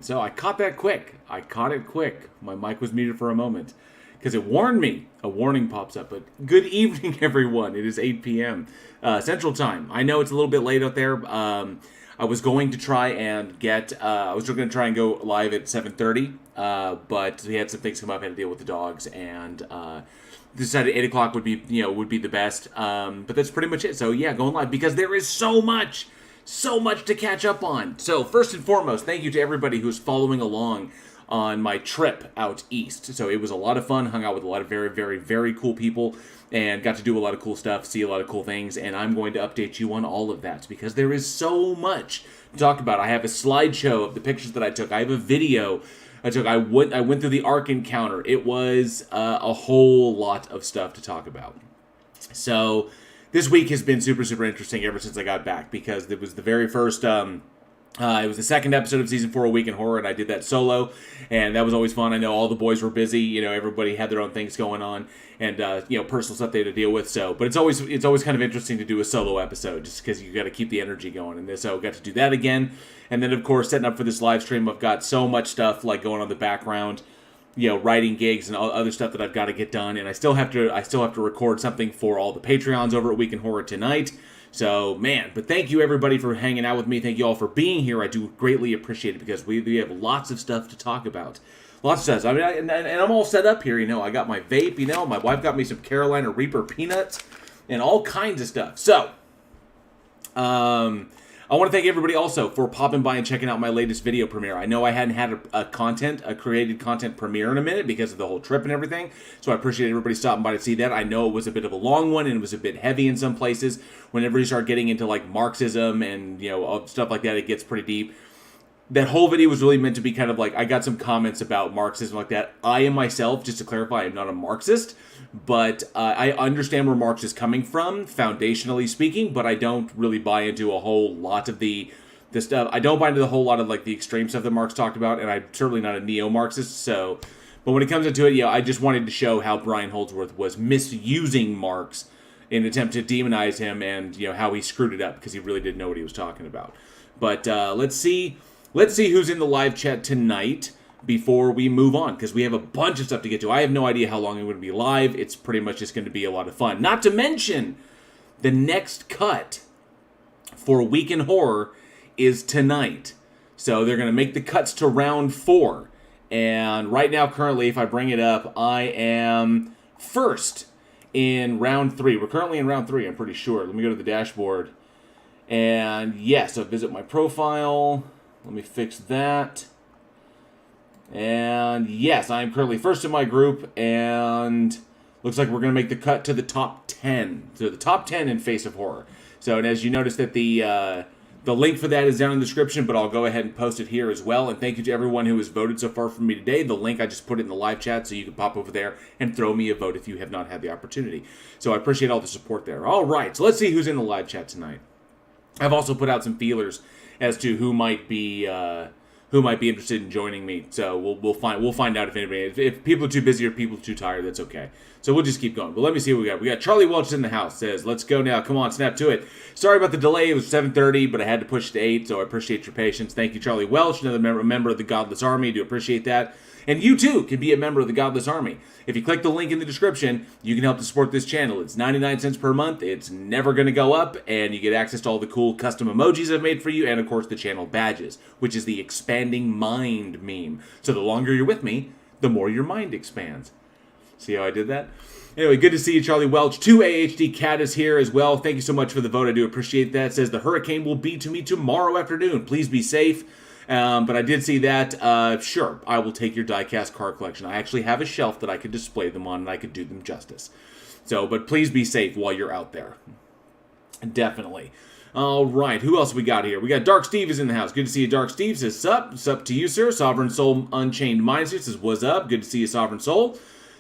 So I caught that quick. I caught it quick. My mic was muted for a moment because it warned me. A warning pops up. But good evening, everyone. It is 8 p.m. Central Time. I know it's a little bit late out there. I was going to try and go live at 7:30, but we had some things come up. I had to deal with the dogs, and decided 8 o'clock would be the best. But that's pretty much it. So yeah, going live because there is so much to catch up on. So first and foremost, thank you to everybody who's following along on my trip out east. So it was a lot of fun, hung out with a lot of very, very, very cool people, and got to do a lot of cool stuff, see a lot of cool things, and I'm going to update you on all of that because there is so much to talk about. I have a slideshow of the pictures that I took. I have a video I took. I went through the Ark encounter. It was a whole lot of stuff to talk about. So this week has been super, super interesting ever since I got back because it was the very first... it was the second episode of Season 4 of Week in Horror, and I did that solo, and that was always fun. I know all the boys were busy. Everybody had their own things going on, and personal stuff they had to deal with. So, but it's always kind of interesting to do a solo episode, just because you got to keep the energy going. And so I got to do that again, and then of course setting up for this live stream. I've got so much stuff like going on in the background, writing gigs and all other stuff that I've got to get done, and I still have to record something for all the Patreons over at Week in Horror tonight. So, man, but thank you everybody for hanging out with me. Thank you all for being here. I do greatly appreciate it because we have lots of stuff to talk about. Lots of stuff. I mean, and I'm all set up here, I got my vape, my wife got me some Carolina Reaper peanuts and all kinds of stuff. So, I want to thank everybody also for popping by and checking out my latest video premiere. I know I hadn't had a created content premiere in a minute because of the whole trip and everything, so I appreciate everybody stopping by to see that. I know it was a bit of a long one and it was a bit heavy in some places. Whenever you start getting into like Marxism and stuff like that, it gets pretty deep. That whole video was really meant to be kind of like, I got some comments about Marxism like that. I am myself, just to clarify, I'm not a Marxist, but I understand where Marx is coming from, foundationally speaking, but I don't really buy into a whole lot of the stuff. I don't buy into the whole lot of like the extreme stuff that Marx talked about, and I'm certainly not a neo-Marxist, so... But when it comes into it, I just wanted to show how Brian Holdsworth was misusing Marx in an attempt to demonize him and, how he screwed it up because he really didn't know what he was talking about. But let's see who's in the live chat tonight before we move on, because we have a bunch of stuff to get to. I have no idea how long I'm going to be live. It's pretty much just going to be a lot of fun. Not to mention, the next cut for Week in Horror is tonight. So they're going to make the cuts to round 4. And right now, currently, if I bring it up, I am first in round 3. We're currently in round 3, I'm pretty sure. Let me go to the dashboard. And yes, so visit my profile. Let me fix that. And yes, I am currently first in my group, and looks like we're going to make the cut to the top 10. So the top 10 in Face of Horror. So, and as you notice that the link for that is down in the description, but I'll go ahead and post it here as well. And thank you to everyone who has voted so far for me today. The link, I just put it in the live chat, so you can pop over there and throw me a vote if you have not had the opportunity. So I appreciate all the support there. All right, so let's see who's in the live chat tonight. I've also put out some feelers as to who might be interested in joining me. So we'll find out if anybody, if people are too busy or people are too tired, that's okay. So we'll just keep going. But let me see what we got. We got Charlie Welch in the house. Says, let's go now. Come on, snap to it. Sorry about the delay. It was 7:30, but I had to push it to 8, so I appreciate your patience. Thank you, Charlie Welch, another member of the Godless Army. I do appreciate that. And you, too, can be a member of the Godless Army. If you click the link in the description, you can help to support this channel. It's 99 cents per month. It's never going to go up, and you get access to all the cool custom emojis I've made for you, and, of course, the channel badges, which is the expanding mind meme. So the longer you're with me, the more your mind expands. See how I did that? Anyway, good to see you, Charlie Welch. 2AHD Cat is here as well. Thank you so much for the vote. I do appreciate that. Says, the hurricane will be to me tomorrow afternoon. Please be safe. But I did see that. Sure, I will take your die-cast card collection. I actually have a shelf that I could display them on, and I could do them justice. So, but please be safe while you're out there. Definitely. All right, who else we got here? We got Dark Steve is in the house. Good to see you, Dark Steve. Says, sup? Sup to you, sir. Sovereign Soul Unchained Mind says, what's up? Good to see you, Sovereign Soul.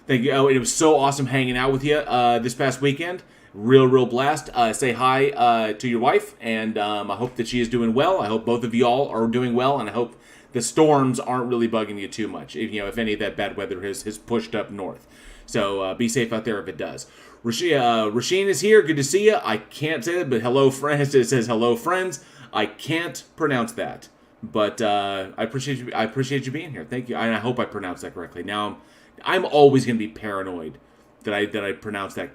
Thank you. Oh, it was so awesome hanging out with you this past weekend. Real blast. Say hi to your wife, and I hope that she is doing well. I hope both of you all are doing well, and I hope the storms aren't really bugging you too much, if any of that bad weather has pushed up north. So be safe out there if it does. Rasheen is here. Good to see you. I can't say that, but hello, friends. It says hello, friends. I can't pronounce that. But I appreciate you. I appreciate you being here. Thank you. And I hope I pronounced that correctly. Now, I'm always going to be paranoid that I pronounced that.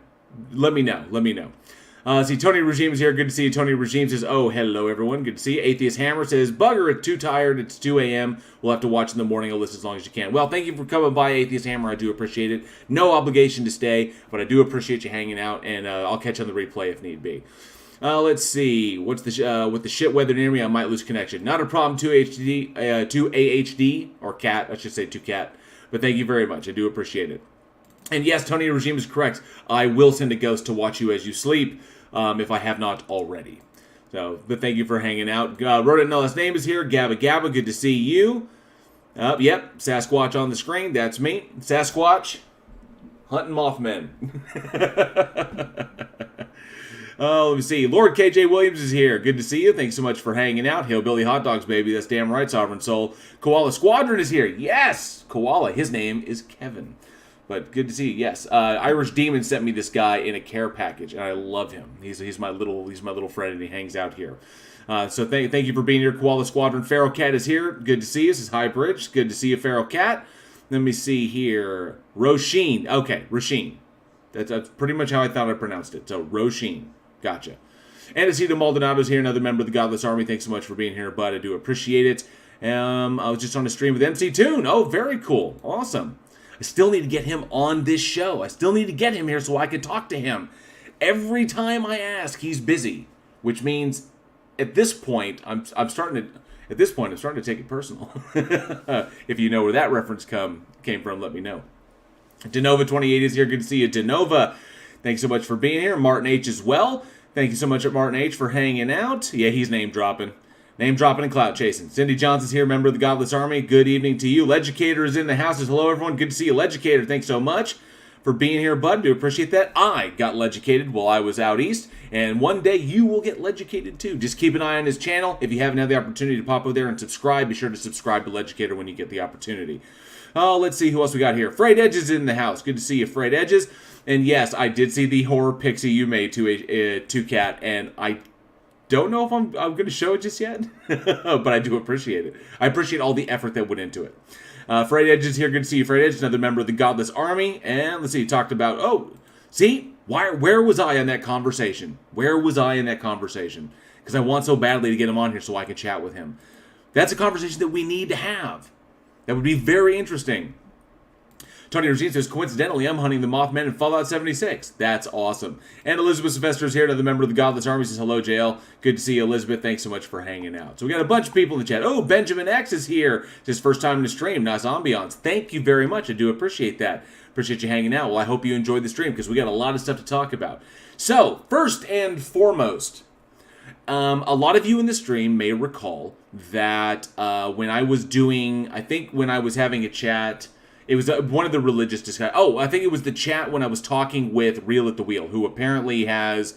Let me know. Let me know. See, Tony Regime is here. Good to see you. Tony Regime says, oh, hello, everyone. Good to see you. Atheist Hammer says, bugger, it's too tired. It's 2 a.m. We'll have to watch in the morning. I'll listen as long as you can. Well, thank you for coming by, Atheist Hammer. I do appreciate it. No obligation to stay, but I do appreciate you hanging out, and I'll catch you on the replay if need be. Let's see. What's the with the shit weather near me, I might lose connection. Not a problem. 2AHD, or cat. I should say 2cat. But thank you very much. I do appreciate it. And yes, Tony Regime is correct. I will send a ghost to watch you as you sleep, if I have not already. So, but thank you for hanging out. Rodent No Last Name is here. Gabba Gabba, good to see you. Yep, Sasquatch on the screen. That's me. Sasquatch, hunting Mothmen. Let me see. Lord KJ Williams is here. Good to see you. Thanks so much for hanging out. Hillbilly Hot Dogs, baby. That's damn right, Sovereign Soul. Koala Squadron is here. Yes! Koala. His name is Kevin. But good to see you. Yes. Irish Demon sent me this guy in a care package, and I love him. He's my little friend, and he hangs out here. So thank you for being here, Koala Squadron. Feral Cat is here. Good to see you. This is High Bridge. Good to see you, Feral Cat. Let me see here. Roisin. Okay, Roisin. That's pretty much how I thought I pronounced it. So Roisin. Gotcha. Antecito Maldonado's here, another member of the Godless Army. Thanks so much for being here, bud. I do appreciate it. I was just on a stream with MC Toon. Oh, very cool. Awesome. I still need to get him on this show. I still need to get him here so I can talk to him. Every time I ask, he's busy, which means at this point, I'm starting to take it personal. If you know where that reference came from, let me know. Denova28 is here. Good to see you, Denova. Thanks so much for being here. Martin H as well. Thank you so much, Martin H, for hanging out. Yeah, he's name dropping. Name dropping and clout chasing. Cindy Johnson's here, member of the Godless Army. Good evening to you. Legicator is in the house. Hello, everyone. Good to see you. Legicator, thanks so much for being here, bud. Do appreciate that. I got legicated while I was out east, and one day you will get legicated too. Just keep an eye on his channel. If you haven't had the opportunity to pop over there and subscribe, be sure to subscribe to Legicator when you get the opportunity. Oh, let's see who else we got here. Frayed Edges in the house. Good to see you, Frayed Edges. And yes, I did see the horror pixie you made to Cat, and I don't know if I'm going to show it just yet, but I do appreciate it. I appreciate all the effort that went into it. Frayed Edges here. Good to see you, Frayed Edges, another member of the Godless Army. And let's see, talked about, where was I in that conversation? Where was I in that conversation? Because I want so badly to get him on here so I can chat with him. That's a conversation that we need to have. That would be very interesting. Tony Regine says, coincidentally, I'm hunting the Mothman in Fallout 76. That's awesome. And Elizabeth Sylvester is here, another member of the Godless Army. Says, hello, JL. Good to see you, Elizabeth. Thanks so much for hanging out. So we got a bunch of people in the chat. Oh, Benjamin X is here. It's his first time in the stream. Nice ambiance. Thank you very much. I do appreciate that. Appreciate you hanging out. Well, I hope you enjoyed the stream because we got a lot of stuff to talk about. So, first and foremost, a lot of you in the stream may recall that when I was having a chat, it was one of the religious discussions. Oh, I think it was the chat when I was talking with Real at the Wheel, who apparently is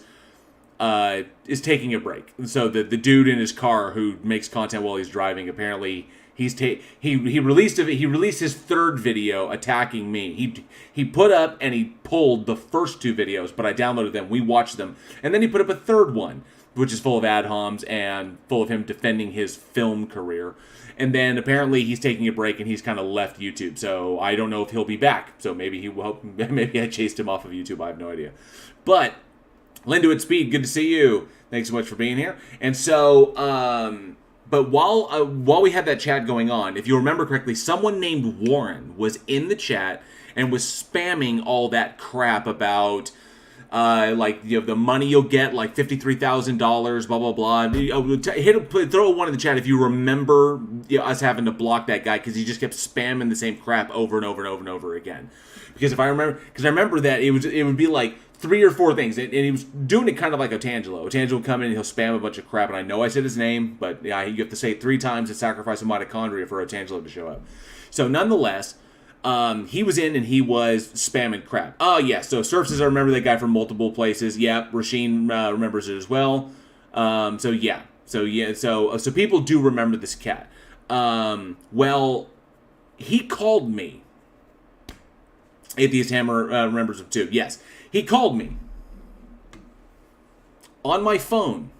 taking a break. So the dude in his car who makes content while he's driving, apparently he released his third video attacking me. He put up and he pulled the first two videos, but I downloaded them. We watched them, and then he put up a third one, which is full of ad homs and full of him defending his film career. And then apparently he's taking a break and he's kind of left YouTube. So I don't know if he'll be back. So maybe he will. Maybe I chased him off of YouTube. I have no idea. But Lindo at Speed, good to see you. Thanks so much for being here. And so, but while we had that chat going on, if you remember correctly, someone named Warren was in the chat and was spamming all that crap about the money you'll get, like $53,000, blah, blah, blah. Throw one in the chat if you remember us having to block that guy because he just kept spamming the same crap over and over and over and over again. Because I remember that it would be like 3 or 4 things, and he was doing it kind of like Otangelo. Otangelo would come in and he'll spam a bunch of crap, and I know I said his name, but yeah, you have to say it 3 times to sacrifice a mitochondria for Otangelo to show up. So nonetheless, he was in and he was spamming crap. Oh, yeah. So Surf says, I remember that guy from multiple places. Yeah, Rasheen remembers it as well. So people do remember this cat. Well, he called me. Atheist Hammer remembers him too. Yes. He called me on my phone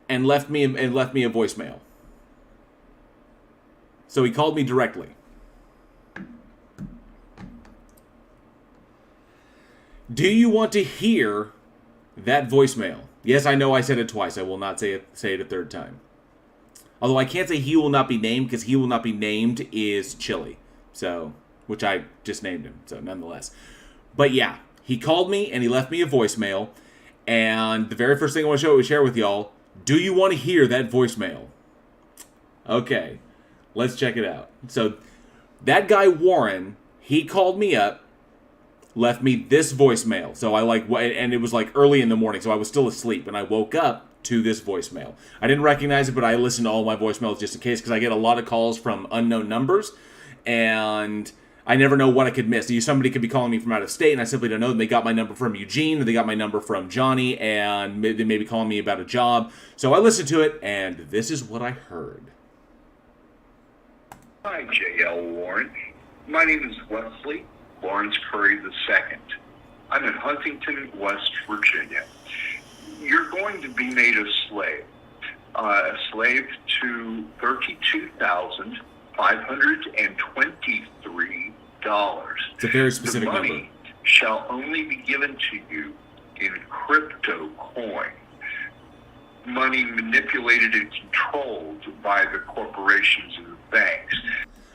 and left me a voicemail. So he called me directly. Do you want to hear that voicemail? Yes, I know I said it twice. I will not say it a third time. Although I can't say he will not be named, because he will not be named is Chili. So, which I just named him. So, nonetheless. But yeah, he called me and he left me a voicemail. And the very first thing I want to share with y'all, do you want to hear that voicemail? Okay, let's check it out. So, that guy Warren, he called me up, left me this voicemail. So and it was like early in the morning, so I was still asleep, and I woke up to this voicemail. I didn't recognize it, but I listened to all my voicemails just in case, because I get a lot of calls from unknown numbers, and I never know what I could miss. Somebody could be calling me from out of state, and I simply don't know. They got my number from Eugene, or they got my number from Johnny, and they may be calling me about a job. So I listened to it, and this is what I heard. Hi, J.L. Warren. My name is Wesley Lawrence Curry II. I'm in Huntington, West Virginia. You're going to be made a slave to $32,523. It's a very specific number. The money shall only be given to you in crypto coin. Money manipulated and controlled by the corporations and the banks.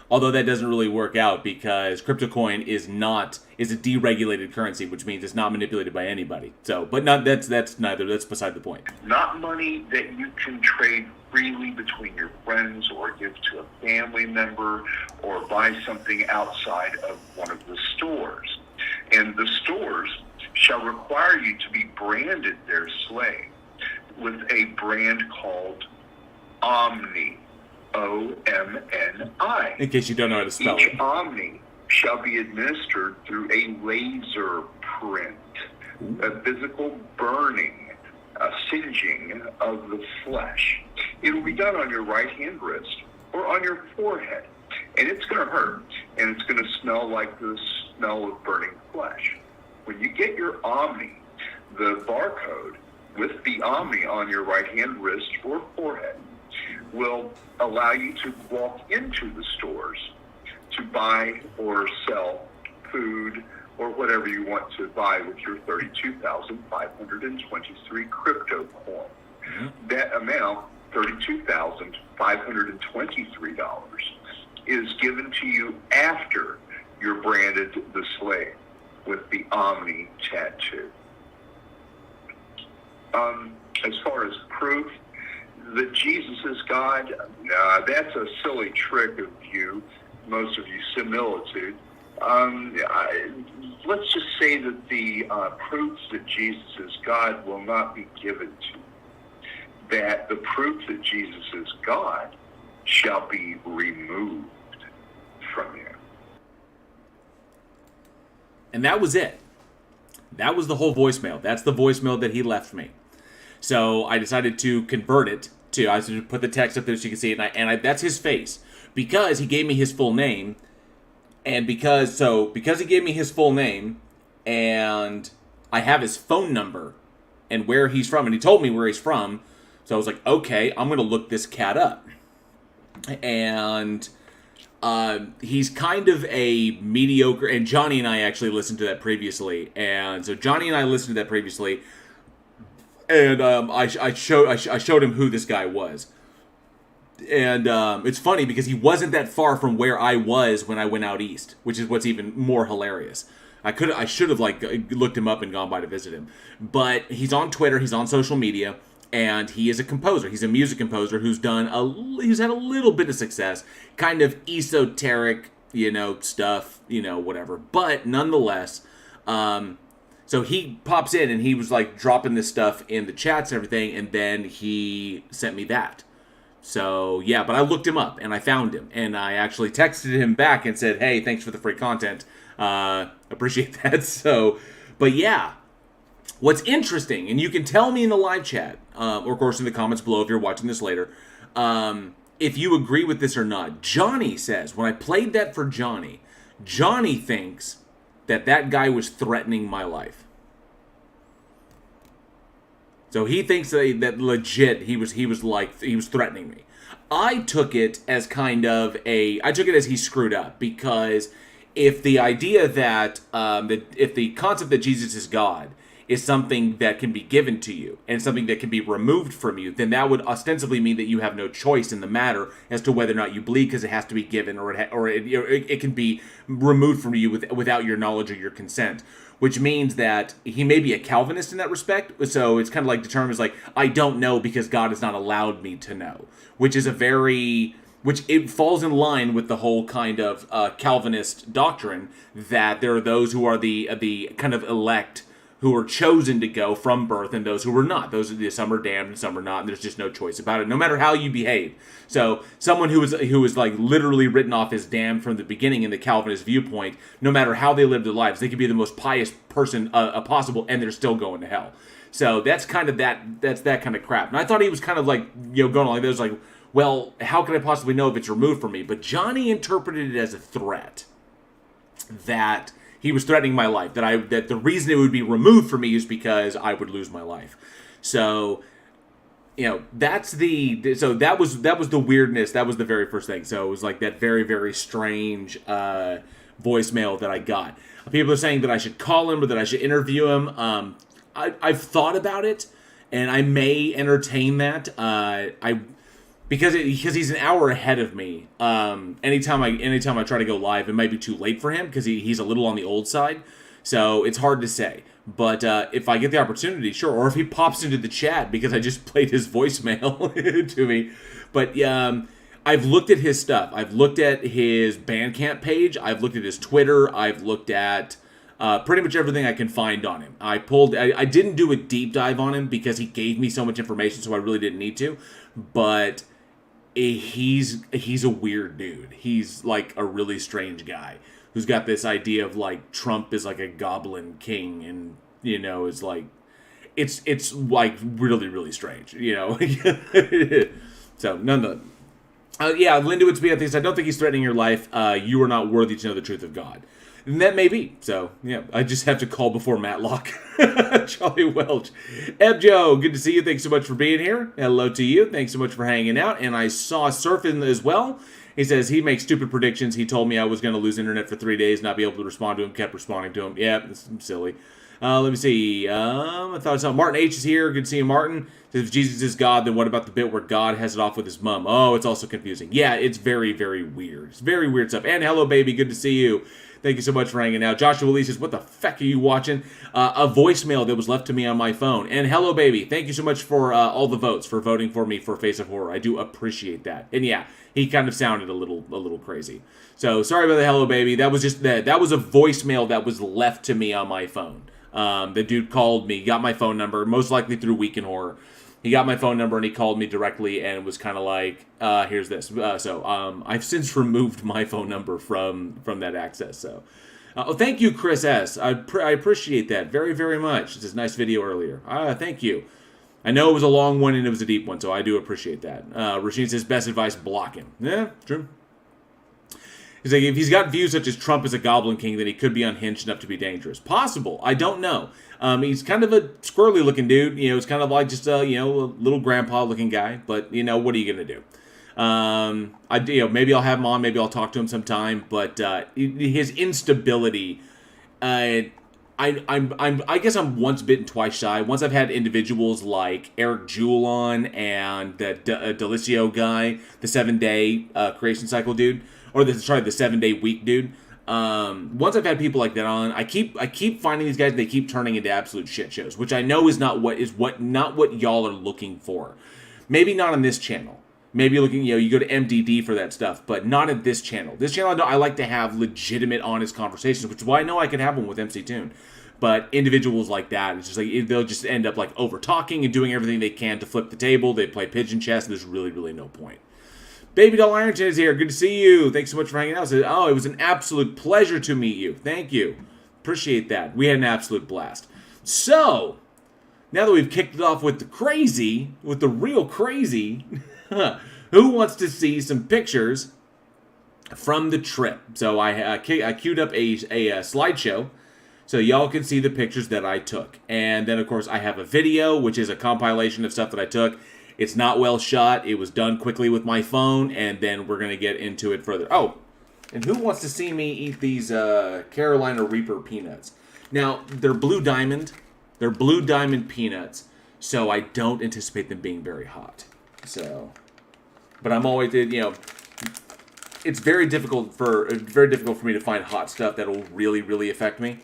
Although that doesn't really work out, because crypto coin is a deregulated currency, which means it's not manipulated by anybody. So, but that's beside the point. Not money that you can trade freely between your friends, or give to a family member, or buy something outside of one of the stores. And the stores shall require you to be branded their slave with a brand called Omni. O-M-N-I. In case you don't know how to spell Each it. Omni shall be administered through a laser print, a physical burning, a singeing of the flesh. It will be done on your right hand wrist or on your forehead, and it's going to hurt, and it's going to smell like the smell of burning flesh. When you get your Omni, the barcode with the Omni on your right hand wrist or forehead will allow you to walk into the stores to buy or sell food or whatever you want to buy with your 32,523 crypto coin. Mm-hmm. That amount, $32,523, is given to you after you're branded the slave with the Omni tattoo. As far as proof that Jesus is God, nah, that's a silly trick of you, most of you similitude. Let's just say that the proof that Jesus is God will not be given to you. That the proof that Jesus is God shall be removed from you. And that was it. That was the whole voicemail. That's the voicemail that he left me. So I decided to convert it to, I decided to put the text up there so you can see it, and that's his face. Because he gave me his full name, and because he gave me his full name, and I have his phone number and where he's from, and he told me where he's from, so I was like, okay, I'm going to look this cat up. And he's kind of a mediocre, and Johnny and I actually listened to that previously, and so Johnny and I listened to that previously, and I showed him who this guy was. And it's funny because he wasn't that far from where I was when I went out east, which is what's even more hilarious. I should have looked him up and gone by to visit him. But he's on Twitter, he's on social media, and he is a composer. He's a music composer who's had a little bit of success, kind of esoteric, stuff, whatever. But nonetheless, so he pops in and he was dropping this stuff in the chats and everything, and then he sent me that. So, yeah, but I looked him up and I found him, and I actually texted him back and said, hey, thanks for the free content. Appreciate that. So, but yeah, what's interesting, and you can tell me in the live chat, or of course in the comments below if you're watching this later, if you agree with this or not. Johnny says, when I played that for Johnny thinks that guy was threatening my life. So he thinks that legit he was threatening me. I took it as he screwed up, because if the idea that if the concept that Jesus is God is something that can be given to you and something that can be removed from you, then that would ostensibly mean that you have no choice in the matter as to whether or not you believe, because it has to be given, or it can be removed from you without your knowledge or your consent. Which means that he may be a Calvinist in that respect. So it's kind of like determined as like, I don't know because God has not allowed me to know. Which it falls in line with the whole kind of Calvinist doctrine that there are those who are the kind of elect, who are chosen to go from birth, and those who are not. Some are damned and some are not, and there's just no choice about it, no matter how you behave. So someone who is like literally written off as damned from the beginning in the Calvinist viewpoint, no matter how they live their lives, they could be the most pious person possible, and they're still going to hell. So that's kind of that kind of crap. And I thought he was kind of like, going like this, like, well, how could I possibly know if it's removed from me? But Johnny interpreted it as a threat, that he was threatening my life, that the reason it would be removed from me is because I would lose my life. So, that was the weirdness. That was the very first thing. So it was like that very, very strange voicemail that I got. People are saying that I should call him or that I should interview him. I've thought about it, and I may entertain that. Because he's an hour ahead of me. Anytime I try to go live, it might be too late for him because he's a little on the old side. So it's hard to say. But if I get the opportunity, sure. Or if he pops into the chat, because I just played his voicemail to me. But I've looked at his stuff. I've looked at his Bandcamp page. I've looked at his Twitter. I've looked at pretty much everything I can find on him. I didn't do a deep dive on him because he gave me so much information, so I really didn't need to. But he's a weird dude. He's like a really strange guy who's got this idea of like Trump is like a goblin king, and it's like it's like really, really strange, So none of yeah, Linda would speak. I don't think he's threatening your life. You are not worthy to know the truth of God. And that may be. So, yeah, I just have to call before Matlock. Charlie Welch. Ebjo, good to see you. Thanks so much for being here. Hello to you. Thanks so much for hanging out. And I saw Surfing as well. He says he makes stupid predictions. He told me I was going to lose internet for 3 days, not be able to respond to him. Kept responding to him. Yeah, it's silly. Let me see. I thought so. Martin H is here. Good to see you, Martin. Says if Jesus is God, then what about the bit where God has it off with his mom? Oh, it's also confusing. Yeah, it's very, very weird. It's very weird stuff. And hello, baby. Good to see you. Thank you so much for hanging out. Joshua Lee says, what the feck are you watching? A voicemail that was left to me on my phone. And hello, baby. Thank you so much for all the votes, for voting for me for Face of Horror. I do appreciate that. And yeah, he kind of sounded a little crazy. So sorry about the hello, baby. That was just that was a voicemail that was left to me on my phone. The dude called me, got my phone number, most likely through Week in Horror. He got my phone number and he called me directly and was kind of like, here's this. I've since removed my phone number from that access. So, thank you, Chris S. I appreciate that very, very much. It's a nice video earlier. Thank you. I know it was a long one and it was a deep one, so I do appreciate that. Rasheen says, best advice, block him. Yeah, true. He's like, if he's got views such as Trump is a goblin king, then he could be unhinged enough to be dangerous. Possible. I don't know. He's kind of a squirrely looking dude. It's kind of like just a little grandpa looking guy. But what are you gonna do? Maybe I'll have him on. Maybe I'll talk to him sometime. But his instability, I guess I'm once bitten, twice shy. Once I've had individuals like Eric Jewell on and the Delicio guy, the 7-day creation cycle dude, or the 7-day week dude. Once I've had people like that on, I keep finding these guys, and they keep turning into absolute shit shows, which I know is not what y'all are looking for. Maybe not on this channel. Maybe you go to MDD for that stuff, but not at this channel. This channel, I like to have legitimate, honest conversations, which is why I know I can have one with MC Toon. But individuals like that, it's just like they'll just end up like over talking and doing everything they can to flip the table. They play pigeon chess, and there's really, really no point. Baby Doll Ironton is here. Good to see you. Thanks so much for hanging out. It was an absolute pleasure to meet you. Thank you. Appreciate that. We had an absolute blast. So, now that we've kicked it off with the real crazy, who wants to see some pictures from the trip? So I queued up a slideshow So y'all can see the pictures that I took. And then, of course, I have a video, which is a compilation of stuff that I took. It's not well shot. It was done quickly with my phone, and then we're going to get into it further. Oh, and who wants to see me eat these Carolina Reaper peanuts? Now, they're Blue Diamond. They're Blue Diamond peanuts, so I don't anticipate them being very hot. So, but I'm always, it's very difficult for me to find hot stuff that will really, really affect me.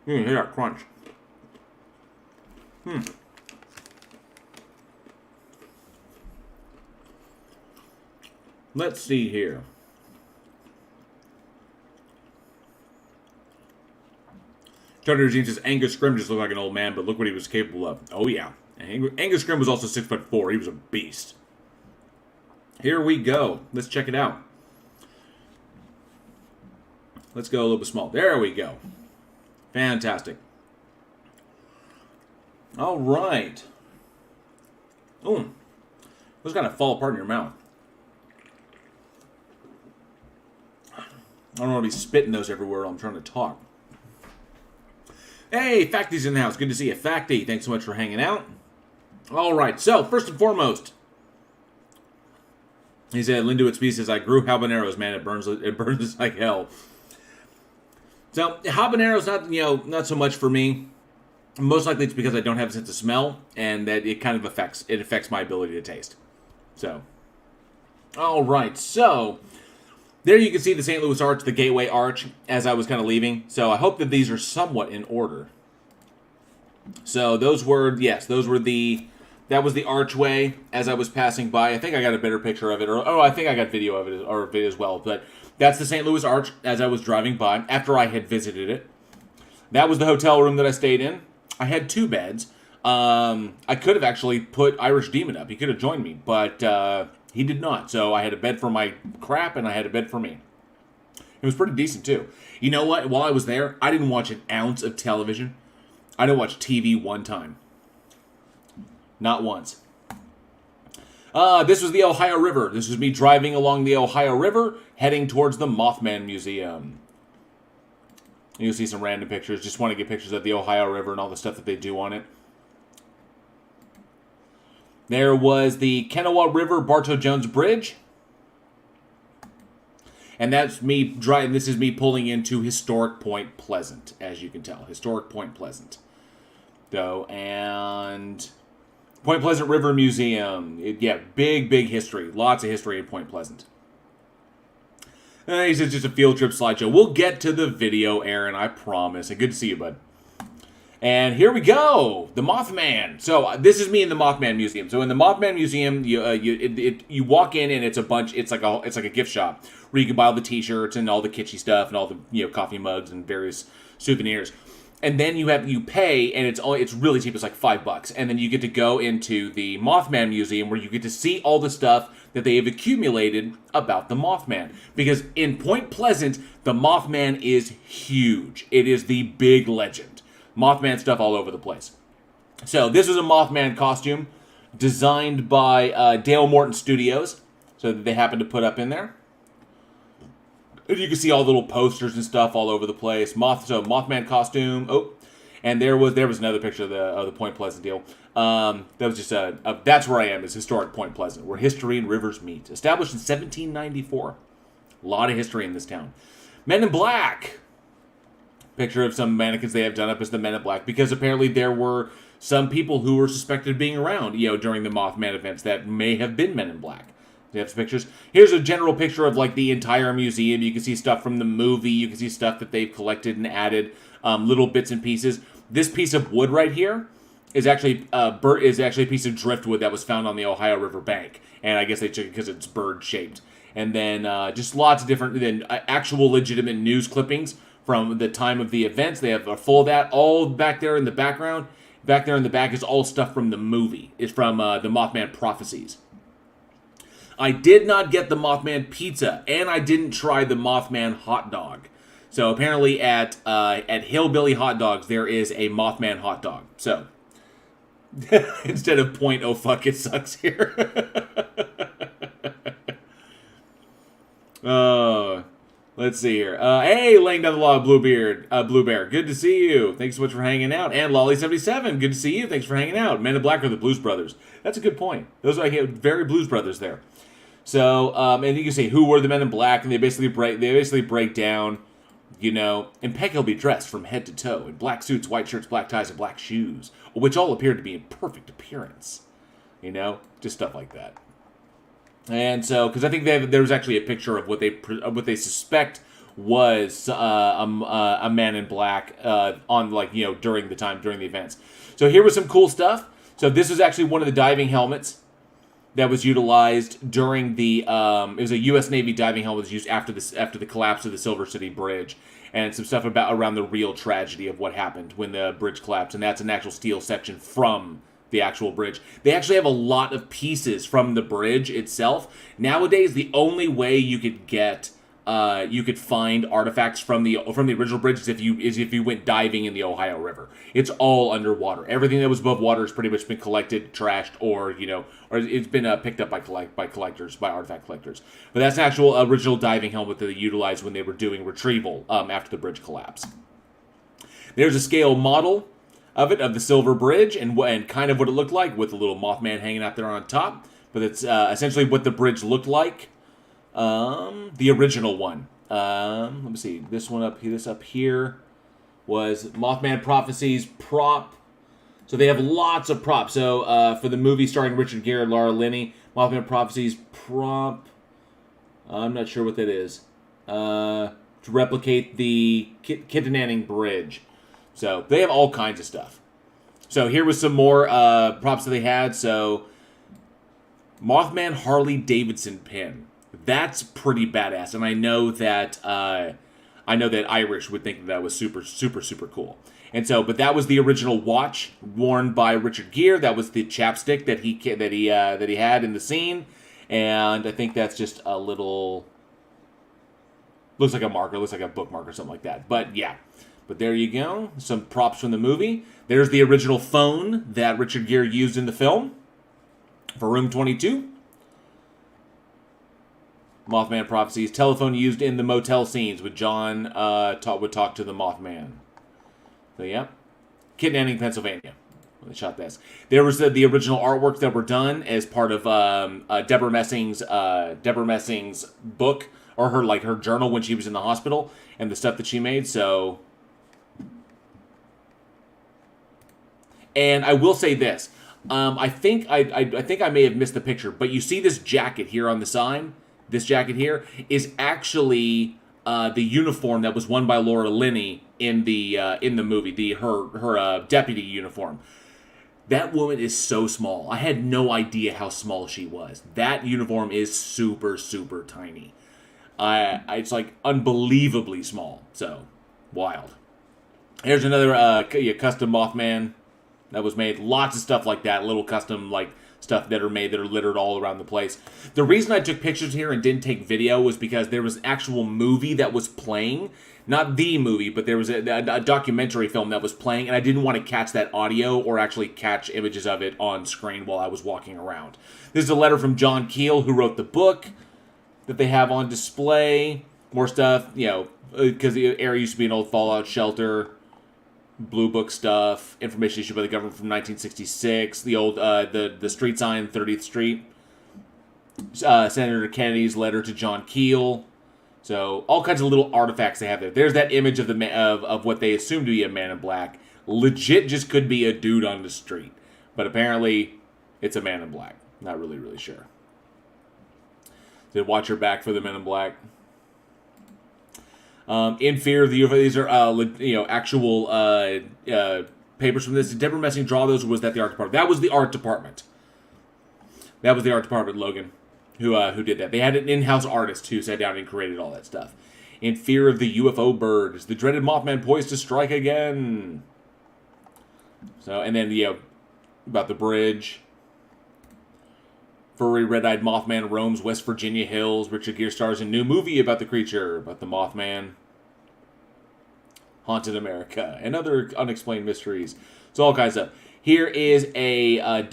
Hear that crunch. Let's see here. Charter Regime says Angus Scrimm just looked like an old man, but look what he was capable of. Oh yeah. Angus Scrimm was also 6'4". He was a beast. Here we go. Let's check it out. Let's go a little bit small. There we go. Fantastic. All right. Ooh. Those kind of fall apart in your mouth. I don't want to be spitting those everywhere while I'm trying to talk. Hey, Facty's in the house. Good to see you, Facty. Thanks so much for hanging out. All right. So, first and foremost, he said, Linduit Speed says, I grew habaneros, man. It burns like hell. So, habaneros, not so much for me. Most likely it's because I don't have a sense of smell, and that it kind of affects my ability to taste. So, all right. So, there you can see the St. Louis Arch, the Gateway Arch, as I was kind of leaving. So, I hope that these are somewhat in order. So, that was the archway as I was passing by. I think I got a better picture of it, I think I got video of it, or video as well, but that's the St. Louis Arch as I was driving by after I had visited it. That was the hotel room that I stayed in. I had 2 beds. I could have actually put Irish Demon up. He could have joined me, but he did not. So I had a bed for my crap, and I had a bed for me. It was pretty decent, too. You know what? While I was there, I didn't watch an ounce of television. I didn't watch TV one time. Not once. This was the Ohio River. This was me driving along the Ohio River, heading towards the Mothman Museum. You'll see some random pictures. Just want to get pictures of the Ohio River and all the stuff that they do on it. There was the Kennewa River Bartow Jones Bridge. And that's me driving. This is me pulling into Historic Point Pleasant, as you can tell. Historic Point Pleasant. So, and Point Pleasant River Museum. Big history. Lots of history in Point Pleasant. He says just a field trip slideshow. We'll get to the video, Aaron, I promise. And good to see you, bud. And here we go, the Mothman. So this is me in the Mothman Museum. So in the Mothman Museum, you walk in and it's a bunch. It's like a gift shop where you can buy all the T-shirts and all the kitschy stuff and all the coffee mugs and various souvenirs. And then you pay, and it's really cheap. It's like $5, and then you get to go into the Mothman Museum where you get to see all the stuff that they have accumulated about the Mothman. Because in Point Pleasant, the Mothman is huge. It is the big legend. Mothman stuff all over the place. So this was a Mothman costume designed by Dale Morton Studios, so that they happened to put up in there. You can see all the little posters and stuff all over the place. Mothman costume. Oh, and there was another picture of the Point Pleasant deal. That was just that's where I am. Is historic Point Pleasant, where history and rivers meet. Established in 1794. A lot of history in this town. Men in Black. Picture of some mannequins they have done up as the Men in Black, because apparently there were some people who were suspected of being around, during the Mothman events that may have been Men in Black. We have some pictures. Here's a general picture of like the entire museum. You can see stuff from the movie. You can see stuff that they've collected and added, little bits and pieces. This piece of wood right here is actually a piece of driftwood that was found on the Ohio River bank, and I guess they took it because it's bird shaped. And then just lots of different actual legitimate news clippings from the time of the events. They have a full of that all back there in the background. Back there in the back is all stuff from the movie. It's from the Mothman Prophecies. I did not get the Mothman pizza, and I didn't try the Mothman hot dog. So apparently at Hillbilly Hot Dogs, there is a Mothman hot dog. So instead of oh fuck, it sucks here. Let's see here. Hey, laying down the law, Blue Bear. Good to see you. Thanks so much for hanging out. And Lolly77, good to see you. Thanks for hanging out. Men in Black are the Blues Brothers. That's a good point. Those are very Blues Brothers there. So, and you can say who were the Men in Black, and they basically break down, impeccably dressed from head to toe in black suits, white shirts, black ties, and black shoes, which all appeared to be in perfect appearance. Just stuff like that. And so, because I think there was actually a picture of what they suspect was a Man in Black on during the events. So here was some cool stuff. So this was actually one of the diving helmets that was utilized during the. It was a U.S. Navy diving helmet that was used after the collapse of the Silver City Bridge, and some stuff around the real tragedy of what happened when the bridge collapsed, and that's an actual steel section from the actual bridge. They actually have a lot of pieces from the bridge itself. Nowadays, the only way you could find artifacts from the original bridge is if you went diving in the Ohio River. It's all underwater. Everything that was above water has pretty much been collected, trashed, or it's been picked up by artifact collectors. But that's an actual original diving helmet that they utilized when they were doing retrieval after the bridge collapse. There's a scale model of the Silver Bridge and kind of what it looked like with the little Mothman hanging out there on top. But it's essentially what the bridge looked like. The original one. Let me see. This up here was Mothman Prophecies prop. So they have lots of props. So for the movie starring Richard Gere and Laura Linney, Mothman Prophecies prop. I'm not sure what that is. To replicate the Kittanning Bridge. So they have all kinds of stuff. So here was some more props that they had. So Mothman Harley Davidson pin. That's pretty badass, and I know that Irish would think that was super, super, super cool. And so, but that was the original watch worn by Richard Gere. That was the chapstick that he had in the scene, and I think that's just a little. Looks like a marker, looks like a bookmark or something like that. But yeah. But there you go. Some props from the movie. There's the original phone that Richard Gere used in the film for Room 22. Mothman Prophecies. Telephone used in the motel scenes with John would talk to the Mothman. So yeah. Kittanning, Pennsylvania. When they shot this. There was the original artwork that were done as part of Deborah Messing's book, or her journal when she was in the hospital, and the stuff that she made. So. And I will say this, I think I may have missed the picture, but you see this jacket here on the sign. This jacket here is actually the uniform that was worn by Laura Linney in the movie, her deputy uniform. That woman is so small. I had no idea how small she was. That uniform is super, super tiny. It's like unbelievably small. So wild. Here's another custom Mothman. That was made. Lots of stuff like that. Little custom stuff that are made that are littered all around the place. The reason I took pictures here and didn't take video was because there was an actual movie that was playing. Not the movie, but there was a documentary film that was playing, and I didn't want to catch that audio or actually catch images of it on screen while I was walking around. This is a letter from John Keel, who wrote the book that they have on display. More stuff, because the area used to be an old fallout shelter. Blue Book stuff, information issued by the government from 1966, the old the street sign, 30th Street, Senator Kennedy's letter to John Keel. So all kinds of little artifacts they have there. There's that image of of what they assume to be a Man in Black. Legit, just could be a dude on the street, but apparently it's a Man in Black. Not really sure. So watch your back for the Men in Black. In Fear of the UFO, these are actual papers from this. Did Deborah Messing draw those, or was that the art department? That was the art department. That was the art department, Logan, who did that. They had an in-house artist who sat down and created all that stuff. In Fear of the UFO Bird, is the dreaded Mothman poised to strike again? So, and then about the bridge. Furry red-eyed Mothman roams West Virginia hills. Richard Gere stars in a new movie about the creature, about the Mothman. Haunted America and other unexplained mysteries. So all kinds of stuff. Here is a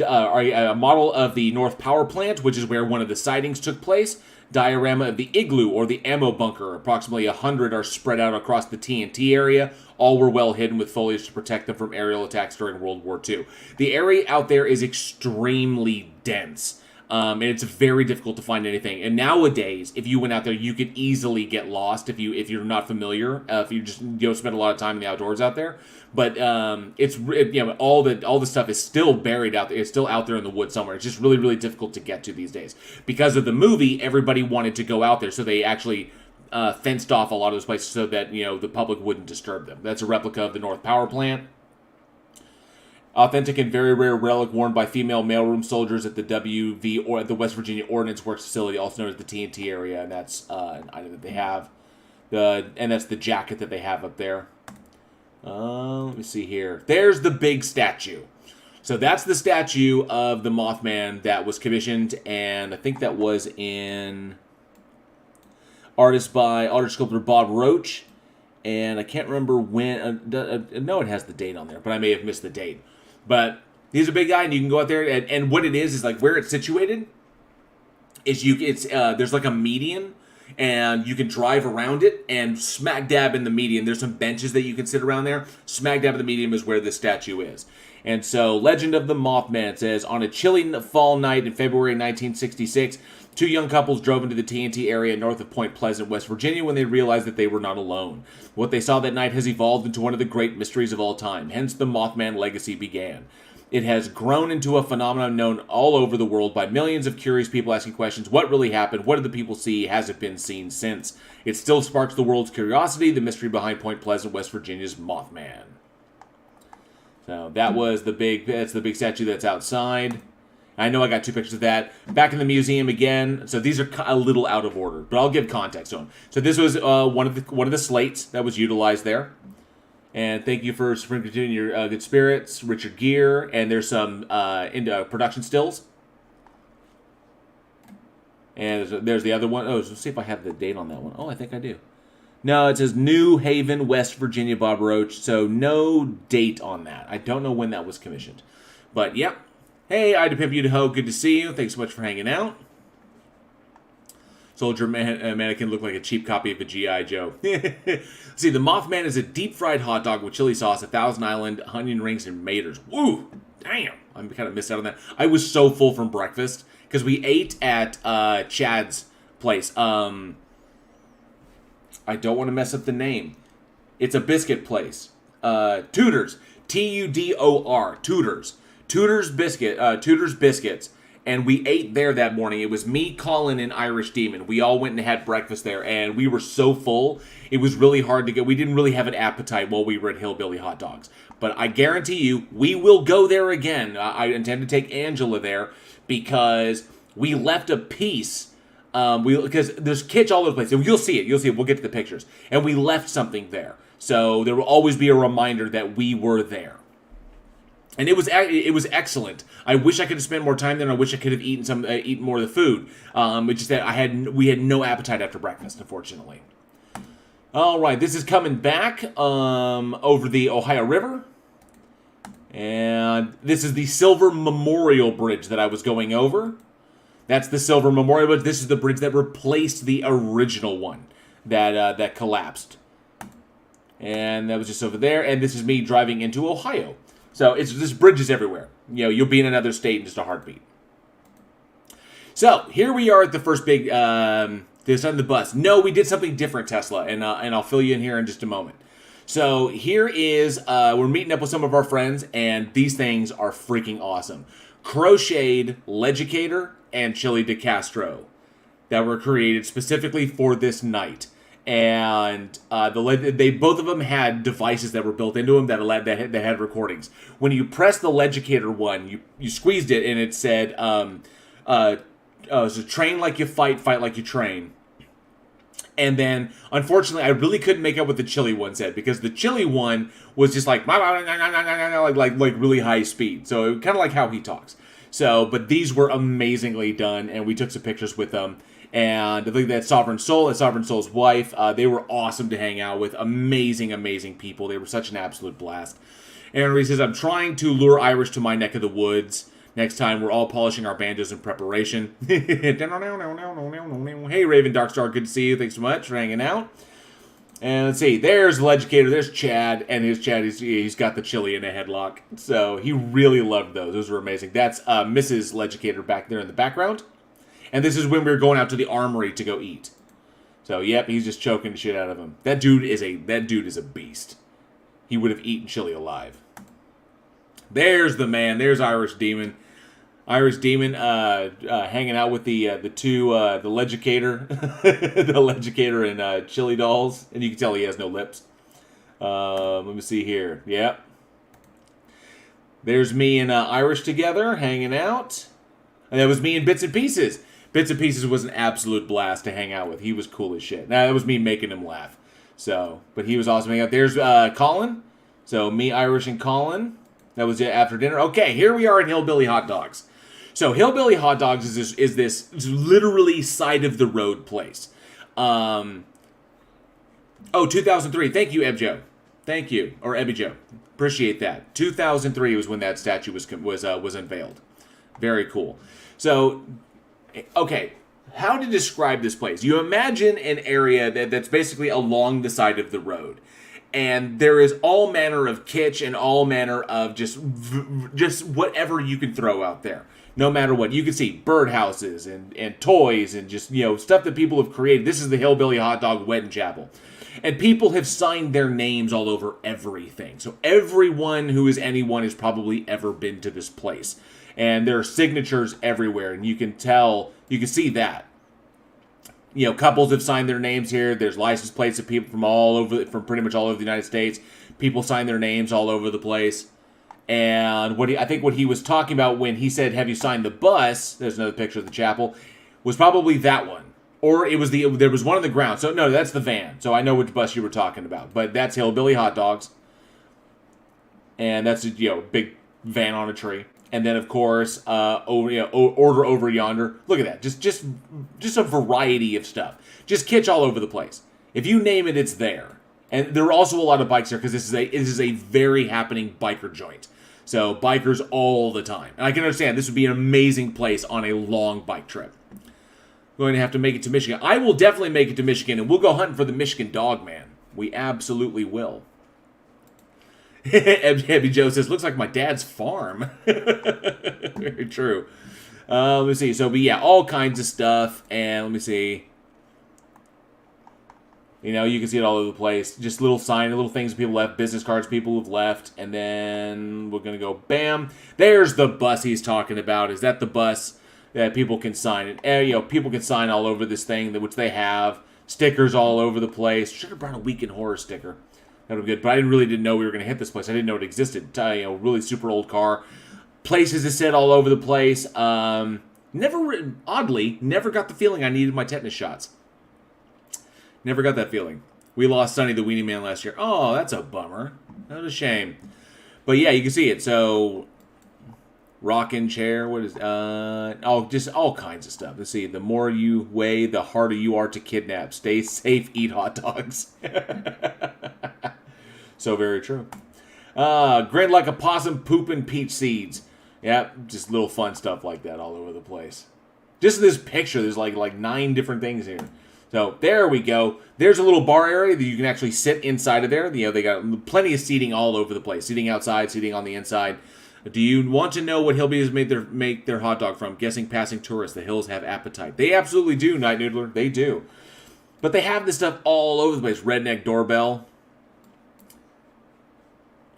model of the North Power Plant, which is where one of the sightings took place. Diorama of the igloo or the ammo bunker. Approximately 100 are spread out across the TNT area. All were well hidden with foliage to protect them from aerial attacks during World War II. The area out there is extremely dense. And it's very difficult to find anything. And nowadays, if you went out there, you could easily get lost if you're not familiar. If you just spend a lot of time in the outdoors out there. But all the stuff is still buried out there. It's still out there in the woods somewhere. It's just really, really difficult to get to these days. Because of the movie, everybody wanted to go out there, so they actually fenced off a lot of those places so that the public wouldn't disturb them. That's a replica of the North Power Plant. Authentic and very rare relic worn by female mailroom soldiers at the WV or at the West Virginia Ordnance Works facility, also known as the TNT area, and that's an item that they have. And that's the jacket that they have up there. Let me see here. There's the big statue. So that's the statue of the Mothman that was commissioned, and I think that was in artist sculptor Bob Roach, and I can't remember when. No, it has the date on there, but I may have missed the date. But he's a big guy, and you can go out there, and what it is like where it's situated is there's like a median, and you can drive around it, and smack dab in the median, there's some benches that you can sit around there. Smack dab in the median is where this statue is. And so, Legend of the Mothman says, on a chilly fall night in February 1966, two young couples drove into the TNT area north of Point Pleasant, West Virginia, when they realized that they were not alone. What they saw that night has evolved into one of the great mysteries of all time. Hence, the Mothman legacy began. It has grown into a phenomenon known all over the world by millions of curious people asking questions. What really happened? What did the people see? Has it been seen since? It still sparks the world's curiosity, the mystery behind Point Pleasant, West Virginia's Mothman. So that's the big statue that's outside. I know I got two pictures of that. Back in the museum again. So these are a little out of order, but I'll give context to them. So this was one of the slates that was utilized there. And thank you for continuing your good spirits, Richard Gere. And there's some production stills. And there's the other one. Oh, let's see if I have the date on that one. Oh, I think I do. No, it says New Haven, West Virginia, Bob Roach. So no date on that. I don't know when that was commissioned. But, yep. Hey, I to Pimp You to Ho. Good to see you. Thanks so much for hanging out. Soldier mannequin looked like a cheap copy of a G.I. Joe. See, the Mothman is a deep-fried hot dog with chili sauce, 1,000 Island, onion rings, and maters. Woo! Damn! I kind of missed out on that. I was so full from breakfast because we ate at Chad's place. I don't want to mess up the name. It's a biscuit place. Tudor's. Tudor. Tudor's. Tudor's Biscuits. And we ate there that morning. It was me, Colin, and Irish Demon. We all went and had breakfast there, and we were so full, it was really hard to go. We didn't really have an appetite while we were at Hillbilly Hot Dogs. But I guarantee you, we will go there again. I intend to take Angela there because we left a piece. Because there's kitsch all over the place. And you'll see it. We'll get to the pictures. And we left something there. So there will always be a reminder that we were there. And it was excellent. I wish I could have spent more time there. I wish I could have eaten more of the food. It's just that we had no appetite after breakfast, unfortunately. All right, this is coming back over the Ohio River, and this is the Silver Memorial Bridge that I was going over. That's the Silver Memorial Bridge. This is the bridge that replaced the original one that collapsed, and that was just over there. And this is me driving into Ohio. So this bridge is everywhere. You'll be in another state in just a heartbeat. So here we are at the first big this on the bus. No, we did something different, Tesla, and I'll fill you in here in just a moment. So here is we're meeting up with some of our friends, and these things are freaking awesome. Crocheted Legicator and Chili de Castro that were created specifically for this night. And they both of them had devices that were built into them that had recordings. When you press the Legicator one, you squeezed it, and it said, so train like you fight, fight like you train. And then, unfortunately, I really couldn't make out what the Chili one said, because the Chili one was just like really high speed. So kind of like how he talks. So, but these were amazingly done, and we took some pictures with them. And I think that Sovereign Soul's wife, they were awesome to hang out with. Amazing, amazing people. They were such an absolute blast. Aaron Reese says, I'm trying to lure Irish to my neck of the woods. Next time, we're all polishing our banjos in preparation. Hey, Raven Darkstar, good to see you. Thanks so much for hanging out. And let's see, there's the Legicator, there's Chad, and his Chad, he's got the chili in a headlock. So he really loved those. Those were amazing. That's Mrs. Legicator back there in the background. And this is when we were going out to the armory to go eat. So, yep, he's just choking the shit out of him. That dude is a beast. He would have eaten chili alive. There's the man. There's Irish Demon. Irish Demon hanging out with the Legicator, the Legicator and Chili Dolls, and you can tell he has no lips. Let me see here. Yep. There's me and Irish together hanging out, and that was me and Bits and Pieces. Bits and Pieces was an absolute blast to hang out with. He was cool as shit. Now that was me making him laugh. So, but he was awesome hanging out. There's Colin. So me, Irish, and Colin. That was it after dinner. Okay, here we are in Hillbilly Hot Dogs. So Hillbilly Hot Dogs is this literally side of the road place. 2003. Thank you, Ebjo. Thank you, or Ebijo. Appreciate that. 2003 was when that statue was unveiled. Very cool. So, okay, how to describe this place? You imagine an area that's basically along the side of the road. And there is all manner of kitsch and all manner of just whatever you can throw out there. No matter what. You can see birdhouses and toys and just, stuff that people have created. This is the Hillbilly Hot Dog Wedding Chapel. And people have signed their names all over everything. So everyone who is anyone has probably ever been to this place. And there are signatures everywhere. And you can see that. Couples have signed their names here. There's license plates of people from pretty much all over the United States. People sign their names all over the place. And I think what he was talking about when he said, "Have you signed the bus?" There's another picture of the chapel. Was probably that one, or there was one on the ground. So no, that's the van. So I know which bus you were talking about. But that's Hillbilly Hot Dogs, and that's big van on a tree. And then, of course, Order Over Yonder. Look at that. Just a variety of stuff. Just kitsch all over the place. If you name it, it's there. And there are also a lot of bikes there because this is a very happening biker joint. So, bikers all the time. And I can understand this would be an amazing place on a long bike trip. We're going to have to make it to Michigan. I will definitely make it to Michigan, and we'll go hunting for the Michigan Dog Man. We absolutely will. Heavy Joe says, looks like my dad's farm. Very true. Let me see. So, but yeah, all kinds of stuff. And let me see. You can see it all over the place. Just little things people left. Business cards people have left. And then we're going to go, bam. There's the bus he's talking about. Is that the bus that people can sign? And, people can sign all over this thing, which they have. Stickers all over the place. Should have brought a Week in Horror sticker. That would be good. But I really didn't know we were going to hit this place. I didn't know it existed. Really super old car. Places is set all over the place. Oddly, never got the feeling I needed my tetanus shots. Never got that feeling. We lost Sonny the Weenie Man last year. Oh, that's a bummer. That was a shame. But yeah, you can see it. So, rocking chair. What is just all kinds of stuff. Let's see. The more you weigh, the harder you are to kidnap. Stay safe. Eat hot dogs. So very true. Grin like a possum pooping peach seeds. Yeah, just little fun stuff like that all over the place. Just this picture, there's like 9 different things here. So there we go. There's a little bar area that you can actually sit inside of there. They got plenty of seating all over the place. Seating outside, seating on the inside. Do you want to know what Hillbillies make their hot dog from? Guessing passing tourists. The hills have appetite. They absolutely do, Night Noodler. They do. But they have this stuff all over the place. Redneck doorbell.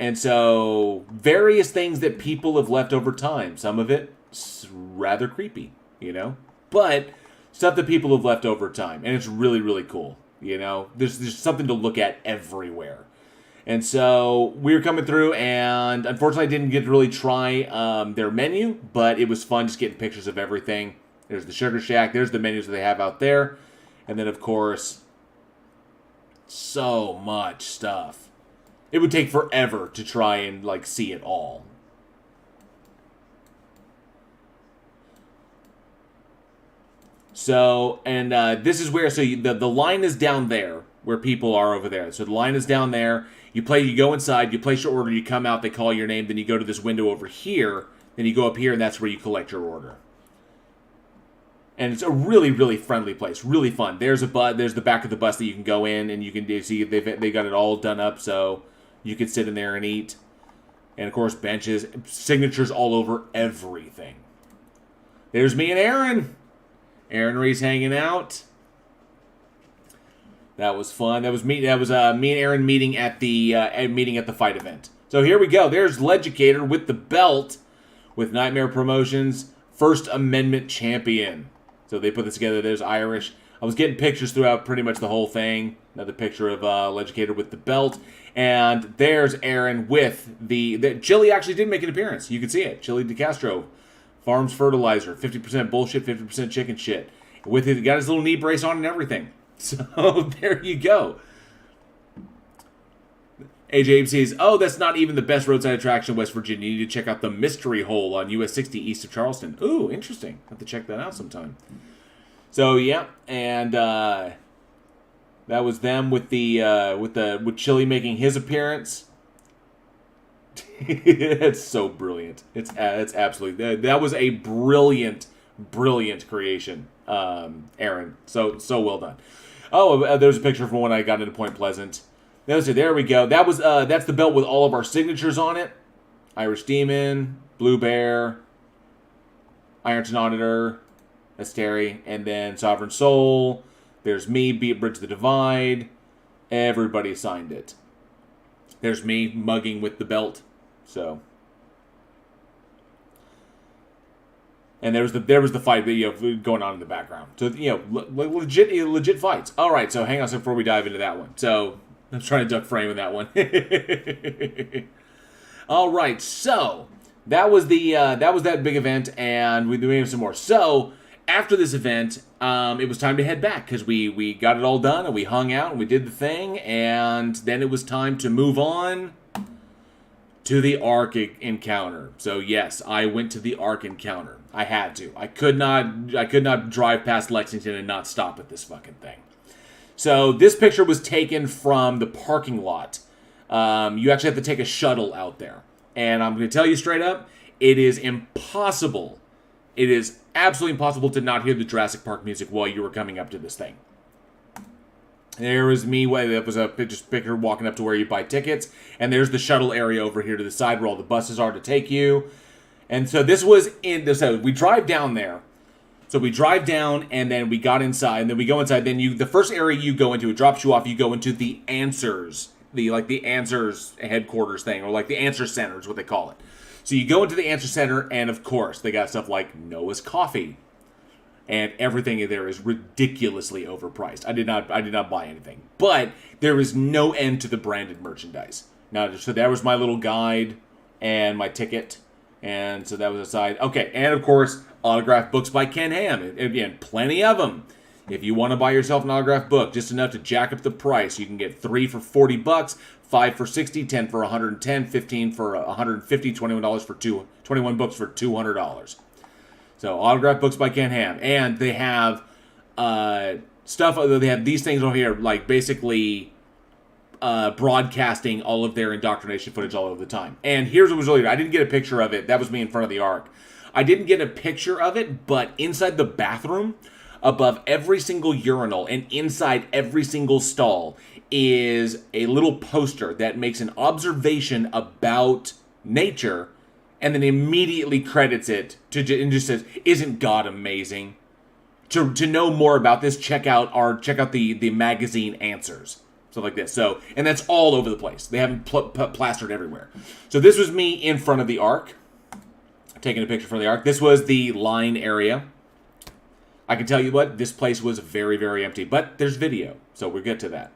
And so, various things that people have left over time. Some of it rather creepy, But stuff that people have left over time. And it's really, really cool, There's something to look at everywhere. And so, we were coming through, and unfortunately, I didn't get to really try their menu. But it was fun just getting pictures of everything. There's the Sugar Shack. There's the menus that they have out there. And then, of course, so much stuff. It would take forever to try and, see it all. So, and this is where, so the line is down there. where people are over there. So the line is down there. You go inside, you place your order, you come out, they call your name, then you go to this window over here, then you go up here, and that's where you collect your order. And it's a really, really friendly place, really fun. There's the back of the bus that you can go in, and you can see they got it all done up, so you can sit in there and eat. And of course, benches, signatures all over everything. There's me and Aaron. Aaron Reese hanging out. That was fun. That was me and Aaron meeting at the fight event. So here we go. There's Legicator with the belt, with Nightmare Promotions First Amendment champion. So they put this together. There's Irish. I was getting pictures throughout pretty much the whole thing. Another picture of Legicator with the belt, and there's Aaron with the Chili actually did make an appearance. You can see it. Chili DeCastro, Farms Fertilizer, 50% bullshit, 50% chicken shit. With it, got his little knee brace on and everything. So there you go. AJ says, oh, that's not even the best roadside attraction in West Virginia. You need to check out the Mystery Hole on US 60 east of Charleston. Ooh, interesting. Have to check that out sometime. So yeah, and that was them with Chili making his appearance. It's so brilliant. It's absolutely that was a brilliant creation, Aaron. So well done. Oh, there's a picture from when I got into Point Pleasant. There we go. That's the belt with all of our signatures on it. Irish Demon, Blue Bear, Ironton Auditor, that's Terry, and then Sovereign Soul. There's me, Bridge the Divide. Everybody signed it. There's me mugging with the belt. So, and there was the fight video going on in the background. So legit fights. All right, so hang on a second before we dive into that one. So I'm trying to duck frame in that one. All right, so that was that big event, and we have some more. So after this event, it was time to head back because we got it all done and we hung out and we did the thing, and then it was time to move on to the Ark encounter. So yes, I went to the Ark encounter. I had to. I could not drive past Lexington and not stop at this fucking thing. So this picture was taken from the parking lot. You actually have to take a shuttle out there. And I'm going to tell you straight up, it is impossible. It is absolutely impossible to not hear the Jurassic Park music while you were coming up to this thing. There was me. That was a picture walking up to where you buy tickets. And there's the shuttle area over here to the side where all the buses are to take you. And so this was so we drive down there. So we drive down, and then we got inside, and then we go inside. Then the first area you go into, it drops you off. You go into the Answers, the Answers headquarters thing, or like the Answer Center is what they call it. So you go into the Answer Center, and of course they got stuff like Noah's Coffee, and everything in there is ridiculously overpriced. I did not buy anything, but there is no end to the branded merchandise. Now, so that was my little guide and my ticket, and so that was aside. Okay, and of course, autographed books by Ken Ham. Again, plenty of them. If you want to buy yourself an autographed book, just enough to jack up the price, you can get 3 for $40, 5 for $60, 10 for $110, 15 for $150, $21 for 21 books for $200. So autographed books by Ken Ham, and they have stuff. They have these things over here, like basically broadcasting all of their indoctrination footage all over the time. And here's what was really good. I didn't get a picture of it. That was me in front of the Ark. I didn't get a picture of it, but inside the bathroom, above every single urinal and inside every single stall is a little poster that makes an observation about nature and then immediately credits it and just says, "Isn't God amazing?" To know more about this, check out the magazine Answers. Stuff like this. So, and that's all over the place. They have them plastered everywhere. So this was me in front of the Ark, taking a picture from the Ark. This was the line area. I can tell you what, this place was very, very empty. But there's video, so we'll get to that.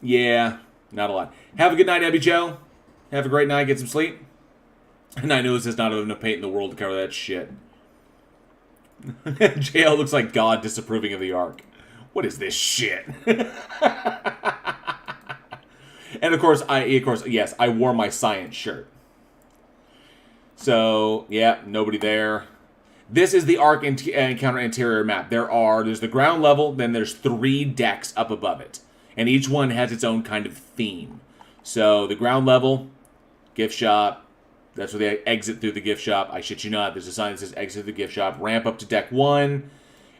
Yeah, not a lot. Have a good night, Abby Joe. Have a great night. Get some sleep. And I know this is not enough paint in the world to cover that shit. JL looks like God disapproving of the Ark. What is this shit? And of course, yes, I wore my science shirt. So, yeah, nobody there. This is the Ark Encounter interior map. There's the ground level, then there's 3 decks up above it. And each one has its own kind of theme. So the ground level, gift shop. That's where they exit through the gift shop. I shit you not. There's a sign that says exit the gift shop. Ramp up to deck 1.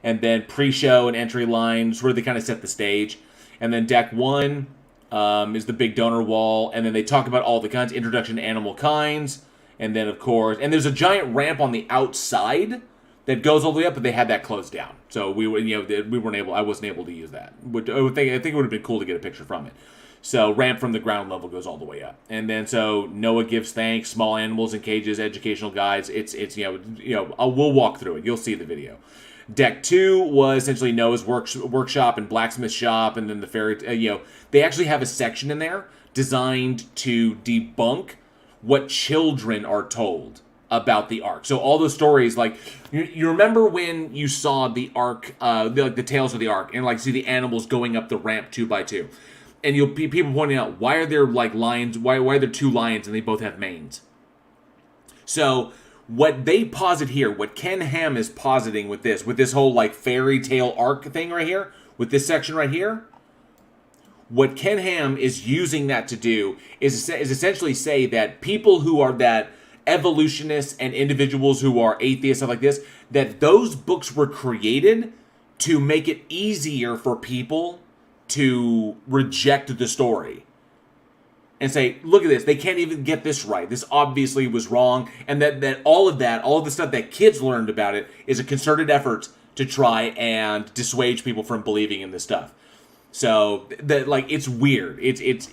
And then pre-show and entry lines where they kind of set the stage. And then deck 1 is the big donor wall. And then they talk about all the kinds. Introduction to animal kinds. And then, of course, and there's a giant ramp on the outside that goes all the way up, but they had that closed down. So we weren't able. I wasn't able to use that. I think it would have been cool to get a picture from it. So ramp from the ground level goes all the way up, and then so Noah gives thanks. Small animals in cages, educational guides. It's we'll walk through it. You'll see the video. Deck 2 was essentially Noah's workshop and blacksmith shop, and then the fairy. They actually have a section in there designed to debunk what children are told about the Ark. So all those stories, like you remember when you saw the Ark, the tales of the Ark, and like see the animals going up the ramp 2 by 2, and you'll be people pointing out why are there like lions? Why are there 2 lions and they both have manes? So what they posit here, what Ken Ham is positing with this whole like fairy tale Ark thing right here, with this section right here. What Ken Ham is using that to do is essentially say that people who are that evolutionists and individuals who are atheists, stuff like this, that those books were created to make it easier for people to reject the story. And say, look at this, they can't even get this right. This obviously was wrong. And that all of the stuff that kids learned about it is a concerted effort to try and dissuade people from believing in this stuff. So that it's weird. It's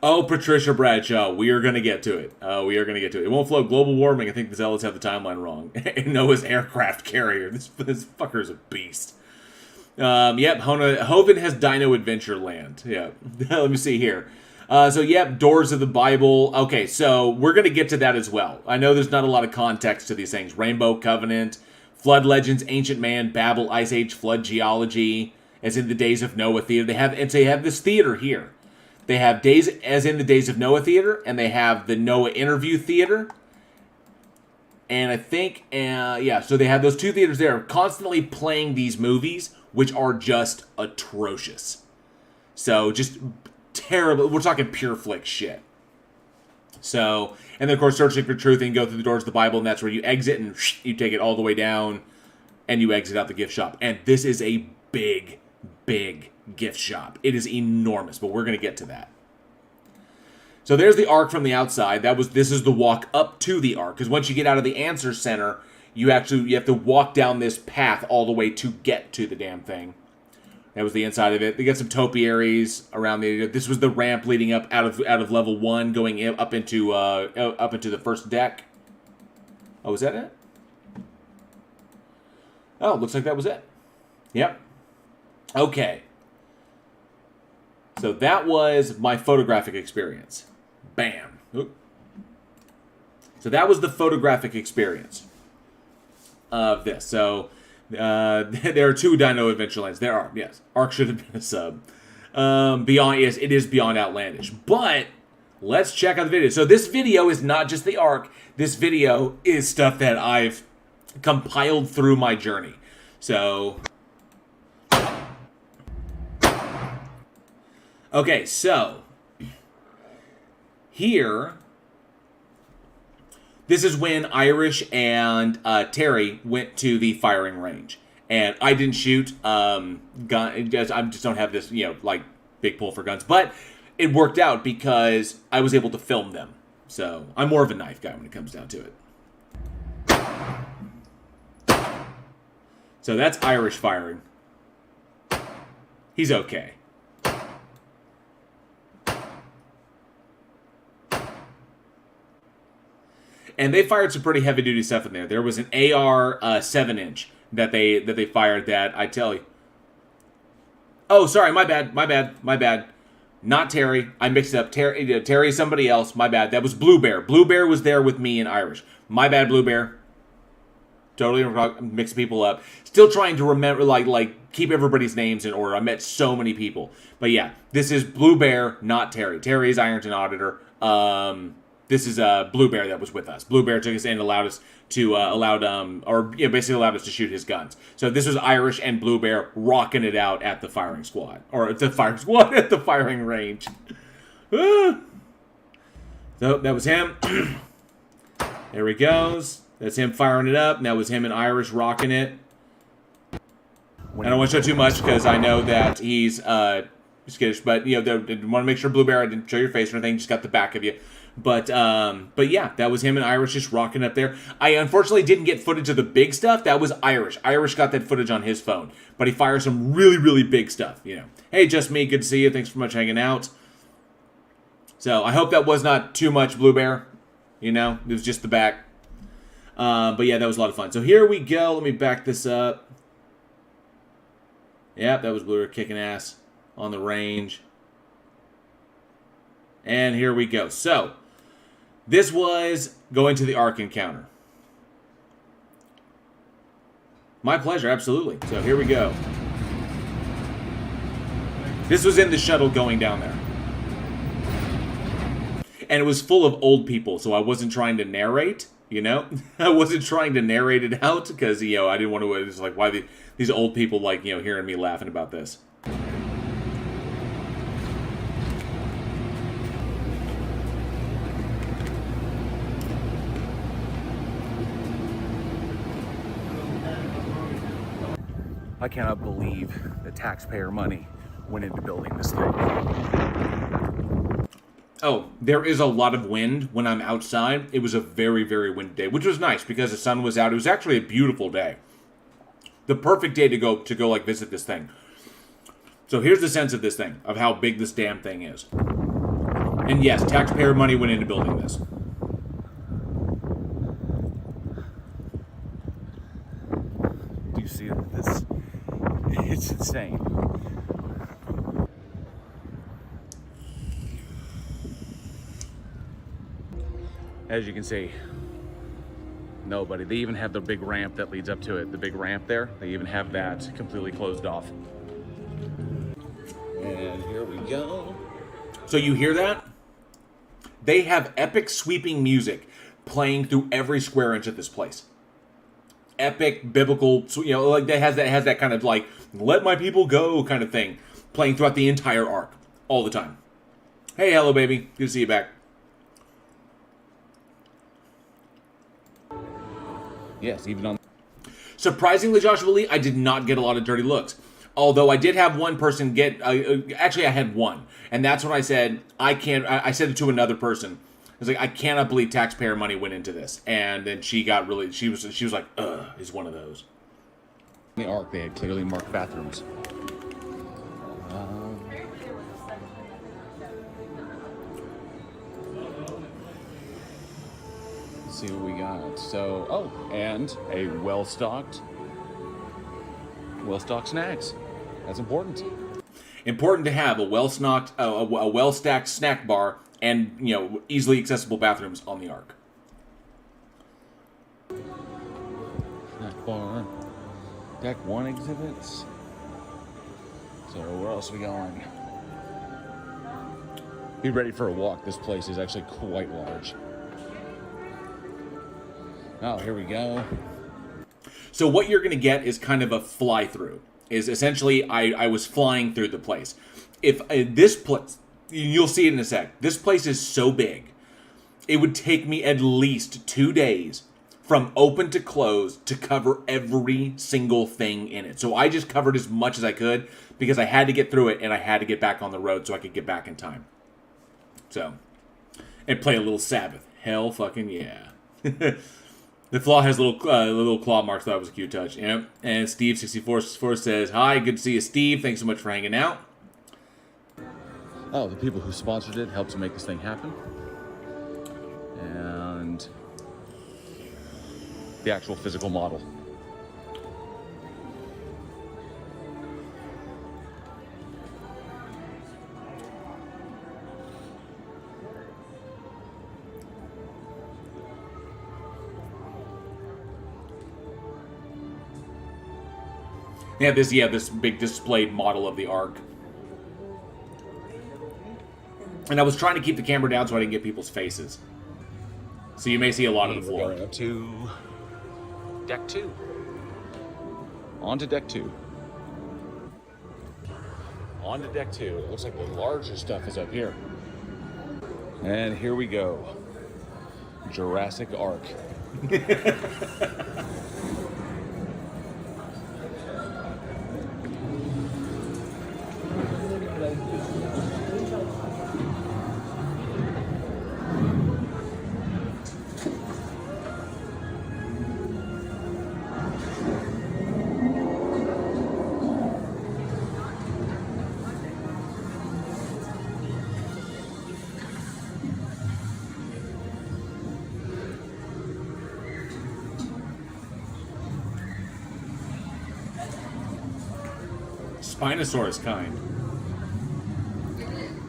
Oh, Patricia Bradshaw, we are gonna get to it. It won't float. Global warming. I think the Zealots have the timeline wrong. Noah's aircraft carrier. This fucker is a beast. Yep. Hoven has Dino Adventureland. Yeah. Let me see here. Doors of the Bible. Okay, so we're gonna get to that as well. I know there's not a lot of context to these things. Rainbow Covenant. Flood Legends, Ancient Man, Babel, Ice Age, Flood Geology, as in the Days of Noah Theater. They have this theater here. They have Days as in the Days of Noah Theater, and they have the Noah Interview Theater. And I think, so they have those 2 theaters there, constantly playing these movies, which are just atrocious. So, just terrible. We're talking pure flick shit. So, and then of course, searching for truth, and you go through the doors of the Bible, and that's where you exit, and you take it all the way down, and you exit out the gift shop. And this is a big, big gift shop. It is enormous, but we're going to get to that. So there's the Ark from the outside. This is the walk up to the Ark, because once you get out of the Answer Center, you have to walk down this path all the way to get to the damn thing. That was the inside of it. They got some topiaries around the. This was the ramp leading up out of level 1, going up into the first deck. Oh, was that it? Oh, looks like that was it. Yep. Okay. So that was my photographic experience. Bam. Oop. So that was the photographic experience of this. So. There are 2 Dino Adventurelands. There are, yes. Ark should have been a sub. Yes, it is beyond outlandish. But let's check out the video. So this video is not just the Ark. This video is stuff that I've compiled through my journey. So, okay, so here. This is when Irish and Terry went to the firing range. And I didn't shoot gun. I just don't have this, big pull for guns. But it worked out because I was able to film them. So I'm more of a knife guy when it comes down to it. So that's Irish firing. He's okay. And they fired some pretty heavy-duty stuff in there. There was an AR 7-inch that they fired that, I tell you. Oh, sorry, my bad. Not Terry. I mixed it up. Terry is somebody else. My bad. That was Blue Bear. Blue Bear was there with me and Irish. My bad, Blue Bear. Totally mixing people up. Still trying to remember, keep everybody's names in order. I met so many people. But yeah, this is Blue Bear, not Terry. Terry is Ironton Auditor. This is Blue Bear that was with us. Blue Bear took us in and allowed us to basically allowed us to shoot his guns. So this was Irish and Blue Bear rocking it out at the firing squad, or at the firing squad at the firing range. So that was him. There he goes. That's him firing it up. And that was him and Irish rocking it. I don't want to show too much because I know that he's skittish, but you know, want to make sure Blue Bear, I didn't show your face or anything, just got the back of you. But yeah, that was him and Irish just rocking up there. I unfortunately didn't get footage of the big stuff. That was Irish. Irish got that footage on his phone, but he fires some really, really big stuff. You know, hey, just me, good to see you. Thanks for much hanging out. So I hope that was not too much, Blue Bear. You know, it was just the back. But yeah, that was a lot of fun. So here we go. Let me back this up. Yep, that was Blue Bear kicking ass on the range. And here we go. So this was going to the Ark encounter. My pleasure, absolutely. So here we go. This was in the shuttle going down there. And it was full of old people, so I wasn't trying to narrate, you know? I wasn't trying to narrate it out because, you know, I didn't want to, it's like, why these old people like, you know, hearing me laughing about this. I cannot believe the taxpayer money went into building this thing. Oh, there is a lot of wind when I'm outside. It was a very, very windy day, which was nice because the sun was out. It was actually a beautiful day. The perfect day to go like visit this thing. So here's the sense of this thing, of how big this damn thing is. And yes, taxpayer money went into building this. Do you see this? It's insane. As you can see, nobody. They even have the big ramp that leads up to it. The big ramp there, they even have that completely closed off. And here we go. So you hear that? They have epic sweeping music playing through every square inch of this place. Epic, biblical, you know, like that has that kind of like, let my people go kind of thing playing throughout the entire arc all the time. Hey, hello, baby. Good to see you back. Yes, even on... Surprisingly, Joshua Lee, I did not get a lot of dirty looks. Although I did have one person get... actually, I had one. And that's when I said, I said it to another person. I was like, I cannot believe taxpayer money went into this. And then she got really... She was like, ugh, is one of those. In the Ark, they had clearly marked bathrooms. See what we got. So, oh, and a well-stocked snacks. That's important. Important to have a well-stocked, a well-stacked snack bar and, you know, easily accessible bathrooms on the Ark. Snack bar. Deck 1 exhibits. So, where else are we going? Be ready for a walk. This place is actually quite large. Oh, here we go. So what you're going to get is kind of a fly-through. Is essentially, I was flying through the place. If this place, you'll see it in a sec. This place is so big, it would take me at least 2 days from open to close to cover every single thing in it. So I just covered as much as I could because I had to get through it and I had to get back on the road so I could get back in time. So, and play a little Sabbath. Hell fucking yeah. The flaw has little claw marks. That was a cute touch. Yeah. And Steve64 says, hi, good to see you, Steve. Thanks so much for hanging out. Oh, the people who sponsored it helped to make this thing happen. And the actual physical model. This big displayed model of the Ark. And I was trying to keep the camera down so I didn't get people's faces. So you may see a lot of the We're floor. going up to deck 2. On to deck 2. On to deck 2. It looks like the larger stuff is up here. And here we go. Jurassic Ark. Spinosaurus kind.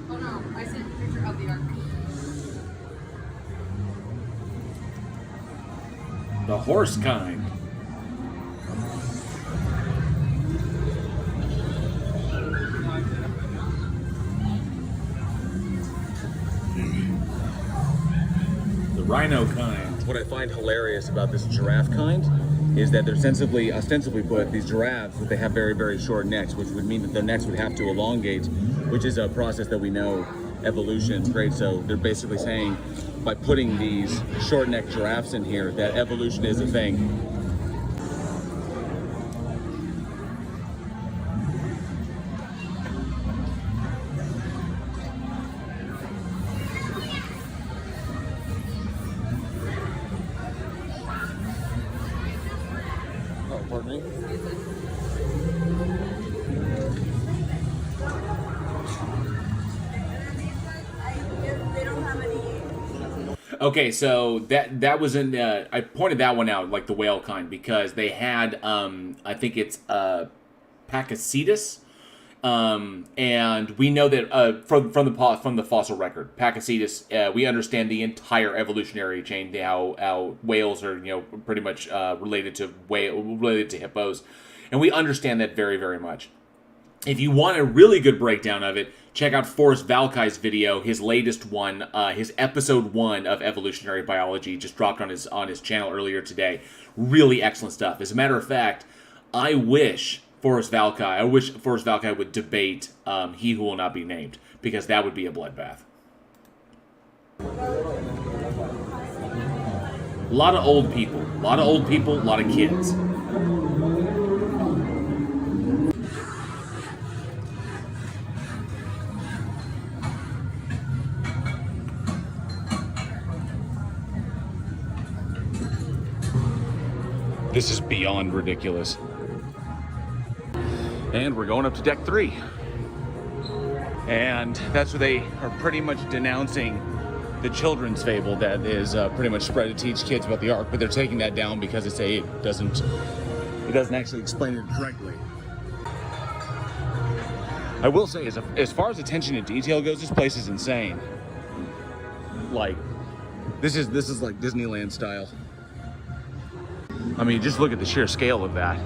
Oh no, I sent a picture of the ark. The horse kind. The rhino kind. What I find hilarious about this giraffe kind is that they're ostensibly put these giraffes, that they have very, very short necks, which would mean that their necks would have to elongate, which is a process that we know evolution creates. So they're basically saying by putting these short-necked giraffes in here that evolution is a thing. Oh, pardon me? Okay, so that was in. I pointed that one out, like the whale kind, because they had. I think it's Pakicetus, and we know that from the fossil record, Pakicetus. We understand the entire evolutionary chain, how whales are pretty much related to hippos, and we understand that very, very much. If you want a really good breakdown of it, check out Forrest Valkai's video, his latest one, his episode 1 of evolutionary biology, just dropped on his channel earlier today. Really excellent stuff. As a matter of fact, I wish Forrest Valkai would debate He Who Will Not Be Named, because that would be a bloodbath. A lot of old people, a lot of kids. This is beyond ridiculous. And we're going up to deck 3. And that's where they are pretty much denouncing the children's fable that is pretty much spread to teach kids about the Ark, but they're taking that down because it doesn't actually explain it correctly. I will say, as far as attention to detail goes, this place is insane. Like, this is like Disneyland style. I mean, just look at the sheer scale of that.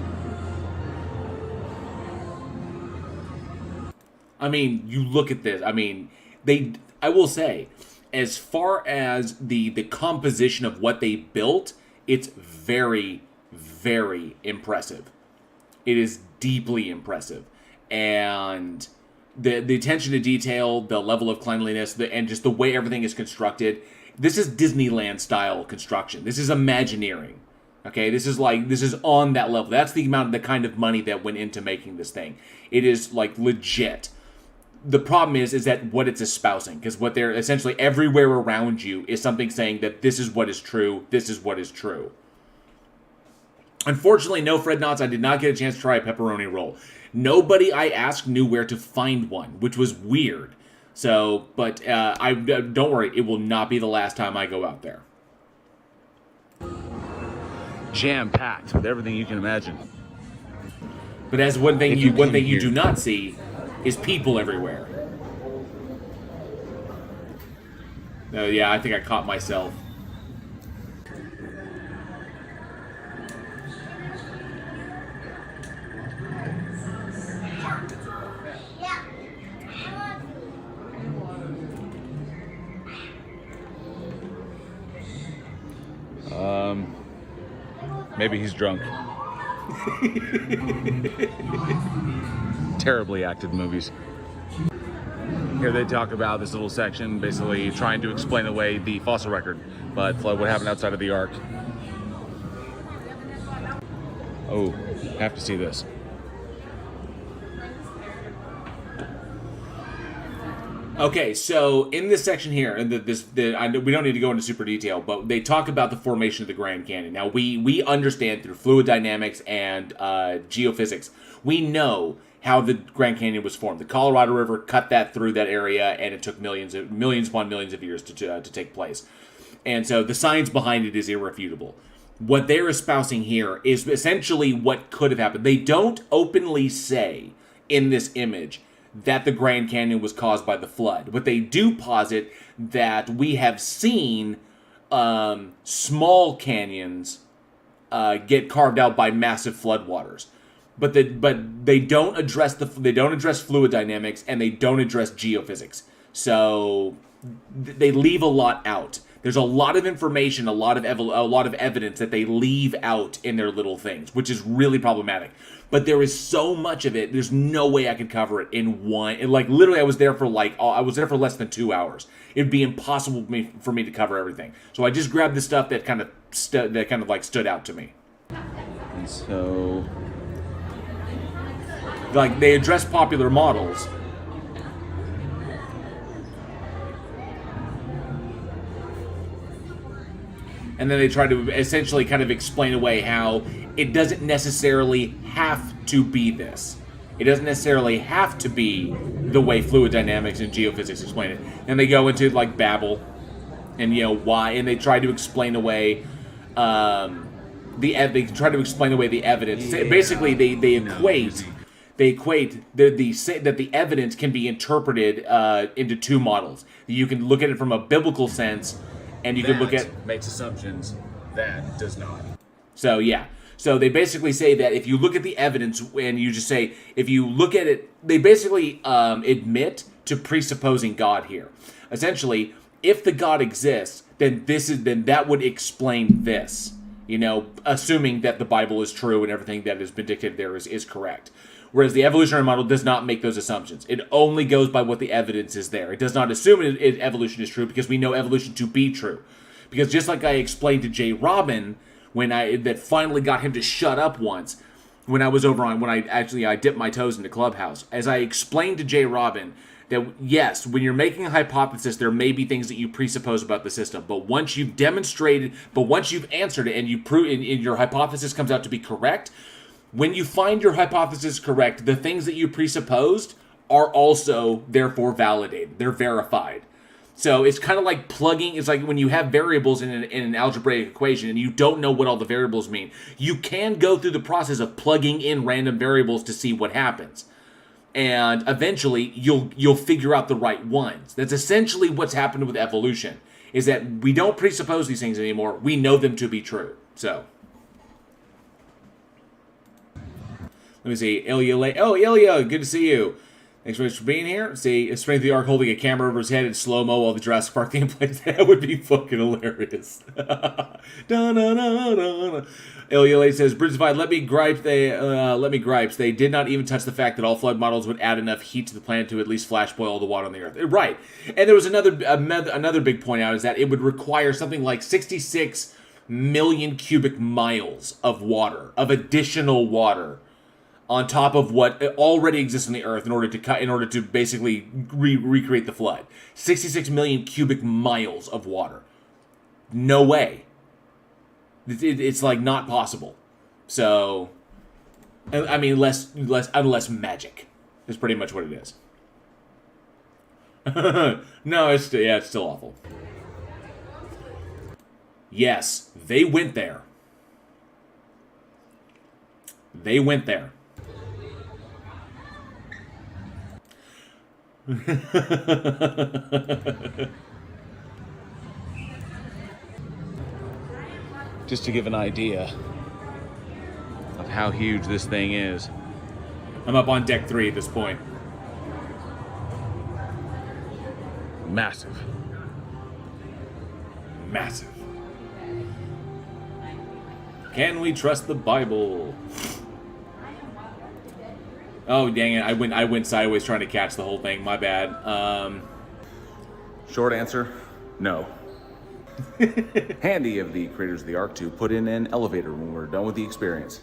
I mean, you look at this. I mean, I will say, as far as the composition of what they built, it's very, very impressive. It is deeply impressive. And the attention to detail, the level of cleanliness, and just the way everything is constructed, this is Disneyland style construction. This is Imagineering. Okay, this is on that level. That's the kind of money that went into making this thing. It is like legit. The problem is that what it's espousing, because what they're essentially everywhere around you is something saying that this is what is true. This is what is true. Unfortunately, no Fred Knotts. I did not get a chance to try a pepperoni roll. Nobody I asked knew where to find one, which was weird. So, but don't worry, it will not be the last time I go out there. Jam-packed with everything you can imagine. But as one thing you do not see is people everywhere. Oh yeah, I think I caught myself. Maybe he's drunk. Terribly acted movies. Here they talk about this little section, basically trying to explain away the fossil record, but what happened outside of the Ark. Oh, have to see this. Okay, so in this section here, and we don't need to go into super detail, but they talk about the formation of the Grand Canyon. Now, we understand through fluid dynamics and geophysics, we know how the Grand Canyon was formed. The Colorado River cut that through that area, and it took millions upon millions of years to take place. And so the science behind it is irrefutable. What they're espousing here is essentially what could have happened. They don't openly say in this image that the Grand Canyon was caused by the flood, but they do posit that we have seen small canyons get carved out by massive floodwaters, but they don't address fluid dynamics, and they don't address geophysics. So they leave a lot out. There's a lot of information, a lot of evidence that they leave out in their little things, which is really problematic. But there is so much of it. There's no way I could cover it in one. Like literally, I was there for less than 2 hours. It'd be impossible for me to cover everything. So I just grabbed the stuff that kind of stood out to me. And so, like, they address popular models. And then they try to essentially kind of explain away how it doesn't necessarily have to be this. It doesn't necessarily have to be the way fluid dynamics and geophysics explain it. And they go into like Babel, and why, and they try to explain away they try to explain away the evidence. Basically, they equate that the evidence can be interpreted into two models. You can look at it from a biblical sense. And you can look at makes assumptions. That does not. So yeah. So they basically say that if you look at the evidence and you just say, if you look at it, they basically admit to presupposing God here. Essentially, if the God exists, then that would explain this. Assuming that the Bible is true and everything that has been dictated there is correct. Whereas the evolutionary model does not make those assumptions. It only goes by what the evidence is there. It does not assume evolution is true because we know evolution to be true. Because just like I explained to Jay Robin, that finally got him to shut up once, when I dipped my toes into Clubhouse, as I explained to Jay Robin that yes, when you're making a hypothesis, there may be things that you presuppose about the system, but once you've answered it and your hypothesis comes out to be correct. When you find your hypothesis correct, the things that you presupposed are also, therefore, validated. They're verified. So it's kind of like it's like when you have variables in an algebraic equation and you don't know what all the variables mean. You can go through the process of plugging in random variables to see what happens. And eventually, you'll figure out the right ones. That's essentially what's happened with evolution, is that we don't presuppose these things anymore. We know them to be true. So... let me see. Ilya. Oh, Ilya, good to see you. Thanks very much for being here. See, Strength of the Ark holding a camera over his head in slow-mo while the Jurassic Park theme plays. That would be fucking hilarious. Ilya says, Bridgefide, let me gripes. They did not even touch the fact that all flood models would add enough heat to the planet to at least flash boil all the water on the Earth. Right. And there was another big point out is that it would require something like 66 million cubic miles of water, of additional water, on top of what already exists on the Earth in order to basically recreate the flood. 66 million cubic miles of water. No way. It's like not possible. So, I mean, unless magic is pretty much what it is. No, it's still awful. Yes, they went there. They went there. Just to give an idea of how huge this thing is. I'm up on deck 3 at this point. Massive. Can we trust the Bible? Oh, dang it. I went sideways trying to catch the whole thing. My bad. Short answer, no. Handy of the creators of the Ark to put in an elevator when we're done with the experience.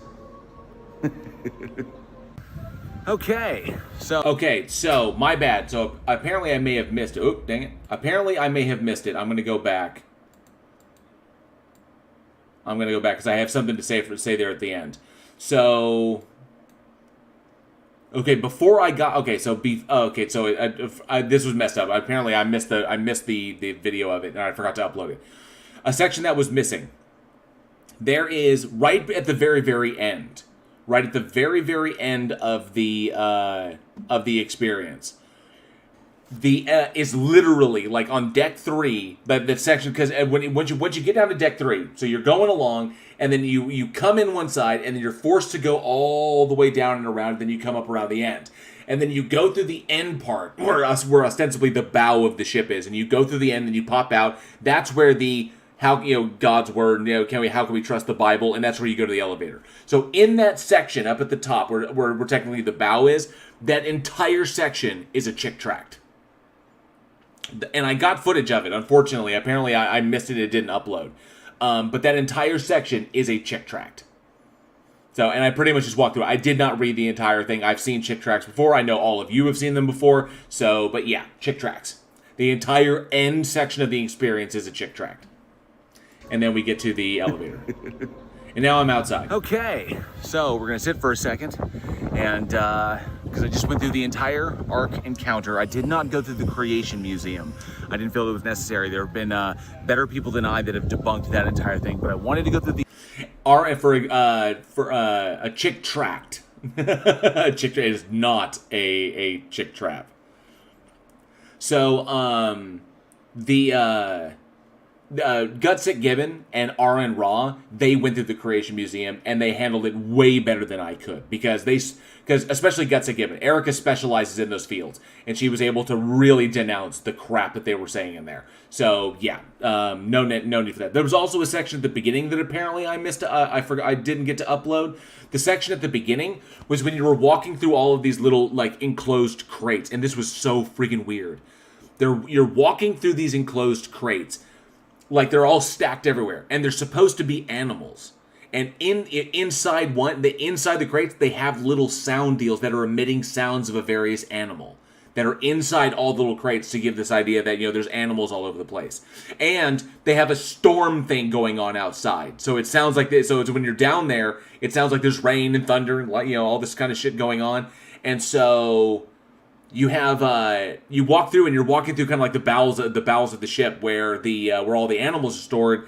Okay, so my bad. So apparently I may have missed it. Oh, dang it. Apparently I may have missed it. I'm going to go back. Because I have something to say there at the end. So, okay, before I got this was messed up. Apparently I missed the video of it and I forgot to upload it. A section that was missing. There is right at the very, very end. Right at the very, very end of the experience. Is literally like on deck 3, that section, because once you get down to deck 3, so you're going along, and then you come in one side, and then you're forced to go all the way down and around, and then you come up around the end. And then you go through the end part, where ostensibly the bow of the ship is, and you go through the end, and you pop out. That's where God's word, how can we trust the Bible, and that's where you go to the elevator. So in that section up at the top, where technically the bow is, that entire section is a chick tract. And I got footage of it, unfortunately. Apparently I missed it didn't upload. But that entire section is a chick tract. So, and I pretty much just walked through it. I did not read the entire thing. I've seen chick tracts before. I know all of you have seen them before. So, but yeah, chick tracts. The entire end section of the experience is a chick tract. And then we get to the elevator. And now I'm outside. Okay, so we're gonna sit for a second, and because I just went through the entire Ark encounter, I did not go through the Creation Museum. I didn't feel it was necessary. There have been better people than I that have debunked that entire thing, but I wanted to go through the for a chick tract. A chick tract is not a chick trap. So Gutsick Gibbon and R.N. Raw, they went through the Creation Museum and they handled it way better than I could because especially Gutsick Gibbon, Erica specializes in those fields and she was able to really denounce the crap that they were saying in there. So yeah, no need for that. There was also a section at the beginning that apparently I missed. I didn't get to upload. The section at the beginning was when you were walking through all of these little like enclosed crates, and this was so freaking weird. You're walking through these enclosed crates. Like they're all stacked everywhere, and they're supposed to be animals. And inside the crates, they have little sound deals that are emitting sounds of a various animal that are inside all the little crates to give this idea that there's animals all over the place. And they have a storm thing going on outside, so it sounds like this. So it's when you're down there, it sounds like there's rain and thunder and all this kind of shit going on. And so you have you walk through and you're walking through kind of like the bowels of the ship where where all the animals are stored,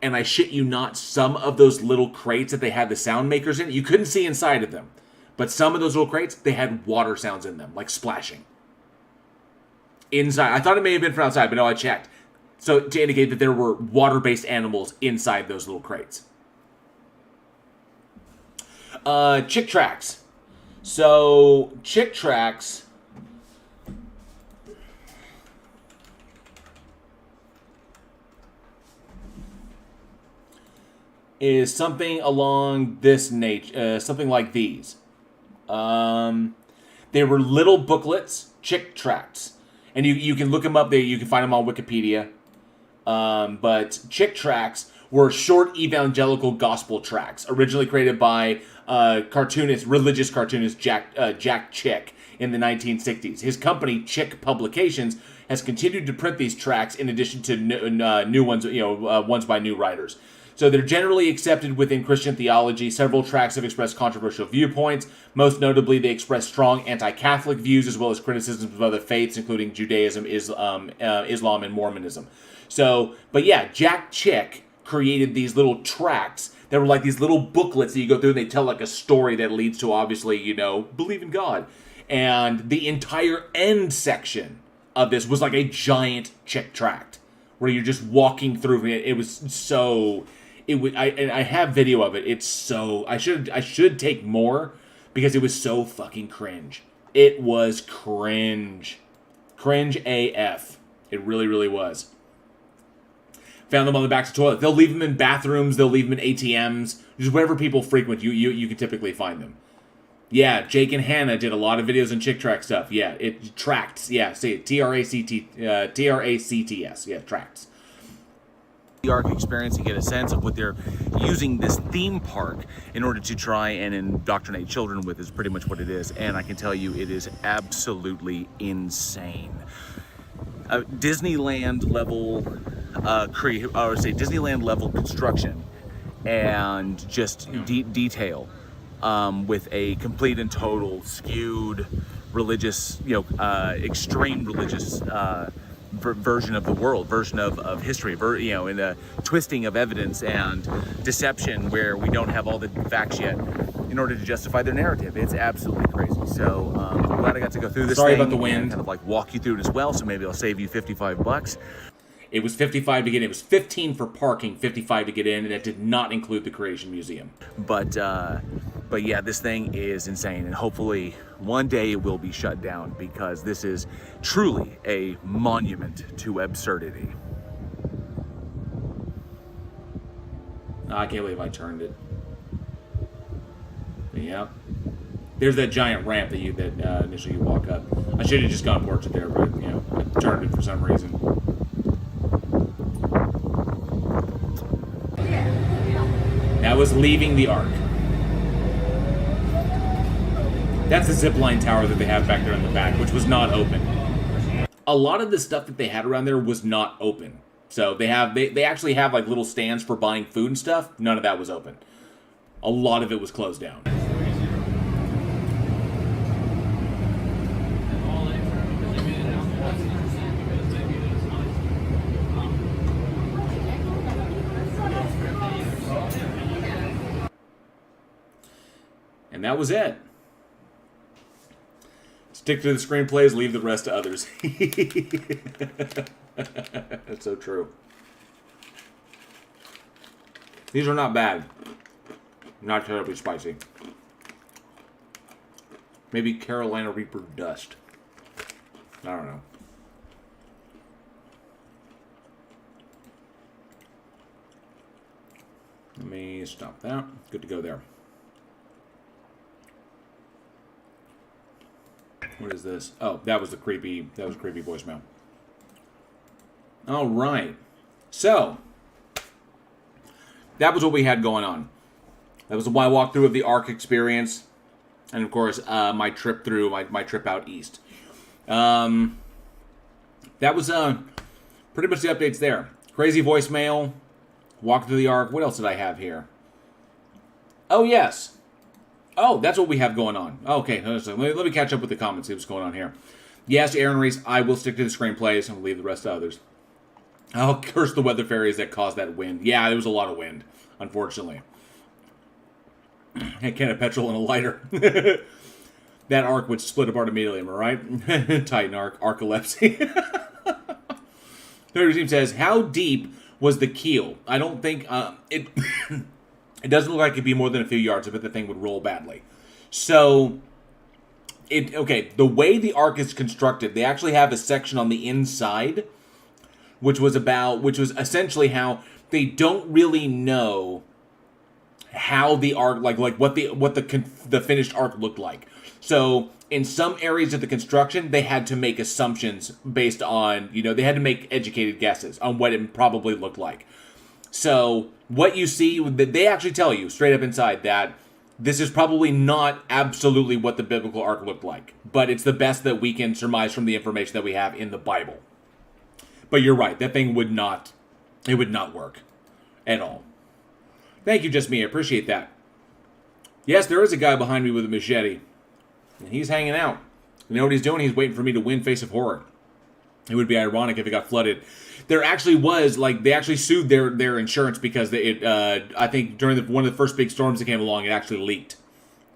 and I shit you not, some of those little crates that they had the sound makers in, you couldn't see inside of them, but some of those little crates, they had water sounds in them, like splashing inside. I thought it may have been from outside, but no, I checked. So to indicate that there were water-based animals inside those little crates. Chick tracts. So chick tracts is something along this nature, something like these. They were little booklets, chick tracts, and you can look them up there. You can find them on Wikipedia. But chick tracts were short evangelical gospel tracts, originally created by religious cartoonist Jack Chick in the 1960s. His company, Chick Publications, has continued to print these tracts in addition to new ones, ones by new writers. So they're generally accepted within Christian theology. Several tracts have expressed controversial viewpoints. Most notably, they express strong anti-Catholic views as well as criticisms of other faiths, including Judaism, Islam, and Mormonism. So, but yeah, Jack Chick created these little tracts that were like these little booklets that you go through and they tell like a story that leads to obviously, believe in God. And the entire end section of this was like a giant chick tract where you're just walking through it. It was so... I have video of it. It's so... I should take more because it was so fucking cringe. It was cringe. Cringe AF. It really, really was. Found them on the backs of toilets. They'll leave them in bathrooms. They'll leave them in ATMs. Just wherever people frequent, you can typically find them. Yeah, Jake and Hannah did a lot of videos on Chick Track stuff. Yeah, it tracts. Yeah, say it. Tracts. Yeah, tracts. The Ark experience and get a sense of what they're using this theme park in order to try and indoctrinate children with is pretty much what it is. And I can tell you it is absolutely insane. Disneyland level Disneyland level construction and just detail with a complete and total skewed religious, extreme religious version of the world, version of history, in a twisting of evidence and deception where we don't have all the facts yet in order to justify their narrative. It's absolutely crazy. So I'm glad I got to go through this Sorry thing about the wind. and kind of like walk you through it as well, so maybe I'll save you $55. It was $55 to get in. It was $15 for parking, $55 to get in, and that did not include the Creation Museum. But yeah, this thing is insane, and hopefully one day it will be shut down because this is truly a monument to absurdity. I can't believe I turned it. But yeah. There's that giant ramp that initially you walk up. I should have just gone portrait there, but I turned it for some reason. That was leaving the Ark. That's the zipline tower that they have back there in the back, which was not open. A lot of the stuff that they had around there was not open. So they actually have like little stands for buying food and stuff. None of that was open. A lot of it was closed down. And that was it. Stick to the screenplays, leave the rest to others. That's so true. These are not bad. Not terribly spicy. Maybe Carolina Reaper dust. I don't know. Let me stop that. Good to go there. What is this? Oh, that was creepy voicemail. All right. So, that was what we had going on. That was my walkthrough of the Ark experience. And, of course, my trip through, my trip out east. That was pretty much the updates there. Crazy voicemail. Walk through the Ark. What else did I have here? Oh, yes. Oh, that's what we have going on. Okay, let me catch up with the comments, see what's going on here. Yes, Aaron Reese, I will stick to the screenplays and leave the rest to others. I'll curse the weather fairies that caused that wind. Yeah, there was a lot of wind, unfortunately. A can of petrol and a lighter. That Ark would split apart immediately, am I right? Titan Ark, Arcolepsy. Third Team says, how deep was the keel? I don't think it... It doesn't look like it'd be more than a few yards. I bet the thing would roll badly. So, the way the Ark is constructed, they actually have a section on the inside, which was essentially how they don't really know how the Ark, like what the finished Ark looked like. So, in some areas of the construction, they had to make assumptions based on, they had to make educated guesses on what it probably looked like. So, what you see, they actually tell you straight up inside that this is probably not absolutely what the biblical Ark looked like, but it's the best that we can surmise from the information that we have in the Bible. But you're right, that thing would not work at all. Thank you, Just Me, I appreciate that. Yes, there is a guy behind me with a machete, and he's hanging out. You know what he's doing? He's waiting for me to win Face of Horror. It would be ironic if it got flooded. There actually was, they actually sued their insurance because I think during one of the first big storms that came along, it actually leaked.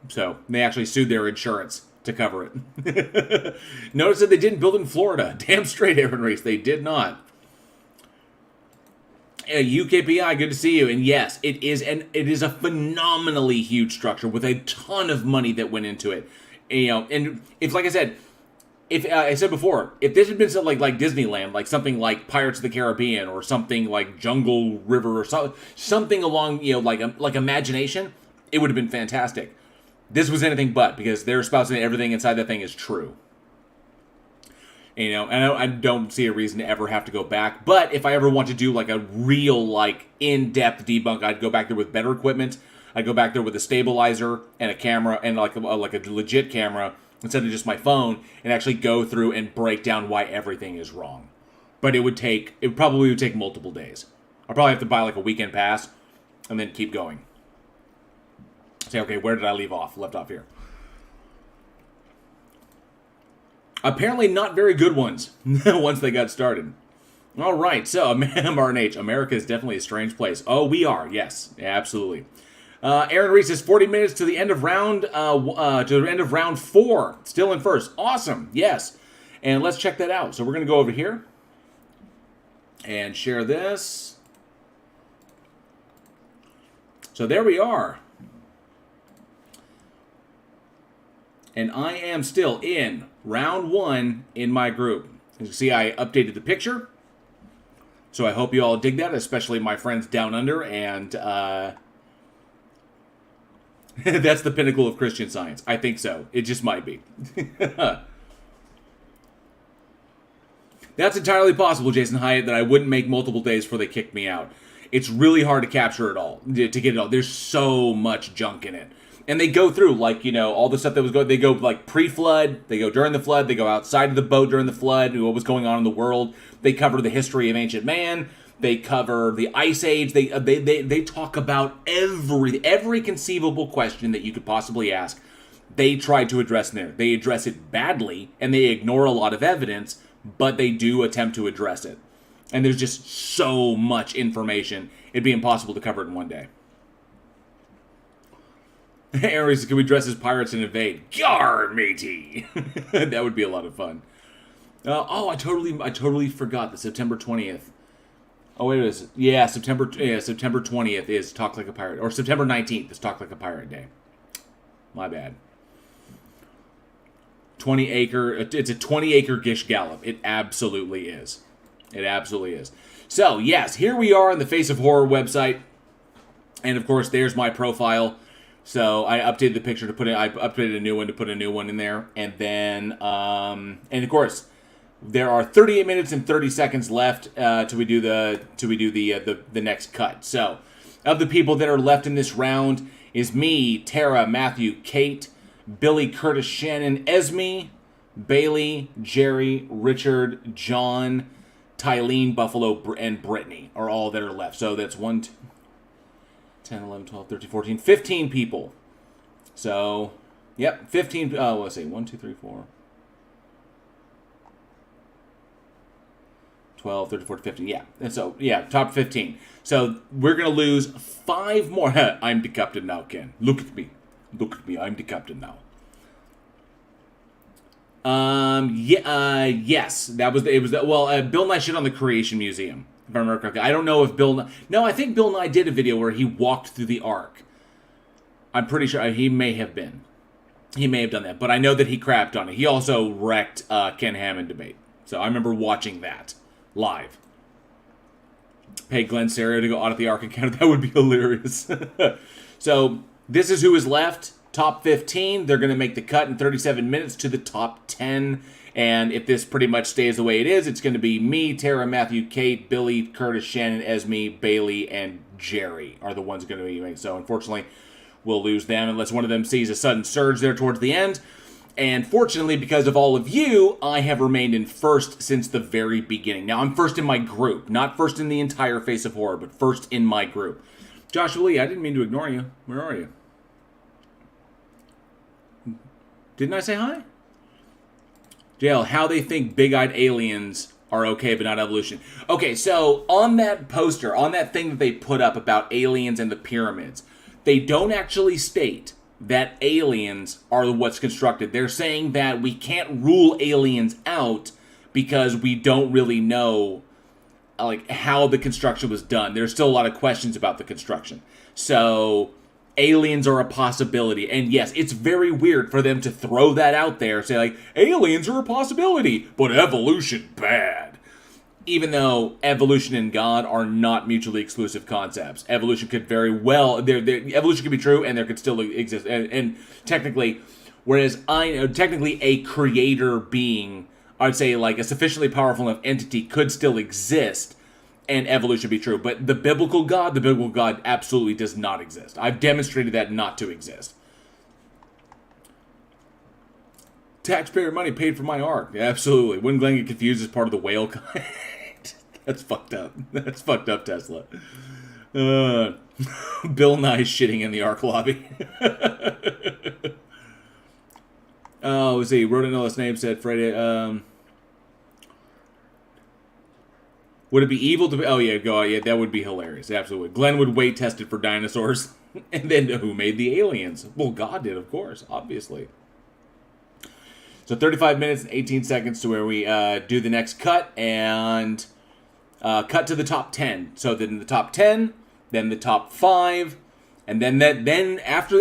So, they actually sued their insurance to cover it. Notice that they didn't build it in Florida. Damn straight, Aaron Reese. They did not. UKPI, good to see you. And yes, it is a phenomenally huge structure with a ton of money that went into it. And it's like I said, if I said before, if this had been something like Disneyland, like something like Pirates of the Caribbean or something like Jungle River or something along, like Imagination, it would have been fantastic. This was anything but, because they're espousing that everything inside that thing is true. And I don't see a reason to ever have to go back. But if I ever want to do like a real, like, in-depth debunk, I'd go back there with better equipment. I'd go back there with a stabilizer and a camera and like a legit camera instead of just my phone, and actually go through and break down why everything is wrong. But it probably would take multiple days. I'll probably have to buy like a weekend pass and then keep going. Say, okay, where did I left off here? Apparently not very good ones once they got started. All right, so Martin H., America is definitely a strange place. Oh, we are, yes, absolutely. Aaron Reese is 40 minutes to the end of round 4. Still in first. Awesome, yes. And let's check that out. So we're going to go over here and share this. So there we are. And I am still in round 1 in my group. As you can see, I updated the picture. So I hope you all dig that, especially my friends down under. And that's the pinnacle of Christian Science. I think so. It just might be. That's entirely possible, Jason Hyatt, that I wouldn't make multiple days before they kicked me out. It's really hard to capture it all, to get it all. There's so much junk in it. And they go through, like, all the stuff that was going. They go, like, pre-flood. They go during the flood. They go outside of the boat during the flood. What was going on in the world. They cover the history of ancient man. They cover the Ice Age. They talk about every conceivable question that you could possibly ask. They try to address in there. They address it badly, and they ignore a lot of evidence, but they do attempt to address it. And there's just so much information, it'd be impossible to cover it in one day. Ares, can we dress as pirates and invade? Yar, matey! That would be a lot of fun. I totally forgot that September 20th. Oh, wait, is it? Yeah, September 20th is Talk Like a Pirate. Or September 19th is Talk Like a Pirate Day. My bad. 20-acre, it's a 20-acre Gish Gallop. It absolutely is. It absolutely is. So, yes, here we are on the Face of Horror website. And, of course, there's my profile. So, I updated the picture I updated a new one to put a new one in there. And then, and of course, there are 38 minutes and 30 seconds left till we do the next cut. So, of the people that are left in this round is me, Tara, Matthew, Kate, Billy, Curtis, Shannon, Esme, Bailey, Jerry, Richard, John, Tylene, Buffalo, and Brittany are all that are left. So that's 1, 2, 10, 11, 12, 13, 14, 15 people. So, yep, 15. Let's see, 1, 2, 3, 4. 12, 13, 14, 15. Yeah. And so, yeah, top 15. So, we're going to lose 5 more. I'm the captain now, Ken. Look at me. Look at me. I'm the captain now. Yes. Bill Nye shit on the Creation Museum, if I remember correctly. I don't know if Bill Nye... No, I think Bill Nye did a video where he walked through the Ark. I'm pretty sure he may have been. He may have done that. But I know that he crapped on it. He also wrecked Ken Hammond debate. So I remember watching that live. Pay Glenn Serio to go audit the Ark account. That would be hilarious. So this is who is left. Top 15. They're going to make the cut in 37 minutes to the top 10. And if this pretty much stays the way it is, it's going to be me, Tara, Matthew, Kate, Billy, Curtis, Shannon, Esme, Bailey, and Jerry are the ones going to be making. So unfortunately, we'll lose them unless one of them sees a sudden surge there towards the end. And fortunately, because of all of you, I have remained in first since the very beginning. Now, I'm first in my group. Not first in the entire Face of Horror, but first in my group. Joshua Lee, I didn't mean to ignore you. Where are you? Didn't I say hi? JL, how they think big-eyed aliens are okay, but not evolution. Okay, so on that poster, on that thing that they put up about aliens and the pyramids, they don't actually state that aliens are what's constructed. They're saying that we can't rule aliens out because we don't really know how the construction was done. There's still a lot of questions about the construction. So aliens are a possibility. And yes, it's very weird for them to throw that out there, say like, aliens are a possibility, but evolution bad. Even though evolution and God are not mutually exclusive concepts. Evolution could very well, evolution could be true and there could still exist. And technically, whereas technically a creator being, I'd say like a sufficiently powerful enough entity could still exist and evolution be true. But the biblical God absolutely does not exist. I've demonstrated that not to exist. Taxpayer money paid for my ark. Absolutely. Wouldn't Glenn get confused as part of the whale kind? That's fucked up. That's fucked up, Tesla. Bill Nye shitting in the ark lobby. Oh, let's see. Wrote in his name, said Friday. Would it be evil to be... Oh, yeah, go. Yeah, that would be hilarious. Absolutely. Glenn would weight test it for dinosaurs. And then who made the aliens? Well, God did, of course, obviously. So 35 minutes and 18 seconds to where we do the next cut and cut to the top 10. So then the top 10, then the top 5, and then after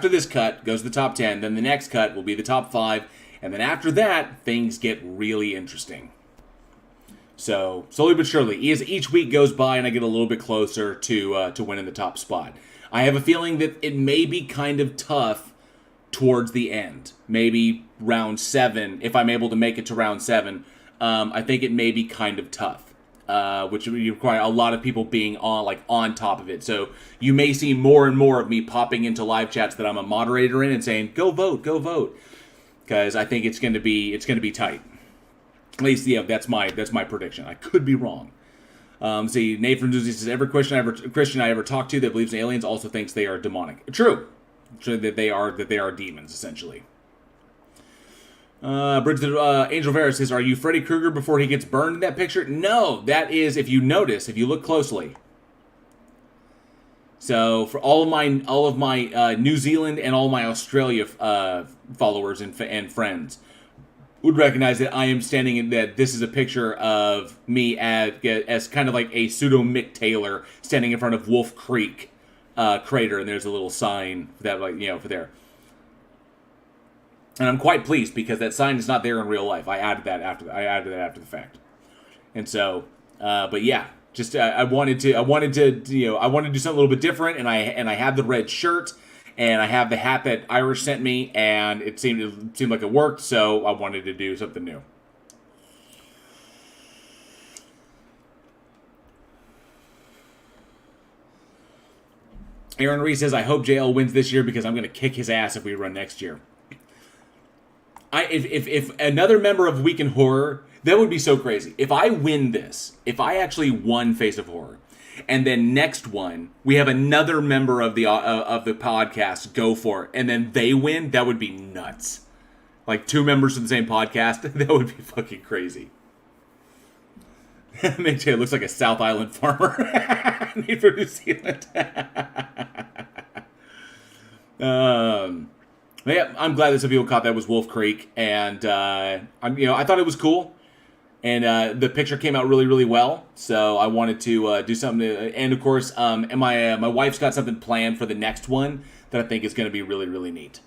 this cut goes the top 10, then the next cut will be the top 5, and then after that things get really interesting. So slowly but surely, as each week goes by and I get a little bit closer to winning the top spot. I have a feeling that it may be kind of tough towards the end. Maybe round 7, if I'm able to make it to round 7, I think it may be kind of tough, which would require a lot of people being on top of it. So you may see more and more of me popping into live chats that I'm a moderator in and saying, "Go vote," because I think it's going to be tight. At least, yeah, that's my prediction. I could be wrong. See, Nate from Newsy says every Christian I ever talked to that believes in aliens also thinks they are demonic. True. That they are demons, essentially. Angel Vera says, "Are you Freddy Krueger before he gets burned in that picture?" No, that is, if you look closely. So for all of my New Zealand and all my Australia followers and friends would recognize that I am standing in that. This is a picture of me as kind of like a pseudo Mick Taylor standing in front of Wolf Creek crater, and there's a little sign that for there. And I'm quite pleased because that sign is not there in real life. I added that after the fact. And so, but yeah, just I wanted to do something a little bit different, and I have the red shirt, and I have the hat that Irish sent me, and it seemed like it worked, so I wanted to do something new. Aaron Reese says, "I hope JL wins this year because I'm going to kick his ass if we run next year." If another member of Week in Horror, that would be so crazy. If I win this, if I actually won Face of Horror, and then next one we have another member of the podcast go for it, and then they win, that would be nuts. Like 2 members of the same podcast, that would be fucking crazy. Mick Taylor looks like a South Island farmer. Need for New Zealand. Yeah, I'm glad that some people caught that was Wolf Creek, and I thought it was cool, and the picture came out really, really well. So I wanted to do something, and of course, and my wife's got something planned for the next one that I think is going to be really, really neat.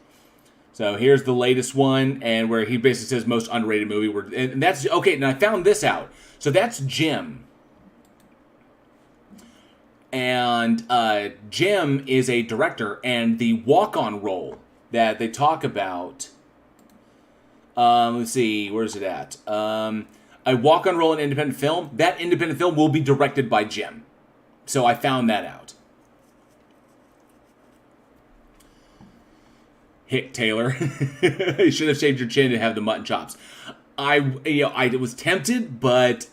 So here's the latest one, and where he basically says most underrated movie. And that's okay. And I found this out. So that's Jim. And Jim is a director, and the walk-on role that they talk about, let's see, where's it at? A walk-on role in independent film. That independent film will be directed by Jim. So I found that out. Hick Taylor. You should have shaved your chin to have the mutton chops. I was tempted, but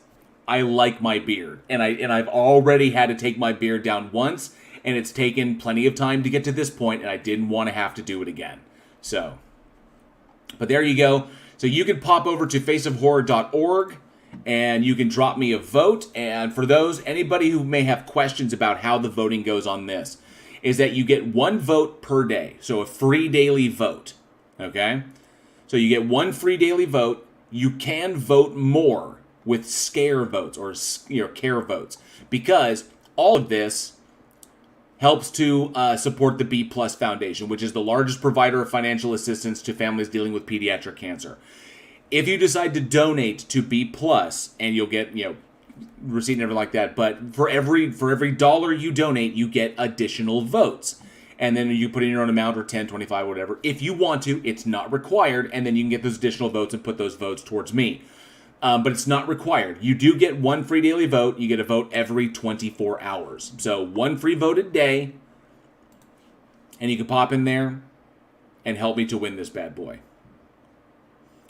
I like my beard, and I've already had to take my beard down once, and it's taken plenty of time to get to this point, and I didn't want to have to do it again. So, but there you go. So you can pop over to faceofhorror.org, and you can drop me a vote. And for anybody who may have questions about how the voting goes on this, is that you get 1 vote per day. So a free daily vote. Okay? So you get 1 free daily vote. You can vote more with scare votes or care votes, because all of this helps to support the B Plus Foundation, which is the largest provider of financial assistance to families dealing with pediatric cancer. If you decide to donate to B Plus, and you'll get, receipt and everything like that, but for every dollar you donate, you get additional votes. And then you put in your own amount, or 10, 25, whatever. If you want to, it's not required, and then you can get those additional votes and put those votes towards me. But it's not required. You do get one free daily vote. You get a vote every 24 hours. So one free vote a day, and you can pop in there and help me to win this bad boy.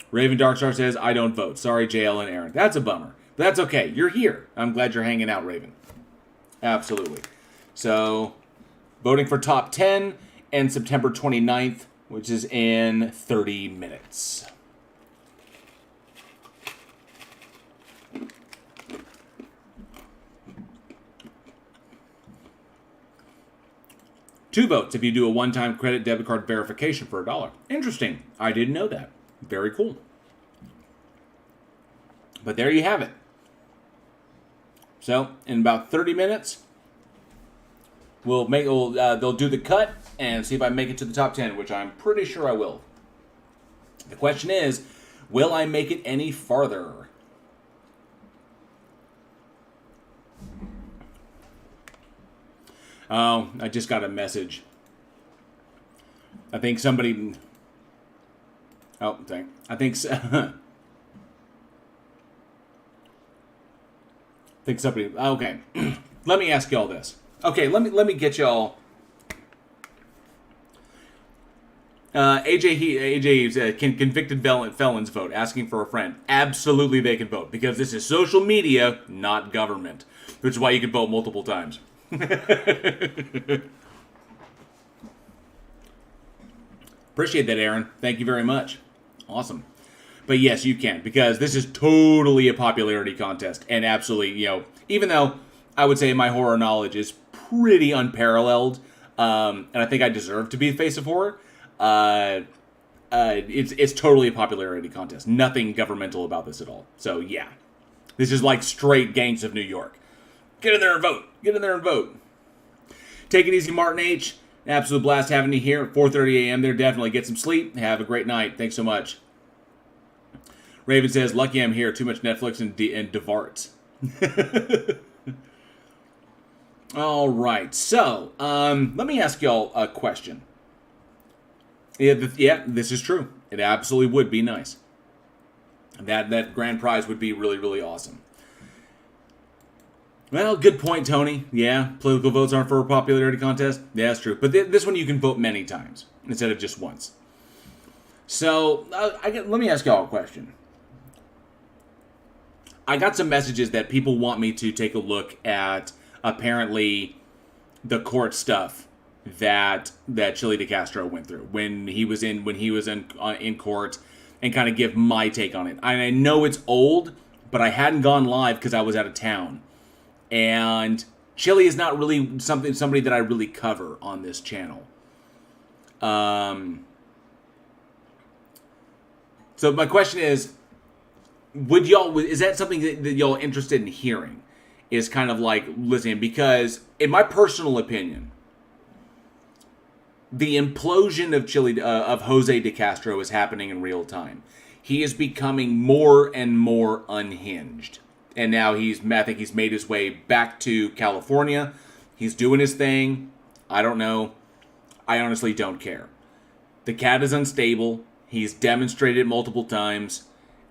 Raven Darkstar says, I don't vote. Sorry, JL and Aaron. That's a bummer. But that's okay. You're here. I'm glad you're hanging out, Raven. Absolutely. So, voting for top 10 and September 29th, which is in 30 minutes. Two votes if you do a one-time credit debit card verification for $1. Interesting. I didn't know that. Very cool. But there you have it. So, in about 30 minutes, they'll do the cut and see if I make it to the top 10, which I'm pretty sure I will. The question is, will I make it any farther? Oh, I just got a message. I think somebody... Oh, dang. I think somebody... Okay. Let me ask y'all this. Okay, let me get y'all... AJ, can convicted felons vote? Asking for a friend. Absolutely they can vote, because this is social media, not government. Which is why you can vote multiple times. Appreciate that, Aaron. Thank you very much. Awesome. But yes, you can, because this is totally a popularity contest. And absolutely, even though I would say my horror knowledge is pretty unparalleled, and I think I deserve to be the face of horror, it's totally a popularity contest. Nothing governmental about this at all. So yeah, this is like straight Gangs of New York. Get in there and vote. Get in there and vote. Take it easy, Martin H. An absolute blast having you here at 4:30 a.m. there. Definitely get some sleep. Have a great night. Thanks so much. Raven says, lucky I'm here. Too much Netflix and DeVarts. All right. So, let me ask y'all a question. Yeah, this is true. It absolutely would be nice. That grand prize would be really, really awesome. Well, good point, Tony. Yeah, political votes aren't for a popularity contest. Yeah, that's true. But this one you can vote many times instead of just once. So, let me ask y'all a question. I got some messages that people want me to take a look at, apparently, the court stuff that Chili DeCastro went through when he was in court, and kind of give my take on it. I know it's old, but I hadn't gone live because I was out of town. And Chili is not really somebody that I really cover on this channel. So my question is, is that something that y'all are interested in hearing? Is kind of like listening, because in my personal opinion, the implosion of Jose DeCastro is happening in real time. He is becoming more and more unhinged. And now I think he's made his way back to California. He's doing his thing. I don't know. I honestly don't care. The cat is unstable. He's demonstrated multiple times.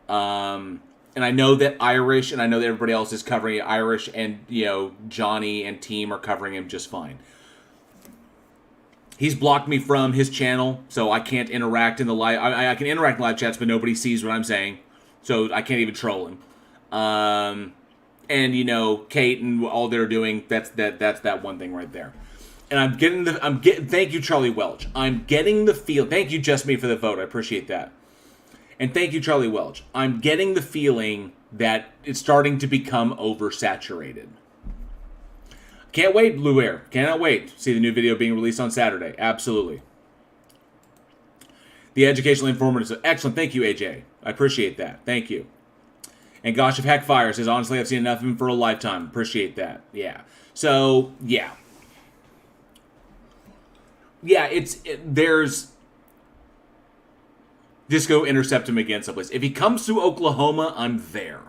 And I know that Irish, and I know that everybody else is covering it. Irish and, Johnny and team are covering him just fine. He's blocked me from his channel, so I can't interact in the live... I can interact in live chats, but nobody sees what I'm saying. So I can't even troll him. And Kate and all they're doing, that's that one thing right there. And thank you, Charlie Welch. I'm getting the feel. Thank you, Just Me, for the vote. I appreciate that. And thank you, Charlie Welch. I'm getting the feeling that it's starting to become oversaturated. Can't wait, Blue Air. Cannot wait to see the new video being released on Saturday. Absolutely. The educational informative. Excellent. Thank you, AJ. I appreciate that. Thank you. And Gosh of Heckfire says, honestly, I've seen enough of him for a lifetime. Appreciate that. Yeah. So, yeah. yeah, there's just go intercept him again someplace. If he comes to Oklahoma, I'm there.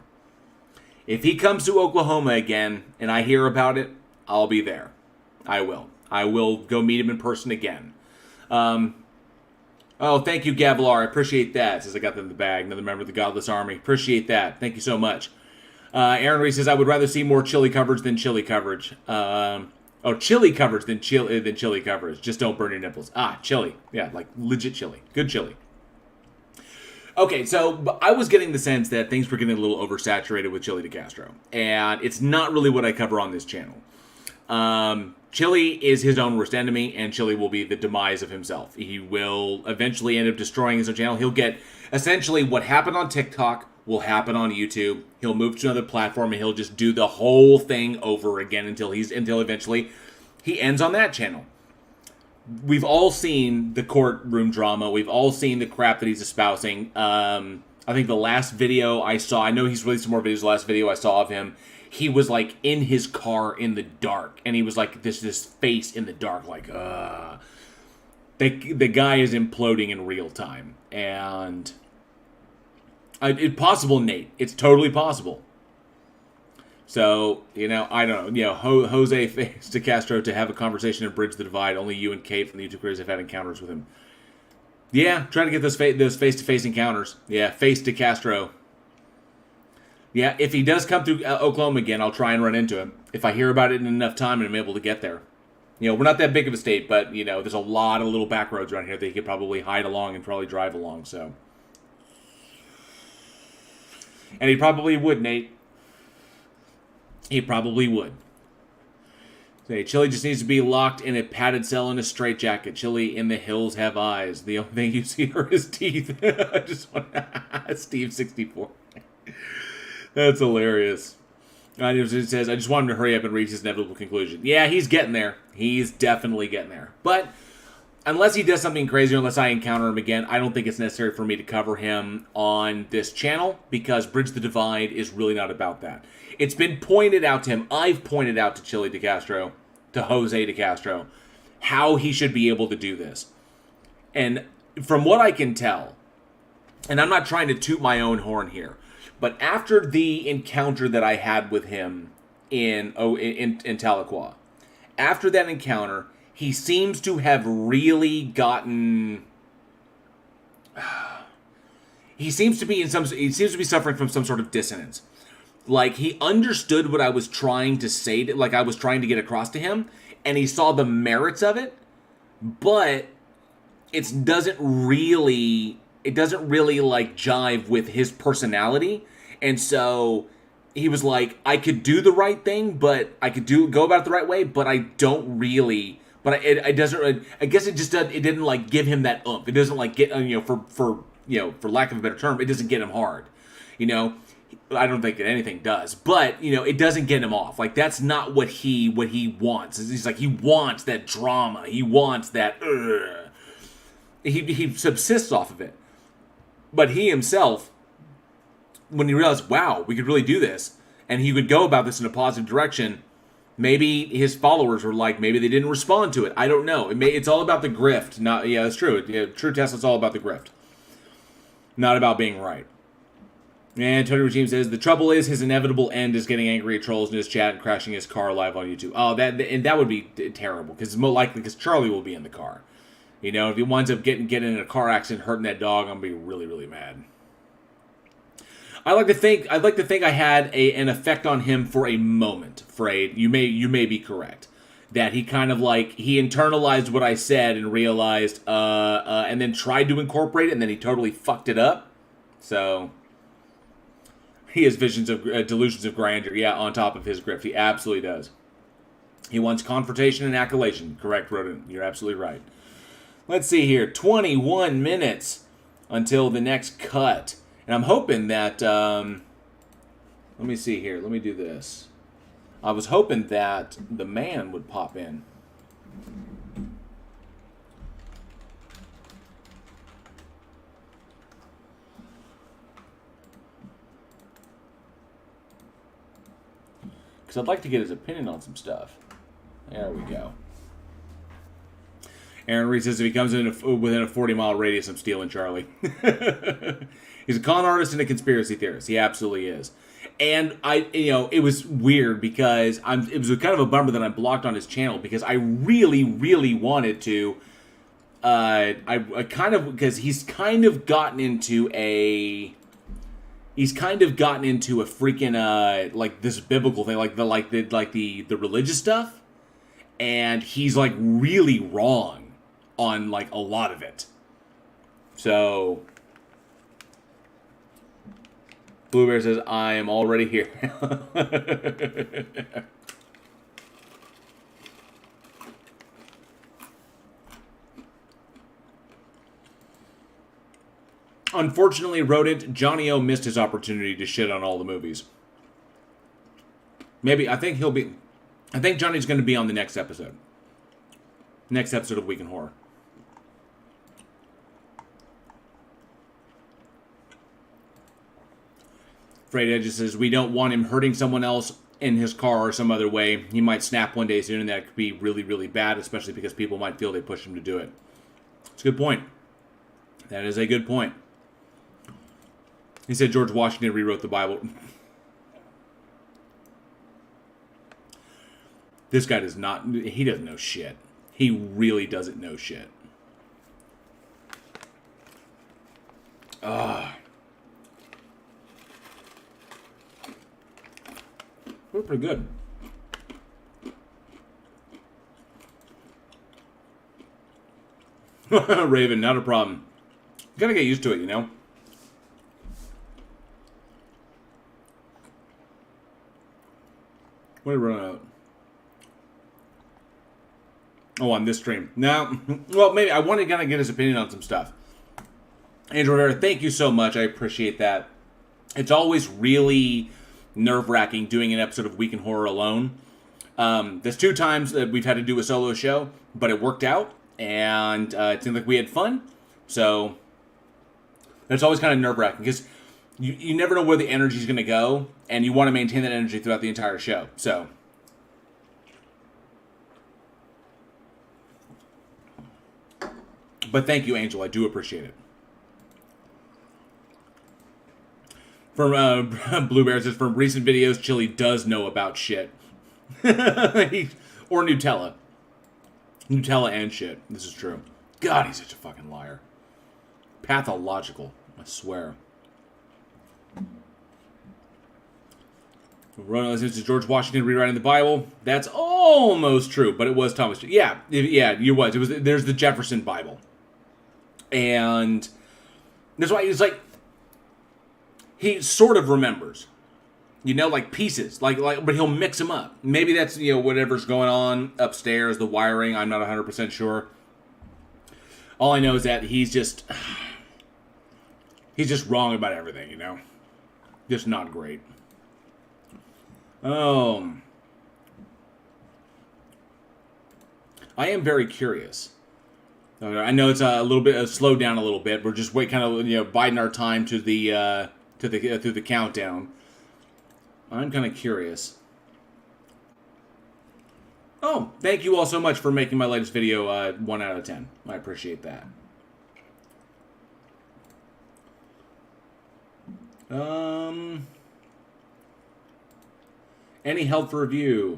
If he comes to Oklahoma again and I hear about it, I'll be there. I will. I will go meet him in person again. Oh, thank you, Gavalar. I appreciate that. Says I got them in the bag. Another member of the Godless Army. Appreciate that. Thank you so much. Aaron Reese says, I would rather see more chili coverage than chili coverage. Chili coverage than chili coverage. Just don't burn your nipples. Chili. Yeah, like legit chili. Good chili. Okay, so I was getting the sense that things were getting a little oversaturated with Chili DeCastro. And it's not really what I cover on this channel. Chili is his own worst enemy, and Chili will be the demise of himself. He will eventually end up destroying his own channel. He'll get, essentially, what happened on TikTok will happen on YouTube. He'll move to another platform, and he'll just do the whole thing over again until eventually he ends on that channel. We've all seen the courtroom drama. We've all seen the crap that he's espousing. I think the last video I saw, I know he's released some more videos. The last video I saw of him, he was like in his car in the dark, and he was like this face in the dark, like the guy is imploding in real time, and it's possible, Nate. It's totally possible. So I don't know. Jose DeCastro to have a conversation and bridge the divide. Only you and Kate from the YouTube creators have had encounters with him. Yeah, try to get those face-to-face encounters. Yeah, face DeCastro. Yeah, if he does come through Oklahoma again, I'll try and run into him. If I hear about it in enough time and I'm able to get there. We're not that big of a state, but, there's a lot of little back roads around here that he could probably hide along and probably drive along, so. And he probably would, Nate. He probably would. Say, Chili just needs to be locked in a padded cell in a straitjacket. Chili in the hills have eyes. The only thing you see are his teeth. I just want Steve 64. That's hilarious. It says, I just want him to hurry up and reach his inevitable conclusion. Yeah, he's getting there. He's definitely getting there. But unless he does something crazy, or unless I encounter him again, I don't think it's necessary for me to cover him on this channel, because Bridge the Divide is really not about that. It's been pointed out to him. I've pointed out to Chili DeCastro, to Jose DeCastro, how he should be able to do this. And from what I can tell, and I'm not trying to toot my own horn here, but after the encounter that I had with him in Tahlequah, after that encounter, he seems to have really gotten. He seems to be suffering from some sort of dissonance. Like, he understood what I was trying to say, like I was trying to get across to him, and he saw the merits of it, but it doesn't really like jive with his personality. And so he was like, I could do the right thing, but I could go about it the right way, but I don't really. But it doesn't. I guess it just doesn't. It didn't like give him that oomph. It doesn't like get for lack of a better term, it doesn't get him hard. I don't think that anything does, but it doesn't get him off. Like, that's not what he wants. He's like, he wants that drama. He wants that. He subsists off of it. But he himself, when he realized, wow, we could really do this, and he would go about this in a positive direction, maybe his followers were like, maybe they didn't respond to it. I don't know. It's all about the grift. That's true. True Tesla's all about the grift. Not about being right. And Tony Regime says, the trouble is his inevitable end is getting angry at trolls in his chat and crashing his car live on YouTube. Oh, that would be terrible, because it's more likely because Charlie will be in the car. If he winds up getting in a car accident, hurting that dog, I'm going to be really, really mad. I'd like to think I had an effect on him for a moment, Frade. You may be correct. That he kind of he internalized what I said and realized, and then tried to incorporate it, and then he totally fucked it up. So he has visions of delusions of grandeur, on top of his grift. He absolutely does. He wants confrontation and accolation. Correct, Rodent. You're absolutely right. Let's see here. 21 minutes until the next cut. And I'm hoping that, let me see here. Let me do this. I was hoping that the man would pop in. Because I'd like to get his opinion on some stuff. There we go. Aaron Reed says if he comes within a 40-mile radius, I'm stealing Charlie. He's a con artist and a conspiracy theorist. He absolutely is. And it was weird because it was kind of a bummer that I'm blocked on his channel because I really, really wanted to. Because he's kind of gotten into a freaking like this biblical thing, like the religious stuff, and he's like really wrong on like a lot of it. So Blue Bear says, I am already here. Unfortunately, Rodent, Johnny O missed his opportunity to shit on all the movies. I think Johnny's going to be on the next episode. Next episode of Week in Horror. Fred Edges says, we don't want him hurting someone else in his car or some other way. He might snap one day soon, and that could be really, really bad, especially because people might feel they pushed him to do it. It's a good point. That is a good point. He said George Washington rewrote the Bible. This guy does not... He doesn't know shit. He really doesn't know shit. We're pretty good. Raven, not a problem. You gotta get used to it, you know? What did we run out? Oh, on this stream. Now, well, maybe I want to kind of get his opinion on some stuff. Andrew Rivera, thank you so much. I appreciate that. It's always really nerve-wracking doing an episode of Week in Horror alone. There's 2 times that we've had to do a solo show, but it worked out, and it seemed like we had fun. So it's always kind of nerve-wracking because you never know where the energy is going to go, and you want to maintain that energy throughout the entire show. So but thank you, Angel. I do appreciate it. From Blue Bear says, from recent videos, Chili does know about shit. Or Nutella. Nutella and shit. This is true. God, he's such a fucking liar. Pathological, I swear. Ronan listens to George Washington rewriting the Bible. That's almost true, but it was Thomas. Yeah, you was. It was. There's the Jefferson Bible, and that's why he's like. He sort of remembers, you know, like pieces, like, but he'll mix them up. Maybe that's whatever's going on upstairs, the wiring. I'm not 100% sure. All I know is that he's just wrong about everything, you know, just not great. I am very curious. I know it's a little bit slowed down a little bit. We're just biding our time to the through the countdown. I'm kind of curious. Oh, thank you all so much for making my latest video 1 out of 10. I appreciate that. Any help for review?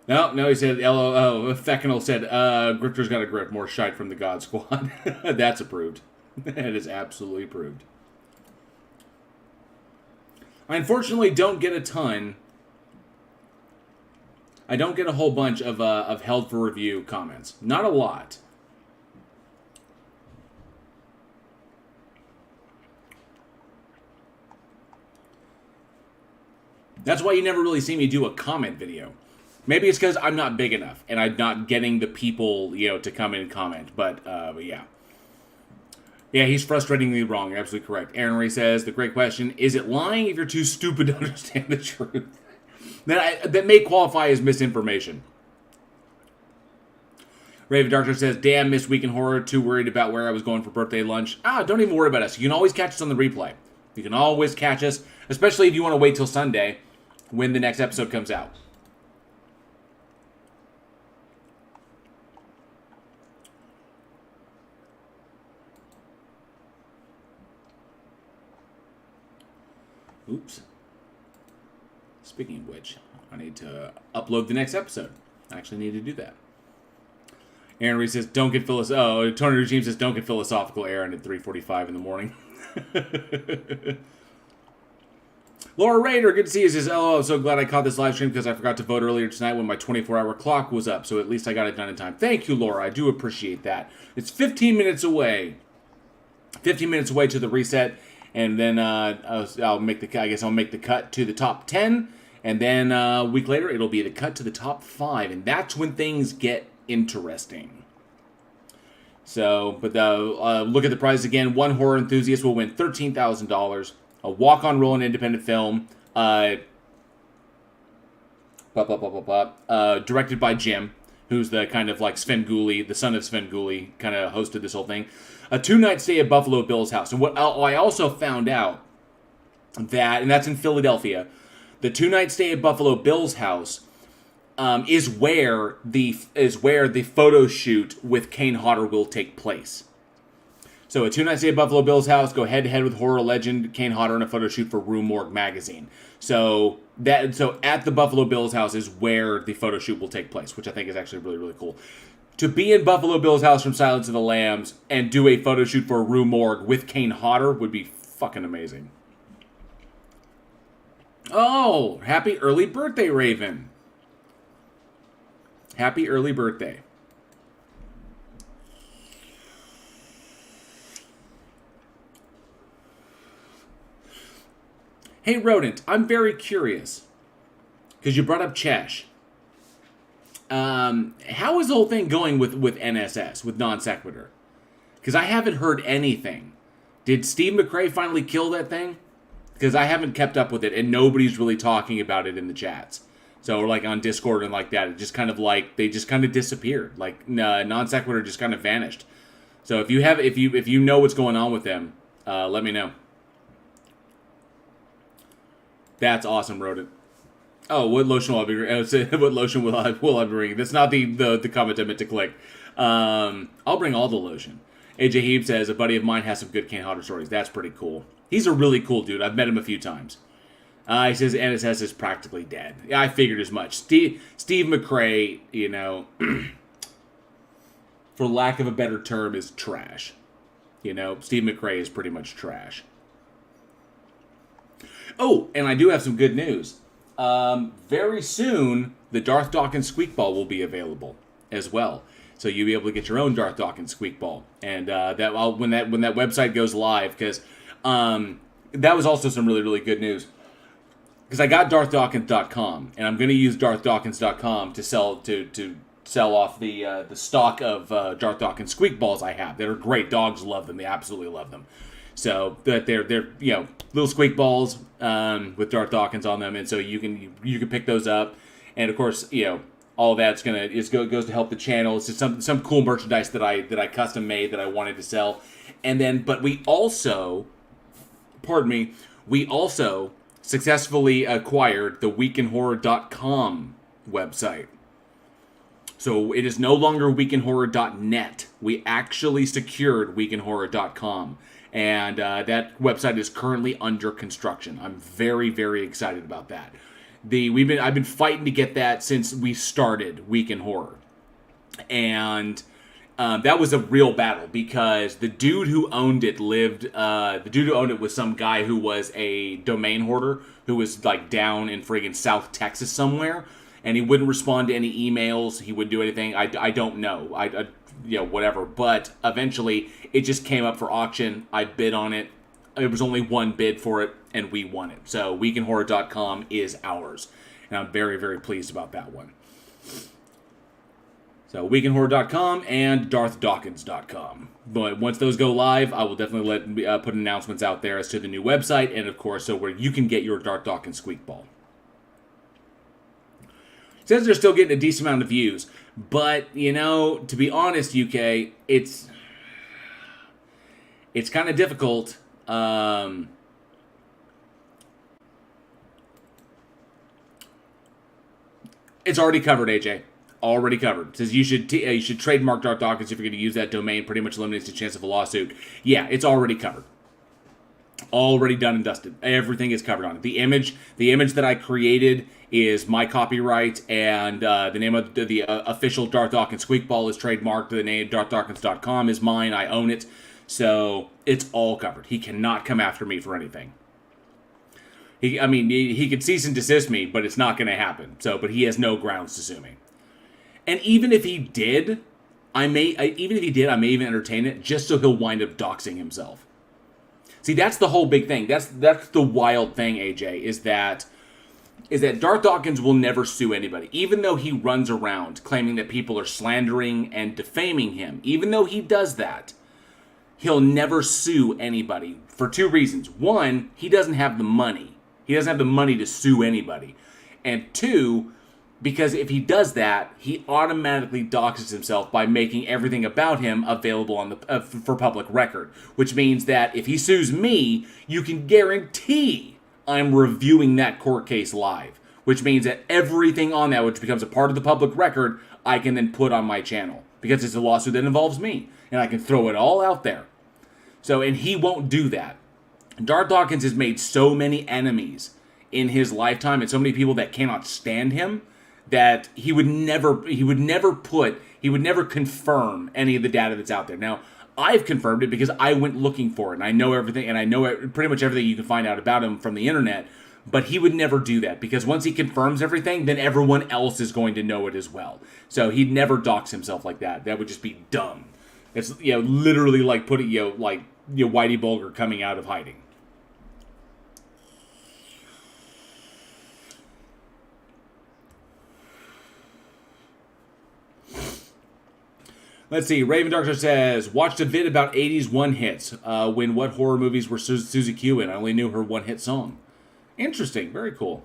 No, he said, LOL. Feckinal said, Grifter's got a grip. More shite from the God Squad. That's approved. That is absolutely approved. I unfortunately don't get a ton. I don't get a whole bunch of held for review comments. Not a lot. That's why you never really see me do a comment video. Maybe it's because I'm not big enough and I'm not getting the people, to come in and comment. But yeah. Yeah, he's frustratingly wrong. You're absolutely correct. Aaron Ray says, the great question, is it lying if you're too stupid to understand the truth? That may qualify as misinformation. Raven Doctor says, damn, missed Week in Horror. Too worried about where I was going for birthday lunch. Don't even worry about us. You can always catch us on the replay. You can always catch us, especially if you want to wait till Sunday when the next episode comes out. Speaking of which, I need to upload the next episode. I actually need to do that. Aaron Reed says, don't get philosophical. Oh, Tony Regime says, don't get philosophical, Aaron, at 3:45 in the morning. Laura Raider, good to see you. Says, oh, I'm so glad I caught this live stream because I forgot to vote earlier tonight when my 24-hour clock was up. So at least I got it done in time. Thank you, Laura. I do appreciate that. It's 15 minutes away. 15 minutes away to the reset. And then I'll make the cut to the top 10. And then a week later, it'll be the cut to the top 5. And that's when things get interesting. So, but look at the prize again. One horror enthusiast will win $13,000. A walk-on role in independent film. Directed by Jim, who's the kind of like Svengoolie, the son of Svengoolie, kind of hosted this whole thing. A 2-night stay at Buffalo Bill's house. And what I also found out that, and that's in Philadelphia, the 2-night stay at Buffalo Bill's house is where the photo shoot with Kane Hodder will take place. So a 2-night stay at Buffalo Bill's house, go head-to-head with horror legend Kane Hodder in a photo shoot for Rue Morgue magazine. So at the Buffalo Bill's house is where the photo shoot will take place, which I think is actually really, really cool. To be in Buffalo Bill's house from Silence of the Lambs and do a photo shoot for Rue Morgue with Kane Hodder would be fucking amazing. Oh, happy early birthday, Raven. Happy early birthday. Hey, Rodent, I'm very curious, because you brought up Chesh. How is the whole thing going with NSS, with Non Sequitur? Because I haven't heard anything. Did Steve McRae finally kill that thing? Because I haven't kept up with it, and nobody's really talking about it in the chats. So, like, on Discord and like that, it just kind of like, they just kind of disappeared. Like, Non Sequitur just kind of vanished. So if you know what's going on with them, let me know. That's awesome, Rodent. Oh, what lotion will I be? What lotion will I be bringing? That's not the comment I meant to click. I'll bring all the lotion. AJ Heeb says a buddy of mine has some good Kane Hodder stories. That's pretty cool. He's a really cool dude. I've met him a few times. He says NSS is practically dead. Yeah, I figured as much. Steve McRae, you know, for lack of a better term, is trash. You know, Steve McRae is pretty much trash. Oh, and I do have some good news. Very soon, the Darth Dawkins Squeakball will be available as well. So you'll be able to get your own Darth Dawkins Squeakball. And when that website goes live, because that was also some really, really good news. Because I got DarthDawkins.com, and I'm going to use DarthDawkins.com to sell off the stock of Darth Dawkins Squeakballs I have. They're great. Dogs love them. They absolutely love them. So that they're little squeak balls with Darth Dawkins on them, and so you can pick those up, and of course all of that's goes to help the channel. It's just some cool merchandise that I custom made that I wanted to sell, and then but we also successfully acquired the weekinhorror.com website. So it is no longer weekinhorror.net. We actually secured weekinhorror.com. And that website is currently under construction. I'm very, very excited about that. I've been fighting to get that since we started Week in Horror, and that was a real battle because the dude who owned it was some guy who was a domain hoarder who was like down in friggin' South Texas somewhere, and he wouldn't respond to any emails. He wouldn't do anything. I don't know. Whatever. But eventually, it just came up for auction. I bid on it. There was only one bid for it, and we won it. So, weekinhorror.com is ours. And I'm very, very pleased about that one. So, weekinhorror.com and DarthDawkins.com. But once those go live, I will definitely put announcements out there as to the new website, and of course, so where you can get your Darth Dawkins Squeakball. It says they're still getting a decent amount of views. But, to be honest, UK, it's kind of difficult. It's already covered, AJ. Already covered. It says you should trademark Darth Dawkins if you're going to use that domain. Pretty much eliminates the chance of a lawsuit. Yeah, it's already covered. already done and dusted. Everything is covered on it. The image that I created is my copyright, and the name of the official Darth Dawkins Squeakball is trademarked. The name darthdawkins.com is mine. I own it. So it's all covered. He cannot come after me for anything. He could cease and desist me, but it's not going to happen. But he has no grounds to sue me. And even if he did, I may even entertain it just so he'll wind up doxing himself. See, that's the whole big thing. That's the wild thing, AJ, is that Darth Dawkins will never sue anybody, even though he runs around claiming that people are slandering and defaming him. Even though he does that, he'll never sue anybody for two reasons. One, he doesn't have the money. He doesn't have the money to sue anybody. And two, because if he does that, he automatically doxes himself by making everything about him available on the for public record. Which means that if he sues me, you can guarantee I'm reviewing that court case live. Which means that everything on that, which becomes a part of the public record, I can then put on my channel. Because it's a lawsuit that involves me. And I can throw it all out there. So, and he won't do that. Darth Dawkins has made so many enemies in his lifetime and so many people that cannot stand him that he would never confirm any of the data that's out there. Now, I've confirmed it because I went looking for it, and I know everything, and I know pretty much everything you can find out about him from the internet, but he would never do that, because once he confirms everything, then everyone else is going to know it as well. So he'd never dox himself like that. That would just be dumb. It's, literally like putting, Whitey Bulger coming out of hiding. Let's see. Raven Doctor says, watched a vid about 80s one-hits. What horror movies were Susie Q in? I only knew her one-hit song. Interesting. Very cool.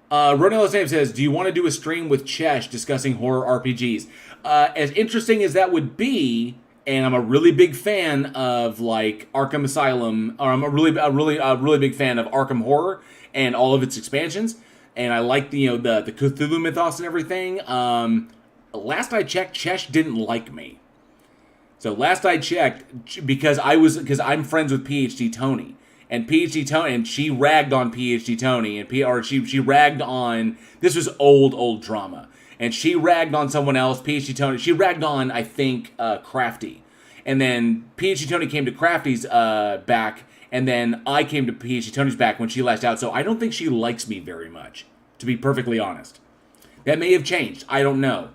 Ronello Sam says, do you want to do a stream with Chesh discussing horror RPGs? As interesting as that would be, and I'm a really big fan of Arkham Asylum, or I'm a really big fan of Arkham Horror and all of its expansions, and I like the Cthulhu mythos and everything. Last I checked, Chesh didn't like me. So last I checked, because I'm friends with PhD Tony. And PhD Tony, and she ragged on PhD Tony, and she ragged on, this was old drama. And she ragged on someone else, PhD Tony, she ragged on, I think, Crafty. And then PhD Tony came to Crafty's back, and then I came to PhD Tony's back when she lashed out. So I don't think she likes me very much, to be perfectly honest. That may have changed, I don't know.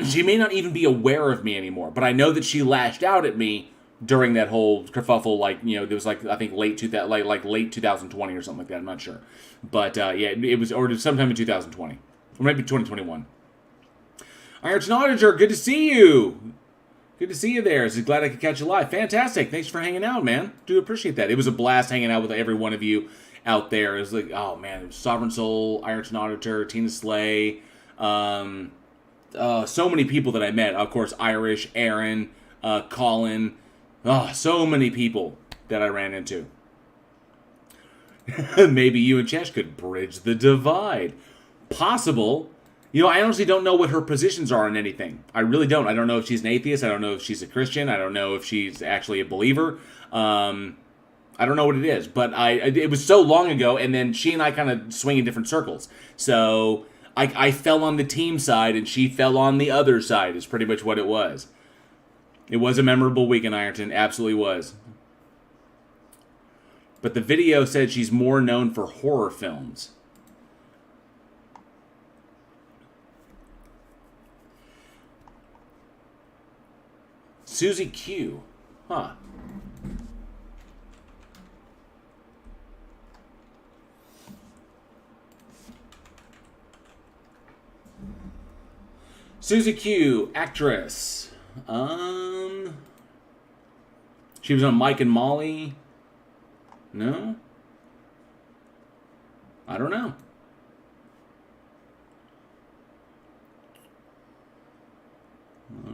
She may not even be aware of me anymore, but I know that she lashed out at me during that whole kerfuffle, there was I think late 2020 or something like that. I'm not sure, but it was sometime in 2020 or maybe 2021. Iron Auditor, good to see you. Good to see you there. So glad I could catch you live. Fantastic. Thanks for hanging out, man. Do appreciate that. It was a blast hanging out with every one of you out there. It was oh man, it was Sovereign Soul, Iron Auditor, Tina Slay. So many people that I met. Of course, Irish, Aaron, Colin. So many people that I ran into. Maybe you and Chesh could bridge the divide. Possible. I honestly don't know what her positions are on anything. I really don't. I don't know if she's an atheist. I don't know if she's a Christian. I don't know if she's actually a believer. I don't know what it is. But it was so long ago, and then she and I kind of swing in different circles. So I fell on the team side, and she fell on the other side, is pretty much what it was. It was a memorable week in Ironton. Absolutely was. But the video said she's more known for horror films. Susie Q. Huh. Susie Q, actress. She was on Mike and Molly. No? I don't know.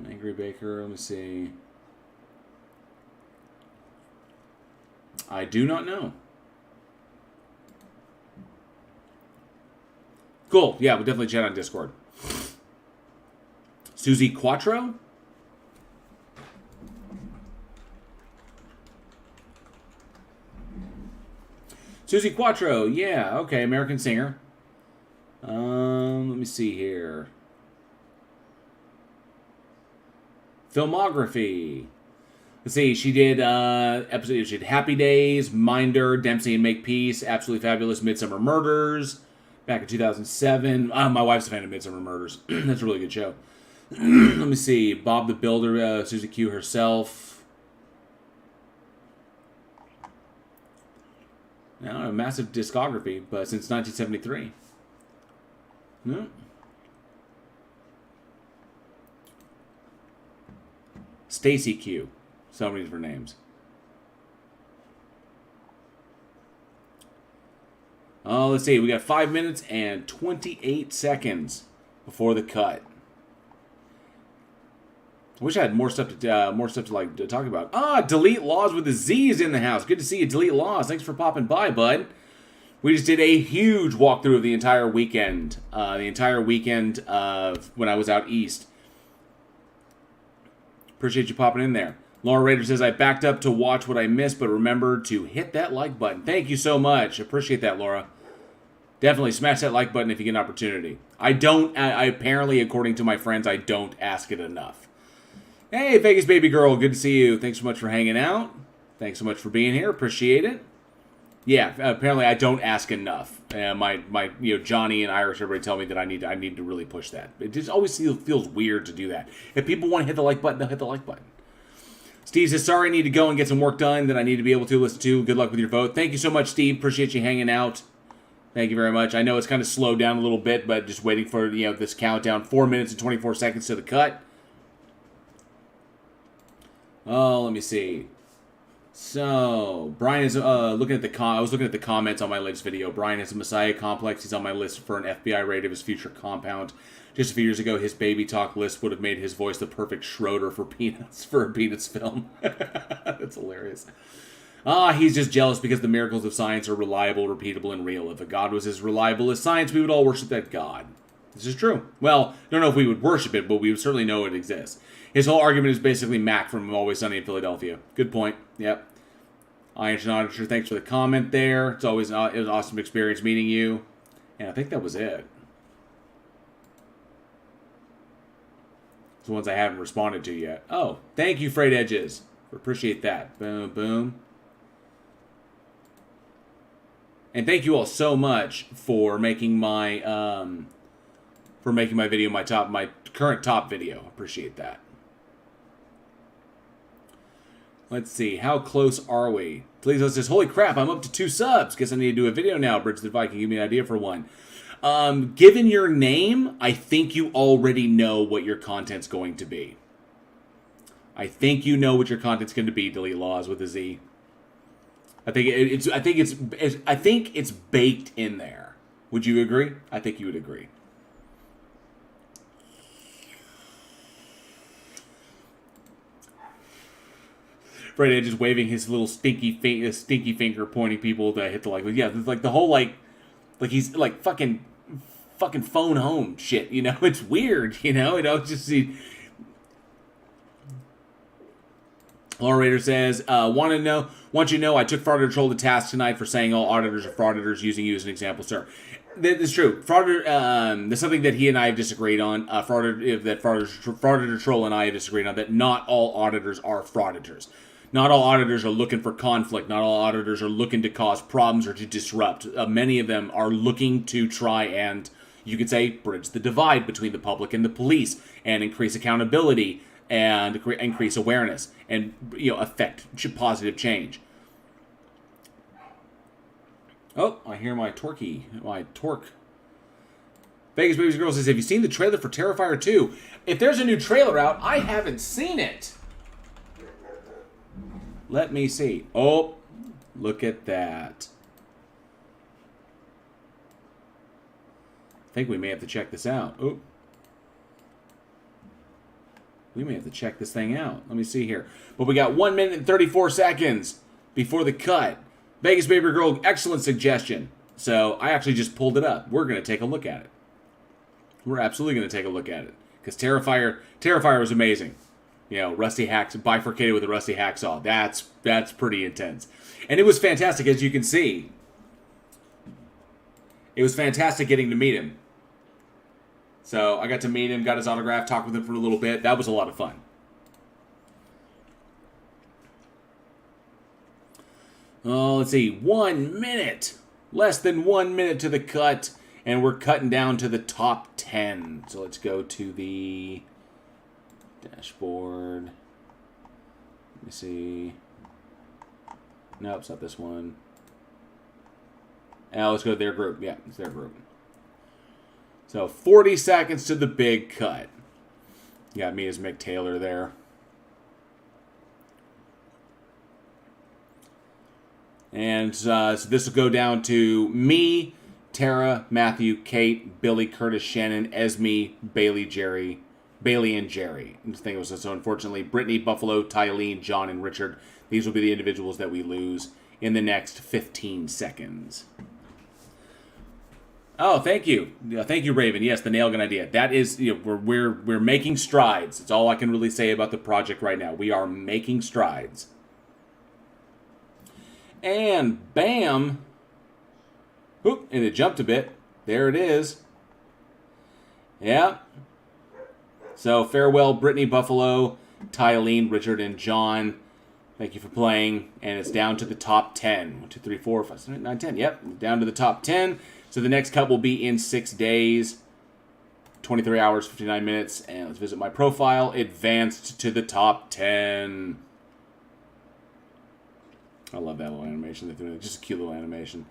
Angry Baker, let me see. I do not know. Cool. Yeah, we'll definitely chat on Discord. Susie Quattro? Susie Quattro, yeah, okay, American singer. Let me see here. Filmography. Let's see, she did episodes. She did Happy Days, Minder, Dempsey and Makepeace, Absolutely Fabulous, Midsummer Murders, back in 2007. My wife's a fan of Midsummer Murders. That's a really good show. Let me see, Bob the Builder, Susie Q herself. Now, a massive discography, but since 1973. No. Stacy Q. So many different names. Oh, let's see. We got 5 minutes and 28 seconds before the cut. I wish I had more stuff to talk about. Delete Laws with a Z is in the house. Good to see you, Delete Laws. Thanks for popping by, bud. We just did a huge walkthrough of the entire weekend. The entire weekend of when I was out east. Appreciate you popping in there. Laura Rader says, I backed up to watch what I missed, but remember to hit that like button. Thank you so much. Appreciate that, Laura. Definitely smash that like button if you get an opportunity. I apparently, according to my friends, I don't ask it enough. Hey, Vegas baby girl, good to see you. Thanks so much for hanging out. Thanks so much for being here. Appreciate it. Yeah, apparently I don't ask enough. My Johnny and Irish, everybody tell me that I need to really push that. It just always feels weird to do that. If people want to hit the like button, they'll hit the like button. Steve says, sorry, I need to go and get some work done that I need to be able to listen to. Good luck with your vote. Thank you so much, Steve. Appreciate you hanging out. Thank you very much. I know it's kind of slowed down a little bit, but just waiting for this countdown. 4 minutes and 24 seconds to the cut. Oh, let me see. So, Brian is looking at I was looking at the comments on my latest video. Brian has a Messiah complex. He's on my list for an FBI raid of his future compound. Just a few years ago, his baby talk list would have made his voice the perfect Schroeder for Peanuts, for a Peanuts film. That's hilarious. He's just jealous because the miracles of science are reliable, repeatable, and real. If a God was as reliable as science, we would all worship that God. This is true. Well, I don't know if we would worship it, but we would certainly know it exists. His whole argument is basically Mac from Always Sunny in Philadelphia. Good point. Yep. Iron Auditor, thanks for the comment there. It was an awesome experience meeting you. And I think that was it. It's the ones I haven't responded to yet. Oh, thank you, Frayed Edges. Appreciate that. Boom, boom. And thank you all so much for making my video my current top video. Appreciate that. Let's see. How close are we? Talizo says, holy crap, I'm up to 2 subs. Guess I need to do a video now. Bridge the Viking, give me an idea for one. Given your name, I think you already know what your content's going to be. I think you know what your content's going to be, Delete Laws with a Z. I think it's baked in there. Would you agree? I think you would agree. Fred just waving his little stinky finger, pointing people to hit the like. Yeah, it's like the whole like he's like fucking phone home shit. It's weird. It's just see. Laura Rader says, want you to know I took Frauditor Troll to task tonight for saying all auditors are frauditors, using you as an example, sir. That is true. There's something that he and I have disagreed on. Frauditor Troll and I have disagreed on, that not all auditors are frauditors. Not all auditors are looking for conflict. Not all auditors are looking to cause problems or to disrupt. Many of them are looking to try and, you could say, bridge the divide between the public and the police and increase accountability and increase awareness and affect positive change. Oh, I hear my torque. Vegas Babies Girl says, have you seen the trailer for Terrifier 2? If there's a new trailer out, I haven't seen it. Let me see. Oh, look at that. I think we may have to check this out. Oh. We may have to check this thing out. Let me see here. But we got 1 minute and 34 seconds before the cut. Vegas Baby Girl, excellent suggestion. So I actually just pulled it up. We're going to take a look at it. We're absolutely going to take a look at it. Because Terrifier was amazing. Rusty hacks, bifurcated with a rusty hacksaw. That's pretty intense. And it was fantastic, as you can see. It was fantastic getting to meet him. So I got to meet him, got his autograph, talked with him for a little bit. That was a lot of fun. Oh, let's see. 1 minute. Less than 1 minute to the cut. And we're cutting down to the top 10. So let's go to the dashboard. Let me see. Nope, it's not this one. Let's go to their group. Yeah, it's their group. So 40 seconds to the big cut. Got me as Mick Taylor there. And so this will go down to me, Tara, Matthew, Kate, Billy, Curtis, Shannon, Esme, Bailey, and Jerry. I think it was so. Unfortunately, Brittany, Buffalo, Tylene, John, and Richard. These will be the individuals that we lose in the next 15 seconds. Oh, thank you, thank you, Raven. Yes, the nail gun idea. That is, we're making strides. That's all I can really say about the project right now. We are making strides. And bam. Oop, and it jumped a bit. There it is. Yeah. So farewell, Brittany, Buffalo, Tylene, Richard, and John. Thank you for playing. And it's down to the top 10. 1, 2, 3, 4, 5, 6, 7, 8, 9, 10. Yep, down to the top 10. So the next cut will be in 6 days. 23 hours, 59 minutes. And let's visit my profile. Advanced to the top 10. I love that little animation. They're doing just a cute little animation.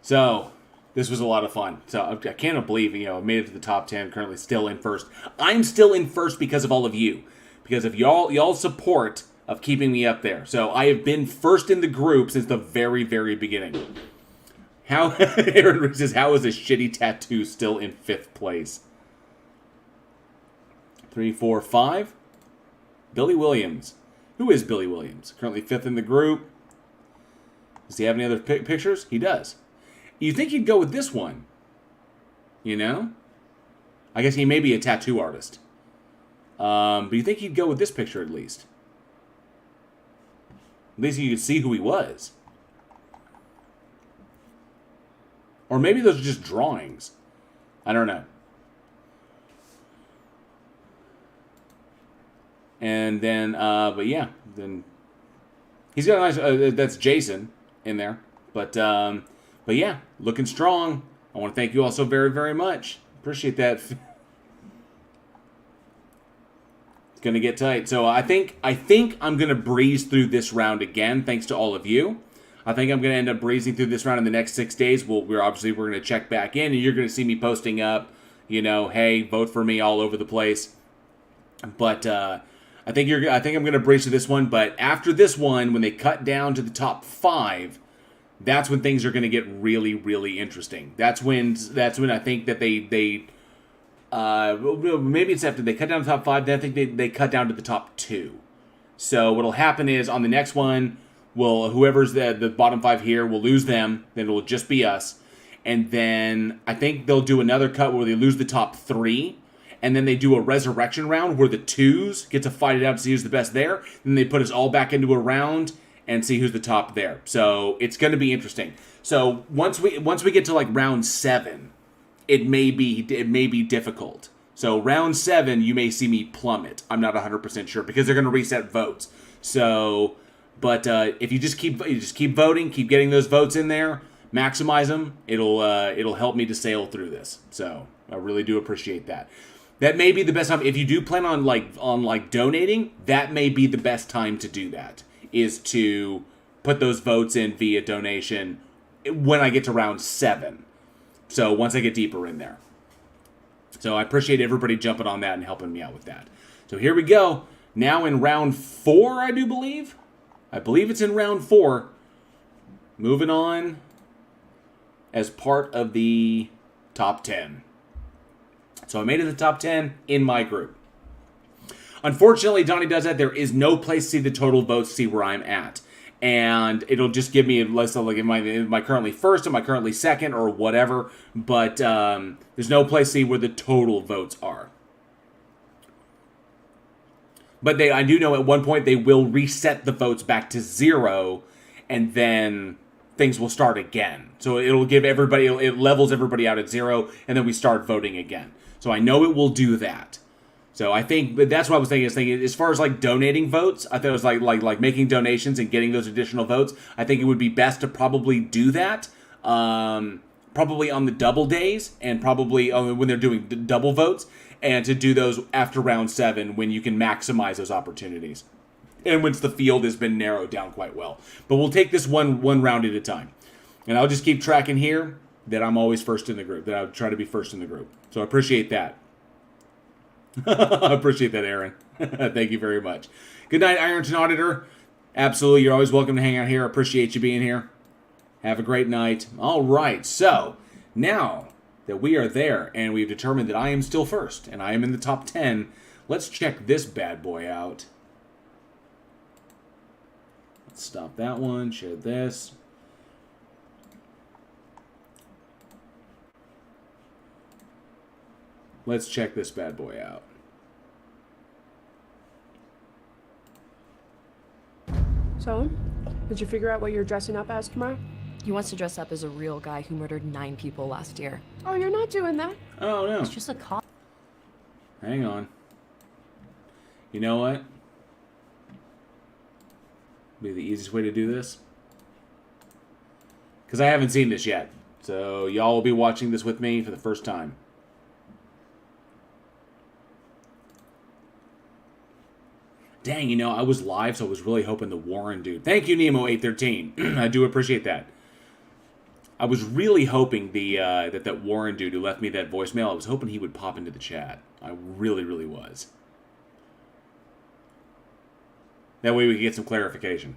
So this was a lot of fun. So I can't believe, I made it to the top 10, currently still in first. I'm still in first because of all of you. Because of y'all's support of keeping me up there. So I have been first in the group since the very, very beginning. Aaron says, how is a shitty tattoo still in 5th place? 3, 4, 5. Billy Williams. Who is Billy Williams? Currently 5th in the group. Does he have any other pictures? He does. You think he'd go with this one? I guess he may be a tattoo artist. But you think he'd go with this picture at least? At least you could see who he was. Or maybe those are just drawings. I don't know. And then, but yeah, then he's got a nice. That's Jason in there, but yeah, looking strong. I want to thank you all so very, very much. Appreciate that. It's gonna get tight. So I think I'm gonna breeze through this round again, thanks to all of you. I think I'm going to end up breezing through this round in the next 6 days. We're going to check back in, and you're going to see me posting up, hey, vote for me all over the place. But I think I'm going to breeze through this one. But after this one, when they cut down to the top 5, that's when things are going to get really, really interesting. That's when I think that they maybe it's after they cut down to the top 5. Then I think they cut down to the top 2. So what'll happen is on the next one, whoever's the bottom 5 here, will lose them. Then it'll just be us. And then I think they'll do another cut where they lose the top 3. And then they do a resurrection round where the 2s get to fight it out to see who's the best there. Then they put us all back into a round and see who's the top there. So it's going to be interesting. So once we get to like round 7, it may be difficult. So round 7, you may see me plummet. I'm not 100% sure because they're going to reset votes. So. But if you just keep voting, keep getting those votes in there, maximize them, it'll help me to sail through this. So I really do appreciate that. That may be the best time if you do plan on donating. That may be the best time to do that, is to put those votes in via donation when I get to round 7. So once I get deeper in there. So I appreciate everybody jumping on that and helping me out with that. So here we go. Now in round 4, I do believe. I believe it's in round 4. Moving on as part of the top 10. So I made it to the top 10 in my group. Unfortunately, Donnie does that. There is no place to see the total votes, see where I'm at. And it'll just give me a list of, like, am I currently first, am I currently second, or whatever. But there's no place to see where the total votes are. But I do know at one point they will reset the votes back to 0, and then things will start again. So it'll give everybody, it levels everybody out at 0, and then we start voting again. So I know it will do that. So I think, but that's what I was thinking. As far as like donating votes, I thought it was like making donations and getting those additional votes. I think it would be best to probably do that, probably on the double days, and probably when they're doing double votes, and to do those after round 7 when you can maximize those opportunities, and once the field has been narrowed down quite well. But we'll take this one round at a time, and I'll just keep tracking here that I'm always first in the group. That I would try to be first in the group. So I appreciate that. I appreciate that, Aaron. Thank you very much. Good night, Ironton Auditor. Absolutely, you're always welcome to hang out here. Appreciate you being here. Have a great night. All right, so now that we are there and we've determined that I am still first and I am in the top 10, let's check this bad boy out. Let's stop that one, share this. Let's check this bad boy out. So, did you figure out what you're dressing up as tomorrow? He wants to dress up as a real guy who murdered 9 people last year. Oh, you're not doing that. Oh, no. It's just a cop. Hang on. You know what? Be the easiest way to do this. Because I haven't seen this yet. So y'all will be watching this with me for the first time. Dang, you know, I was live, so I was really hoping the Warren dude. Thank you, Nemo813. I do appreciate that. I was really hoping that Warren dude who left me that voicemail, I was hoping he would pop into the chat. I really, really was. That way we could get some clarification.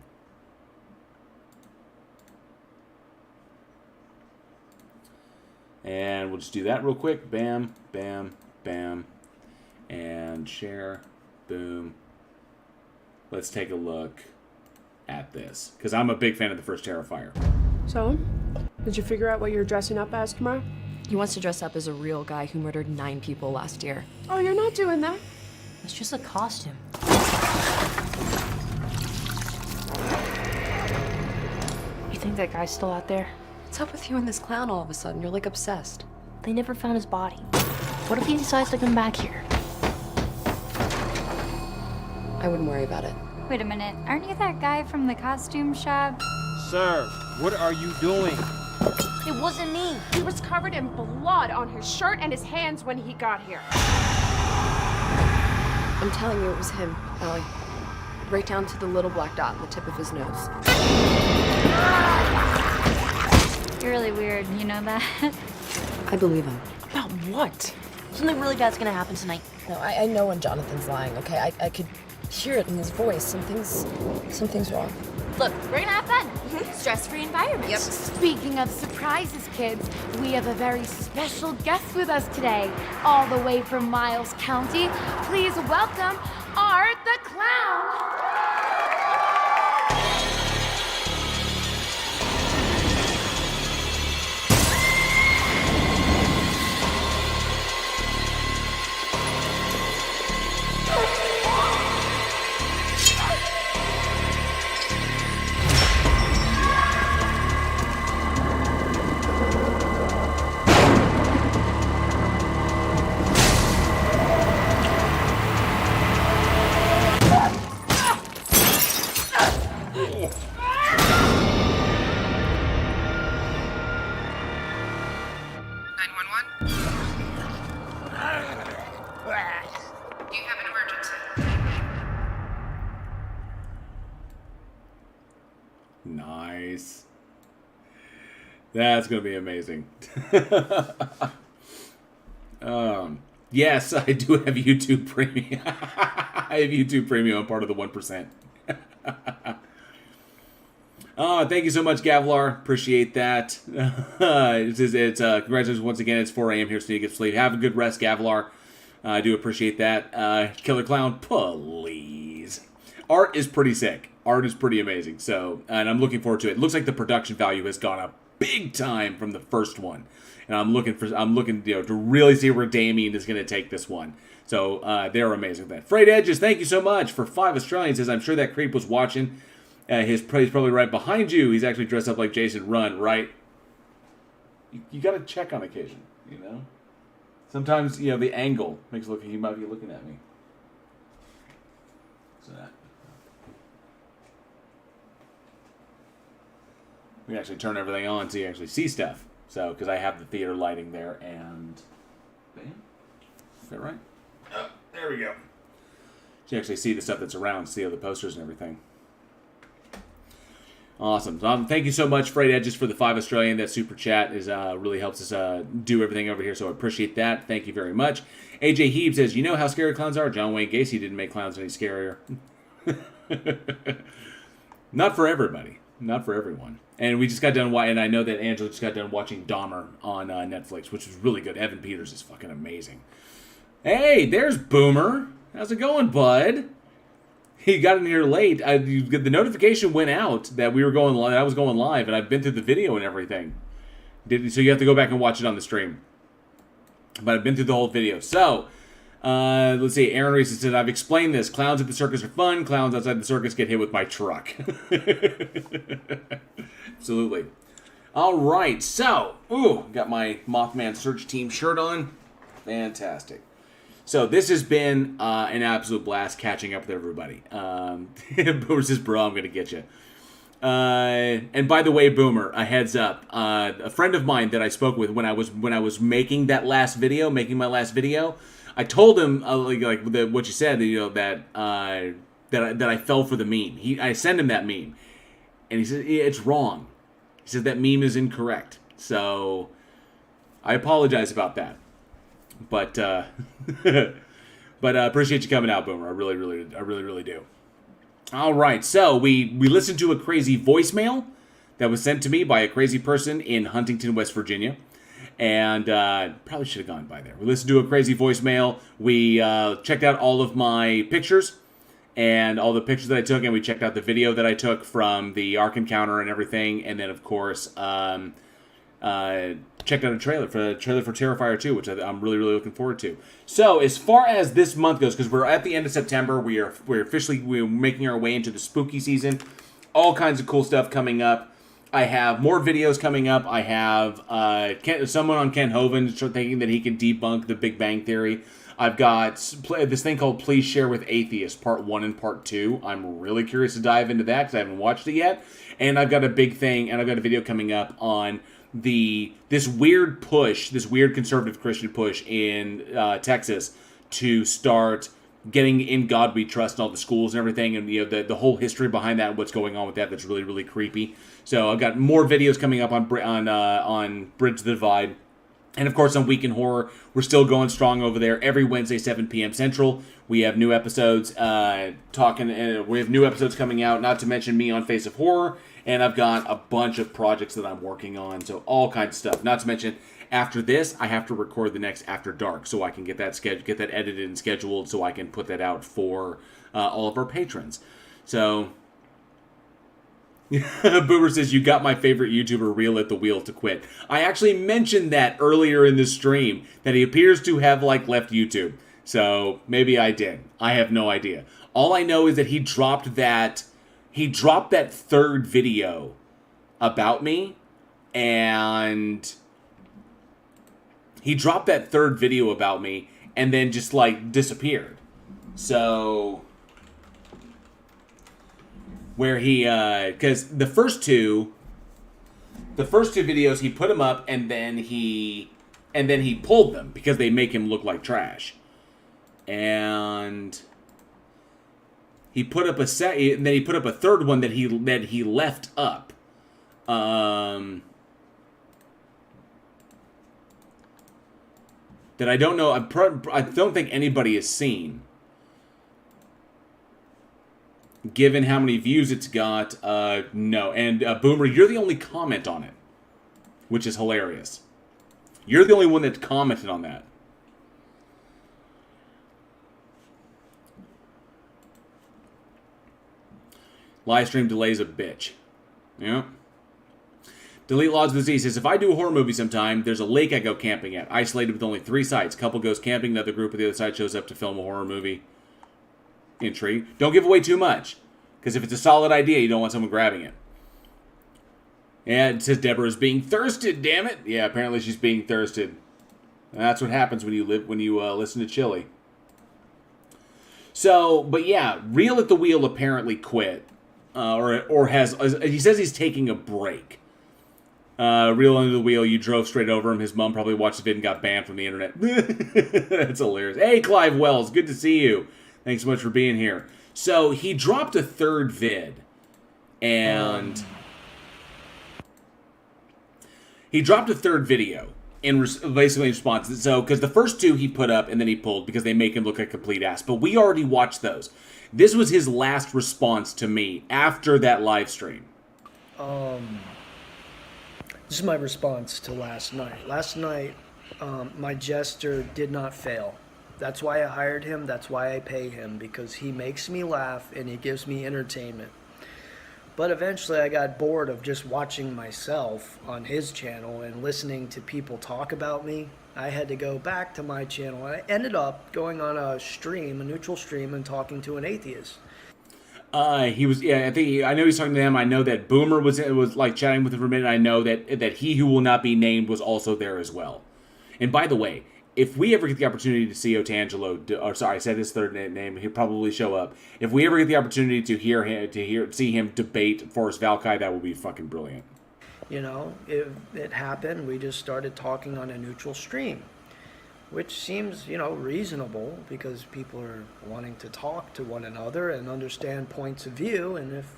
And we'll just do that real quick. Bam, bam, bam. And share. Boom. Let's take a look at this. Because I'm a big fan of the first Terrifier. So, did you figure out what you're dressing up as tomorrow? He wants to dress up as a real guy who murdered 9 people last year. Oh, you're not doing that. It's just a costume. You think that guy's still out there? What's up with you and this clown all of a sudden? You're like obsessed. They never found his body. What if he decides to come back here? I wouldn't worry about it. Wait a minute, aren't you that guy from the costume shop? Sir, what are you doing? It wasn't me. He was covered in blood on his shirt and his hands when he got here. I'm telling you, it was him, Allie. Right down to the little black dot on the tip of his nose. You're really weird, you know that? I believe him. About what? Something really bad's gonna happen tonight. No, I know when Jonathan's lying, okay? I could hear it in his voice. Something's wrong. Look, we're gonna have fun. Stress-free environment. Yep. Speaking of surprises, kids, we have a very special guest with us today. All the way from Miles County, please welcome Art the Clown. Nice. That's going to be amazing. Yes, I do have YouTube Premium. I have YouTube Premium. I'm part of the 1%. Oh, thank you so much, Gavlar. Appreciate that. Congratulations once again. It's 4 a.m. here, so you get sleep. Have a good rest, Gavlar. I do appreciate that. Killer Clown, please. Art is pretty sick. Art is pretty amazing. So, and I'm looking forward to it. It looks like the production value has gone up big time from the first one, and I'm looking to really see where Damien is going to take this one. So they're amazing with that. Freight Edges, thank you so much for 5 Australians. Says I'm sure that creep was watching. He's probably right behind you. He's actually dressed up like Jason. Run, right? You got to check on occasion, you know? Sometimes, you know, the angle makes it look like he might be looking at me. So that. We actually turn everything on so you actually see stuff. So, because I have the theater lighting there, and bam. Is that right? Oh, there we go. So you actually see the stuff that's around, see all the posters and everything. Awesome. Thank you so much, Freight Edges, for the 5 Australian. That super chat is really helps us do everything over here, so I appreciate that. Thank you very much. AJ Heeb says, you know how scary clowns are? John Wayne Gacy didn't make clowns any scarier. Not for everybody. Not for everyone. And we just got done, and I know that Angela just got done watching Dahmer on Netflix, which was really good. Evan Peters is fucking amazing. Hey, there's Boomer. How's it going, bud? He got in here late. The notification went out that we were going live. I was going live, and I've been through the video and everything. So you have to go back and watch it on the stream. But I've been through the whole video. So, let's see. Aaron Reese said, I've explained this. Clowns at the circus are fun. Clowns outside the circus get hit with my truck. Absolutely. All right. So, got my Mothman Search Team shirt on. Fantastic. So this has been an absolute blast catching up with everybody. Boomer says, bro, I'm going to get you. And by the way, Boomer, a heads up. A friend of mine that I spoke with when I was making my last video, I told him what you said, you know, that I fell for the meme. I sent him that meme, and he said it's wrong. He said that meme is incorrect. So I apologize about that. But appreciate you coming out, Boomer. I really do. All right, so we listened to a crazy voicemail that was sent to me by a crazy person in Huntington, West Virginia, and probably should have gone by there. We listened to a crazy voicemail. We checked out all of my pictures and all the pictures that I took, and we checked out the video that I took from the Ark Encounter and everything, and then of course. Checked out a trailer for Terrifier 2, which I'm really looking forward to. So as far as this month goes, because we're at the end of September, we're making our way into the spooky season. All kinds of cool stuff coming up. I have more videos coming up. I have someone on Ken Hovind thinking that he can debunk the Big Bang Theory. I've got this thing called Please Share with Atheists, Part 1 and Part 2. I'm really curious to dive into that because I haven't watched it yet. And I've got a big thing, and I've got a video coming up on this weird conservative Christian push in Texas to start getting In God We Trust in all the schools and everything, and you know the whole history behind that and what's going on with that. That's really creepy. So I've got more videos coming up on Bridge the Divide. And of course on Week in Horror, we're still going strong over there. Every Wednesday, 7 p.m. Central, we have new episodes we have new episodes coming out, not to mention me on Face of Horror. And I've got a bunch of projects that I'm working on, so all kinds of stuff. Not to mention, after this, I have to record the next After Dark, so I can get that edited and scheduled, so I can put that out for all of our patrons. So, Boomer says, you got my favorite YouTuber reel at the wheel to quit. I actually mentioned that earlier in the stream, that he appears to have, left YouTube. So, maybe I did. I have no idea. All I know is that he dropped that third video about me, and then just disappeared. So where he because the first two videos he put them up and then he pulled them because they make him look like trash. And he put up and then he put up a third one that he left up. That I don't know. I don't think anybody has seen. Given how many views it's got, no. And Boomer, you're the only comment on it, which is hilarious. You're the only one that commented on that. Live stream delays a bitch. Yeah. Delete Laws of the Sea says, if I do a horror movie sometime, there's a lake I go camping at, isolated with only 3 sites. Couple goes camping, the other group of the other side shows up to film a horror movie. Intrigue. Don't give away too much. Because if it's a solid idea, you don't want someone grabbing it. And it says Deborah's being thirsted, damn it. Yeah, apparently she's being thirsted. And that's what happens when you listen to Chili. So, but yeah, Reel at the Wheel apparently quit. Or has, he says he's taking a break. Reel under the Wheel, you drove straight over him. His mom probably watched the vid and got banned from the internet. That's hilarious. Hey, Clive Wells, good to see you. Thanks so much for being here. So, he dropped a third vid. And he dropped a third video basically in response. So, because the first two he put up and then he pulled because they make him look like a complete ass. But we already watched those. This was his last response to me after that live stream. This is my response to last night. Last night, my jester did not fail. That's why I hired him. That's why I pay him, because he makes me laugh and he gives me entertainment. But eventually I got bored of just watching myself on his channel and listening to people talk about me. I had to go back to my channel. I ended up going on a stream, a neutral stream, and talking to an atheist. He was, yeah, I know he's talking to them. I know that Boomer was like chatting with him for a minute. I know that he who will not be named was also there as well. And by the way, if we ever get the opportunity to see Otangelo, or sorry, I said his third name, he'll probably show up. If we ever get the opportunity to see him debate Forrest Valkai, that would be fucking brilliant. You know, it happened. We just started talking on a neutral stream, which seems, you know, reasonable because people are wanting to talk to one another and understand points of view. And if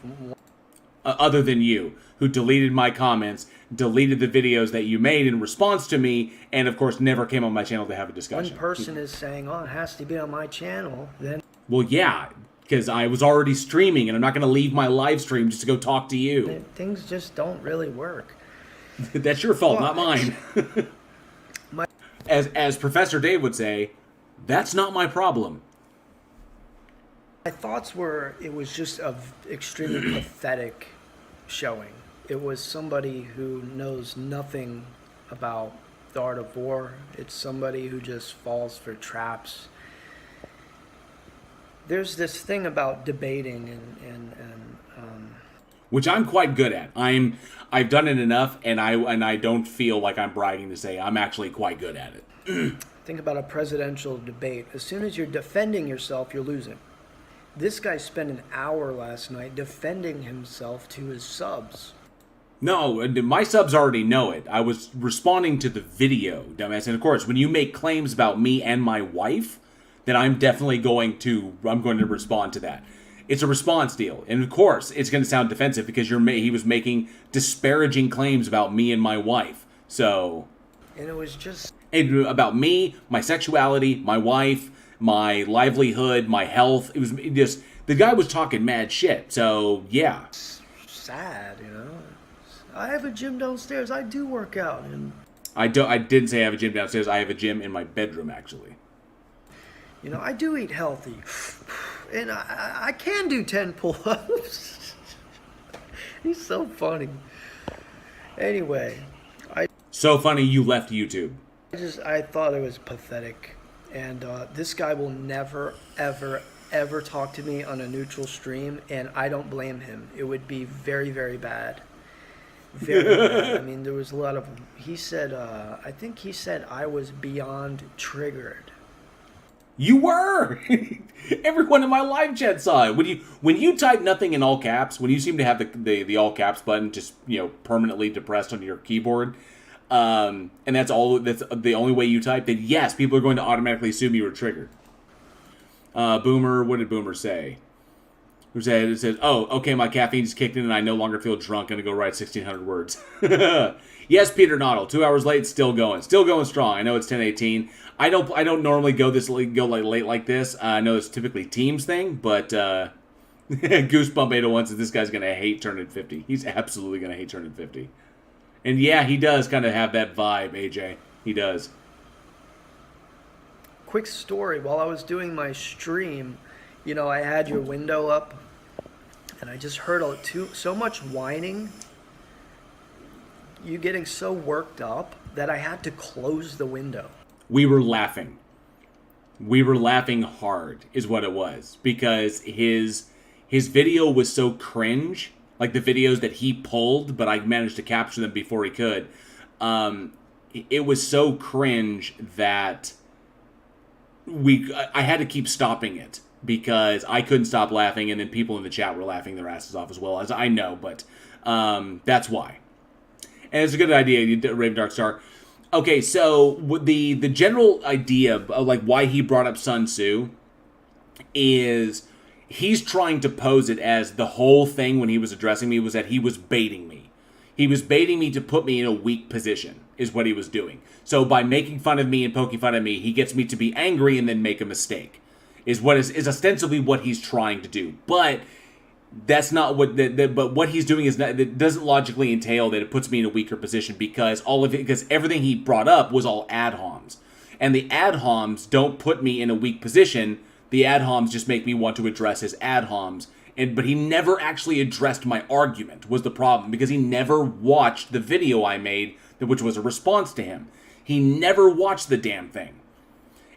other than you, who deleted my comments, deleted the videos that you made in response to me, and of course never came on my channel to have a discussion. One person is saying, "Oh, it has to be on my channel," then well, yeah, because I was already streaming, and I'm not going to leave my live stream just to go talk to you. Things just don't really work. That's your fault, not mine. As Professor Dave would say, that's not my problem. My thoughts were, it was just an extremely pathetic showing. It was somebody who knows nothing about the art of war. It's somebody who just falls for traps. There's this thing about debating and which I'm quite good at. I've done it enough, and I don't feel like I'm bragging to say I'm actually quite good at it. Think about a presidential debate. As soon as you're defending yourself, you're losing. This guy spent an hour last night defending himself to his subs. No, my subs already know it. I was responding to the video, dumbass. And of course, when you make claims about me and my wife, then I'm definitely going to respond to that. It's a response deal. And of course, it's going to sound defensive because he was making disparaging claims about me and my wife. So... And it was just... about me, my sexuality, my wife, my livelihood, my health. It was just... The guy was talking mad shit. So, yeah. Sad, you know? I have a gym downstairs. I do work out. And I didn't say I have a gym downstairs. I have a gym in my bedroom, actually. You know, I do eat healthy. And I can do 10 pull-ups. He's so funny. Anyway, so funny you left YouTube. I thought it was pathetic. And this guy will never, ever, ever talk to me on a neutral stream, and I don't blame him. It would be very, very bad. Very bad. I mean, there was a lot of... He said, I think he said I was beyond triggered. You were! Everyone in my live chat saw it. When you type nothing in all caps, when you seem to have the all caps button just, you know, permanently depressed on your keyboard, and that's the only way you type, then yes, people are going to automatically assume you were triggered. Boomer, what did Boomer say? It says, oh, okay, my caffeine just kicked in and I no longer feel drunk. I'm going to go write 1,600 words. Yes, Peter Noddle, 2 hours late, still going strong. I know it's 10:18. I don't normally go late like this. I know it's typically Teams thing, but Goosebump 801 says this guy's going to hate turning 50. He's absolutely going to hate turning 50. And yeah, he does kind of have that vibe, AJ. He does. Quick story, while I was doing my stream, you know, I had your window up, and I just heard so much whining, you getting so worked up, that I had to close the window. We were laughing. We were laughing hard, is what it was, because his video was so cringe, like the videos that he pulled, but I managed to capture them before he could. It was so cringe that I had to keep stopping it because I couldn't stop laughing, and then people in the chat were laughing their asses off as well, as I know, but that's why. And it's a good idea, Raven Dark Star. Okay, so the general idea of like why he brought up Sun Tzu is he's trying to pose it as the whole thing when he was addressing me was that he was baiting me. He was baiting me to put me in a weak position, is what he was doing. So by making fun of me and poking fun at me, he gets me to be angry and then make a mistake, is ostensibly what he's trying to do. But that's not what. But what he's doing is not. It doesn't logically entail that it puts me in a weaker position because because everything he brought up was all ad homs, and the ad homs don't put me in a weak position. The ad homs just make me want to address his ad homs. But he never actually addressed my argument, was the problem, because he never watched the video I made, which was a response to him. He never watched the damn thing.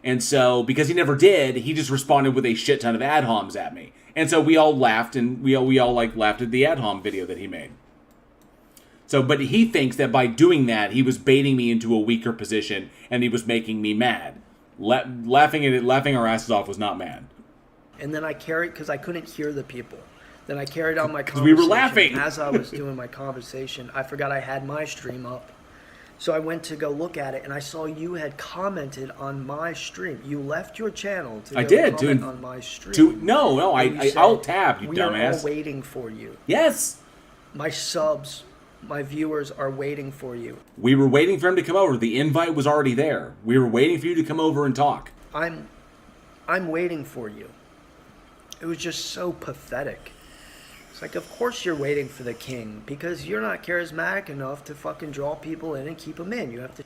And so, because he never did, he just responded with a shit ton of ad homs at me. And so we all laughed, and we all laughed at the ad hom video that he made. So, but he thinks that by doing that, he was baiting me into a weaker position, and he was making me mad. Laughing our asses off was not mad. And then I carried, because I couldn't hear the people. Then I carried on my conversation. We were laughing. As I was doing my conversation, I forgot I had my stream up. So I went to go look at it, and I saw you had commented on my stream. You left your channel to comment on my stream. No, I'll tab, you dumbass. We are all waiting for you. Yes. My subs, my viewers are waiting for you. We were waiting for him to come over. The invite was already there. We were waiting for you to come over and talk. I'm waiting for you. It was just so pathetic. It's like, of course you're waiting for the king, because you're not charismatic enough to fucking draw people in and keep them in. You have to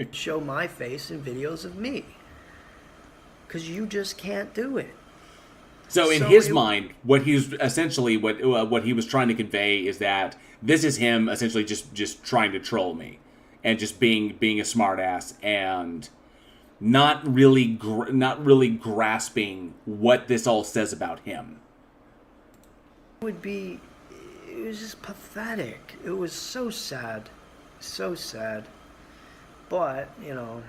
show my face in videos of me, because you just can't do it. So in his mind, what he was essentially what he was trying to convey is that this is him essentially just trying to troll me, and just being a smartass and not really grasping what this all says about him. It was just pathetic. It was so sad. So sad. But, you know,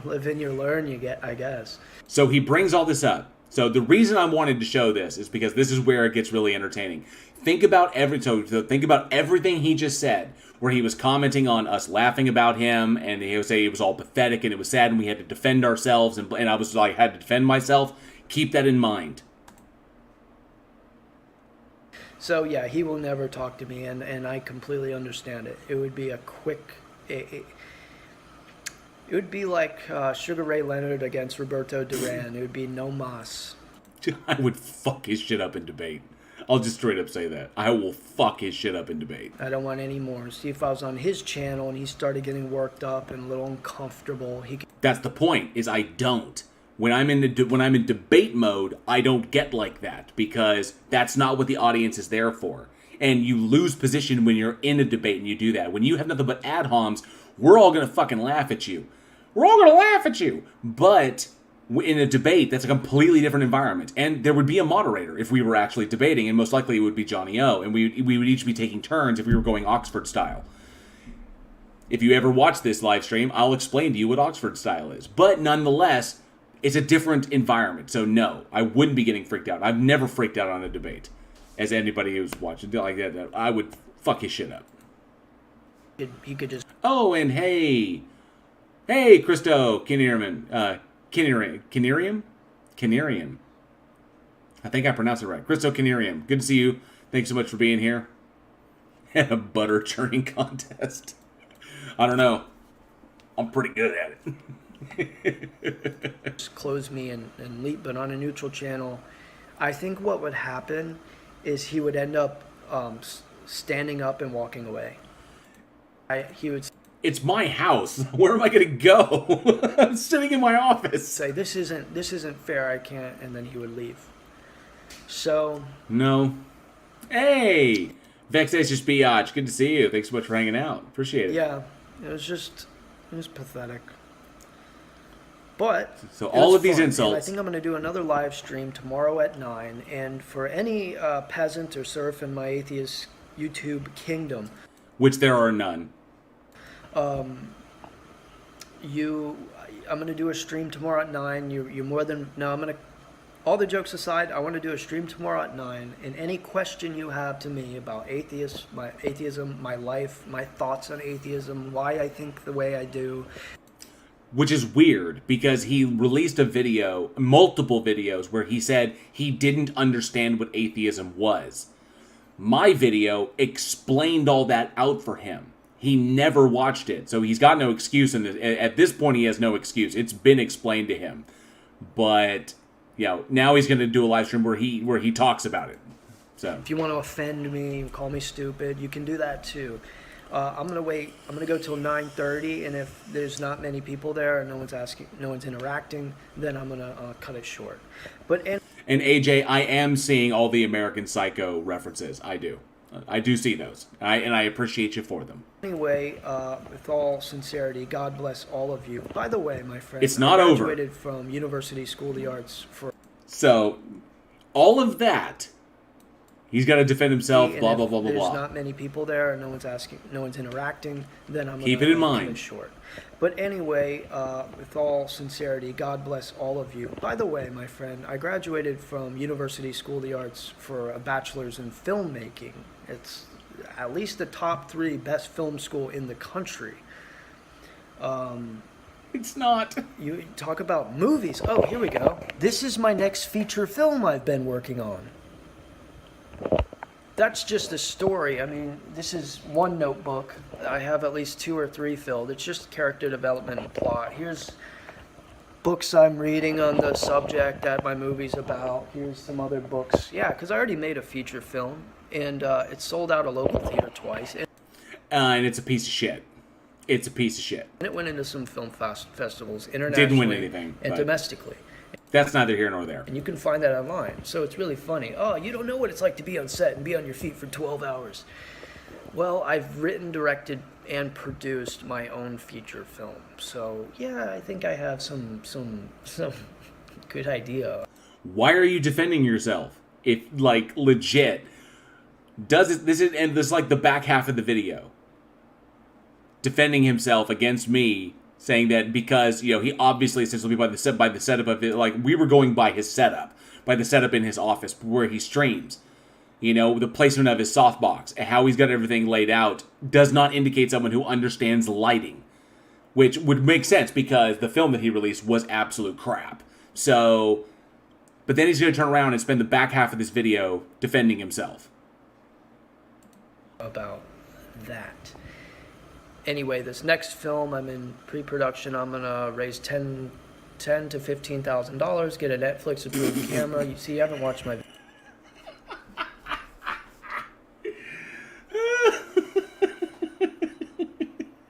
live in, you learn, you get, I guess. So he brings all this up. So the reason I wanted to show this is because this is where it gets really entertaining. Think about everything he just said, where he was commenting on us laughing about him, and he would say it was all pathetic and it was sad and we had to defend ourselves, and I was like, had to defend myself. Keep that in mind. So yeah, he will never talk to me, and I completely understand it. It would be a quick... It would be like Sugar Ray Leonard against Roberto Duran. It would be no mas. I would fuck his shit up in debate. I'll just straight up say that. I will fuck his shit up in debate. I don't want any more. See, if I was on his channel and he started getting worked up and a little uncomfortable, he could... That's the point, is I don't. When I'm in debate mode, I don't get like that, because that's not what the audience is there for. And you lose position when you're in a debate and you do that. When you have nothing but ad homs, we're all going to fucking laugh at you. We're all going to laugh at you. But in a debate, that's a completely different environment. And there would be a moderator if we were actually debating, and most likely it would be Johnny O. And we would each be taking turns if we were going Oxford style. If you ever watch this live stream, I'll explain to you what Oxford style is. But nonetheless, it's a different environment. So no, I wouldn't be getting freaked out. I've never freaked out on a debate. As anybody who's watching like that, I would fuck his shit up. He could just... Oh, and hey, Christo Kinnearman, Kinnearium. I think I pronounced it right. Christo Kinnearium. Good to see you. Thanks so much for being here. And a butter churning contest. I don't know. I'm pretty good at it. Just close me and leap, but on a neutral channel, I think what would happen is he would end up standing up and walking away. He would... It's my house. Where am I going to go? I'm sitting in my office. Say, this isn't fair. I can't. And then he would leave. So... No. Hey! Vexatious Biatch. Good to see you. Thanks so much for hanging out. Appreciate it. Yeah. It was It was pathetic. But So it all was of these fun, insults. and I think I'm going to do another live stream tomorrow at 9. And for any peasant or serf in my atheist YouTube kingdom, Which there are none. I'm going to do a stream tomorrow at 9. You're more than... No, I'm going to... All the jokes aside, I want to do a stream tomorrow at 9. And any question you have to me about atheism, my life, my thoughts on atheism, why I think the way I do... Which is weird, because he released a video, multiple videos, where he said he didn't understand what atheism was. My video explained all that out for him. He never watched it, so he's got no excuse. At this point, he has no excuse. It's been explained to him. But, now he's going to do a live stream where he talks about it. So if you want to offend me, call me stupid, you can do that too. I'm gonna wait. I'm gonna go till 9:30, and if there's not many people there and no one's interacting, then I'm gonna cut it short. And AJ, I am seeing all the American Psycho references. I do see those. I appreciate you for them. Anyway, with all sincerity, God bless all of you. By the way, my friend, It's not I over. graduated from University School of the Arts for. So, all of that. He's got to defend himself, And blah, if blah, blah, blah, there's blah. not many people there and no one's interacting, then I'm Keep gonna it in mind. cut it short. But anyway, with all sincerity, God bless all of you. By the way, my friend, I graduated from University School of the Arts for a bachelor's in filmmaking. It's at least the top 3 best film school in the country. It's not. You talk about movies. Oh, here we go. This is my next feature film I've been working on. That's just a story. I mean, this is one notebook. I have at least 2 or 3 filled. It's just character development and plot. Here's books I'm reading on the subject that my movie's about. Here's some other books. Yeah, because I already made a feature film, and it sold out a local theater twice. And it's a piece of shit. It's a piece of shit. And it went into some film festivals internationally. Didn't win anything. And domestically. That's neither here nor there. And you can find that online. So it's really funny. Oh, you don't know what it's like to be on set and be on your feet for 12 hours. Well, I've written, directed, and produced my own feature film. So, yeah, I think I have some good idea. Why are you defending yourself? If, legit. This is like the back half of the video. Defending himself against me, saying that because, he obviously, essentially by the setup of it, we were going by his setup, by the setup in his office where he streams. The placement of his softbox and how he's got everything laid out does not indicate someone who understands lighting, which would make sense because the film that he released was absolute crap. So, but then he's going to turn around and spend the back half of this video defending himself. About that. Anyway, this next film, I'm in pre-production. I'm gonna raise $10,000 to $15,000, get a Netflix approved camera. You see, you haven't watched my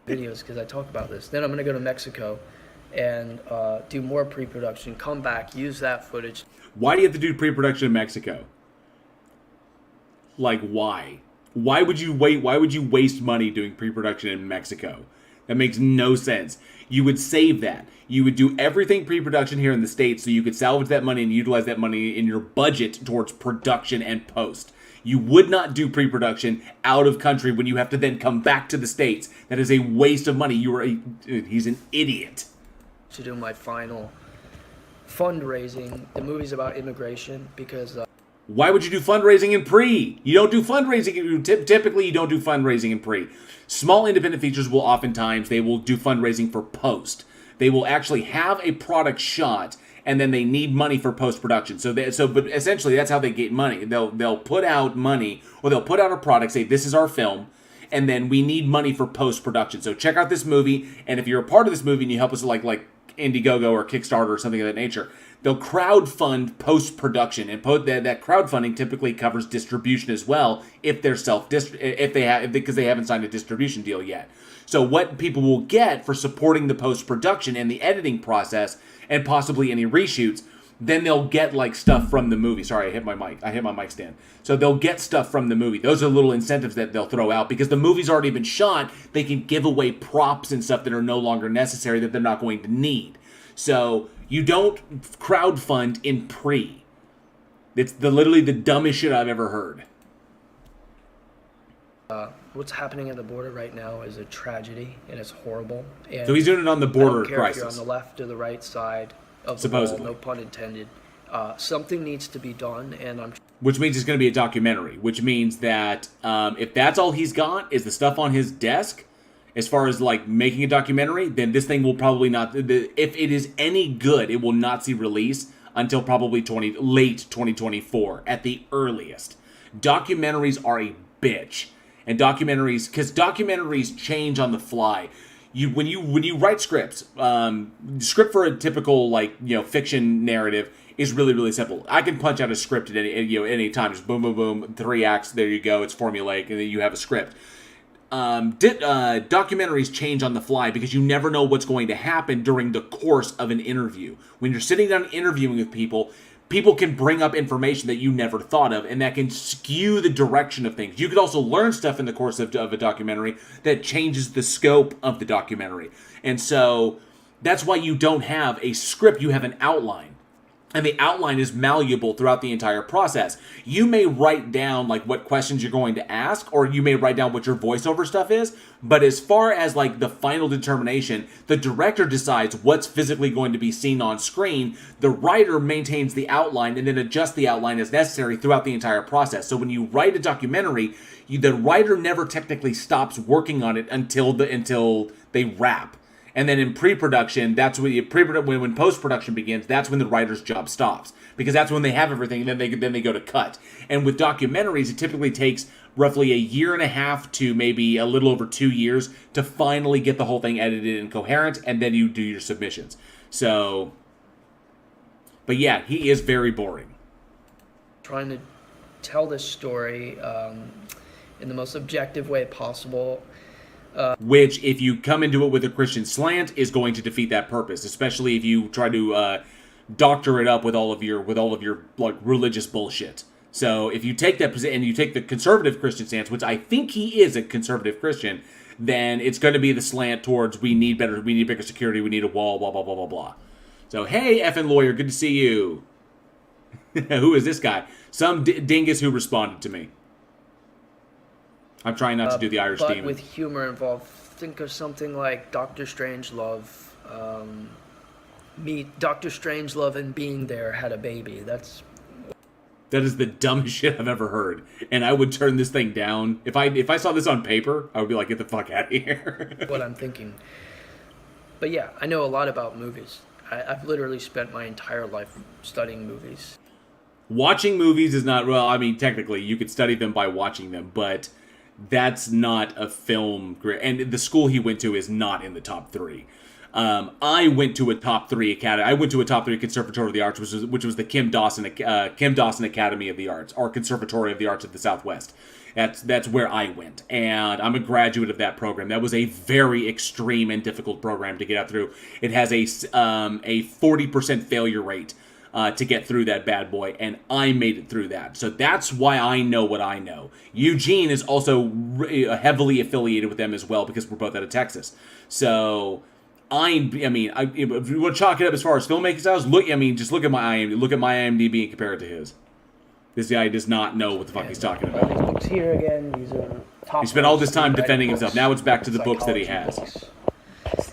videos because I talk about this. Then I'm gonna go to Mexico and do more pre-production. Come back, use that footage. Why do you have to do pre-production in Mexico? Why? Why would you waste money doing pre-production in Mexico? That makes no sense. You would save that. You would do everything pre-production here in the States so you could salvage that money and utilize that money in your budget towards production and post. You would not do pre-production out of country when you have to then come back to the States. That is a waste of money. He's an idiot. To do my final fundraising. The movie's about immigration because... Why would you do fundraising in pre? You don't do fundraising. Typically, you don't do fundraising in pre. Small independent features will oftentimes, they will do fundraising for post. They will actually have a product shot, and then they need money for post-production. But essentially, that's how they get money. They'll put out money, or they'll put out a product, say, this is our film, and then we need money for post-production. So check out this movie, and if you're a part of this movie and you help us like Indiegogo or Kickstarter or something of that nature, they'll crowdfund post-production, and that crowdfunding typically covers distribution as well if they're because they haven't signed a distribution deal yet. So what people will get for supporting the post-production and the editing process and possibly any reshoots, then they'll get like stuff from the movie. Sorry, I hit my mic stand. So they'll get stuff from the movie. Those are little incentives that they'll throw out because the movie's already been shot. They can give away props and stuff that are no longer necessary that they're not going to need. So you don't crowdfund in pre. It's literally the dumbest shit I've ever heard. What's happening at the border right now is a tragedy, and it's horrible. And So he's doing it on the border I don't care crisis. if you're on the left or the right side of the Supposedly. wall, no pun intended. Something needs to be done, and Which means it's going to be a documentary. Which means that if that's all he's got is the stuff on his desk, as far as like making a documentary, then this thing will probably not. If it is any good, it will not see release until probably late 2024 at the earliest. Documentaries are a bitch, and because documentaries change on the fly. When you write scripts, script for a typical fiction narrative is really, really simple. I can punch out a script at any time. Just boom, boom, boom, 3 acts. There you go. It's formulaic, and then you have a script. Documentaries change on the fly because you never know what's going to happen during the course of an interview. When you're sitting down interviewing with people can bring up information that you never thought of, and that can skew the direction of things. You could also learn stuff in the course of a documentary that changes the scope of the documentary. And so that's why you don't have a script, you have an outline. And the outline is malleable throughout the entire process. You may write down what questions you're going to ask, or you may write down what your voiceover stuff is. But as far as the final determination, the director decides what's physically going to be seen on screen. The writer maintains the outline and then adjusts the outline as necessary throughout the entire process. So when you write a documentary, the writer never technically stops working on it until they wrap. And then in pre-production, that's when post-production begins. That's when the writer's job stops, because that's when they have everything. And then they go to cut. And with documentaries, it typically takes roughly a year and a half to maybe a little over 2 years to finally get the whole thing edited and coherent, and then you do your submissions. So, but yeah, he is very boring. trying to tell this story in the most objective way possible. Which, if you come into it with a Christian slant, is going to defeat that purpose, especially if you try to doctor it up with all of your religious bullshit. So if you take that position and you take the conservative Christian stance, which I think he is a conservative Christian, then it's going to be the slant towards we need bigger security, we need a wall, blah blah blah blah blah. So hey, effing lawyer, good to see you. Who is this guy? Some dingus who responded to me. I'm trying not to do the Irish but demon. With humor involved. Think of something like Dr. Strangelove. Meet Dr. Strangelove and being there had a baby. That is the dumbest shit I've ever heard. And I would turn this thing down. If I saw this on paper, I would be like, get the fuck out of here. what I'm thinking. But yeah, I know a lot about movies. I've literally spent my entire life studying movies. Watching movies is not, well, I mean, technically, you could study them by watching them, but that's not a film. And the school he went to is not in the top 3. I went to a top 3 academy. I went to a top 3 Conservatory of the Arts, which was the Kim Dawson Academy of the Arts, or Conservatory of the Arts of the Southwest. That's where I went, and I'm a graduate of that program. That was a very extreme and difficult program to get out through. It has a 40% failure rate to get through that bad boy, and I made it through that. So that's why I know what I know. Eugene is also heavily affiliated with them as well, because we're both out of Texas. So if you want to chalk it up as far as filmmaking styles, just look at my IMDb and compare it to his. This guy does not know what the fuck he's talking about. These books here again, these are top. He spent all this time defending himself. Now it's back to the books that he has. Books.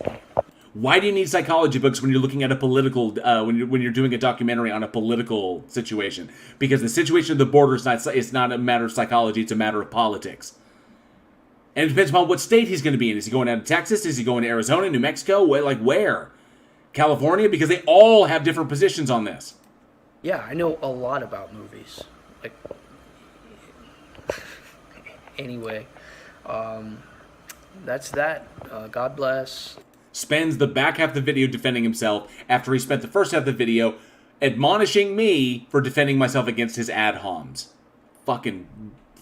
Why do you need psychology books when you're looking at a political, when you're doing a documentary on a political situation? Because the situation of the border is not a matter of psychology, it's a matter of politics. And it depends upon what state he's going to be in. Is he going out of Texas? Is he going to Arizona, New Mexico? Where? California? Because they all have different positions on this. Yeah, I know a lot about movies. Anyway, that's that. God bless. Spends the back half of the video defending himself after he spent the first half of the video admonishing me for defending myself against his ad homs. Fucking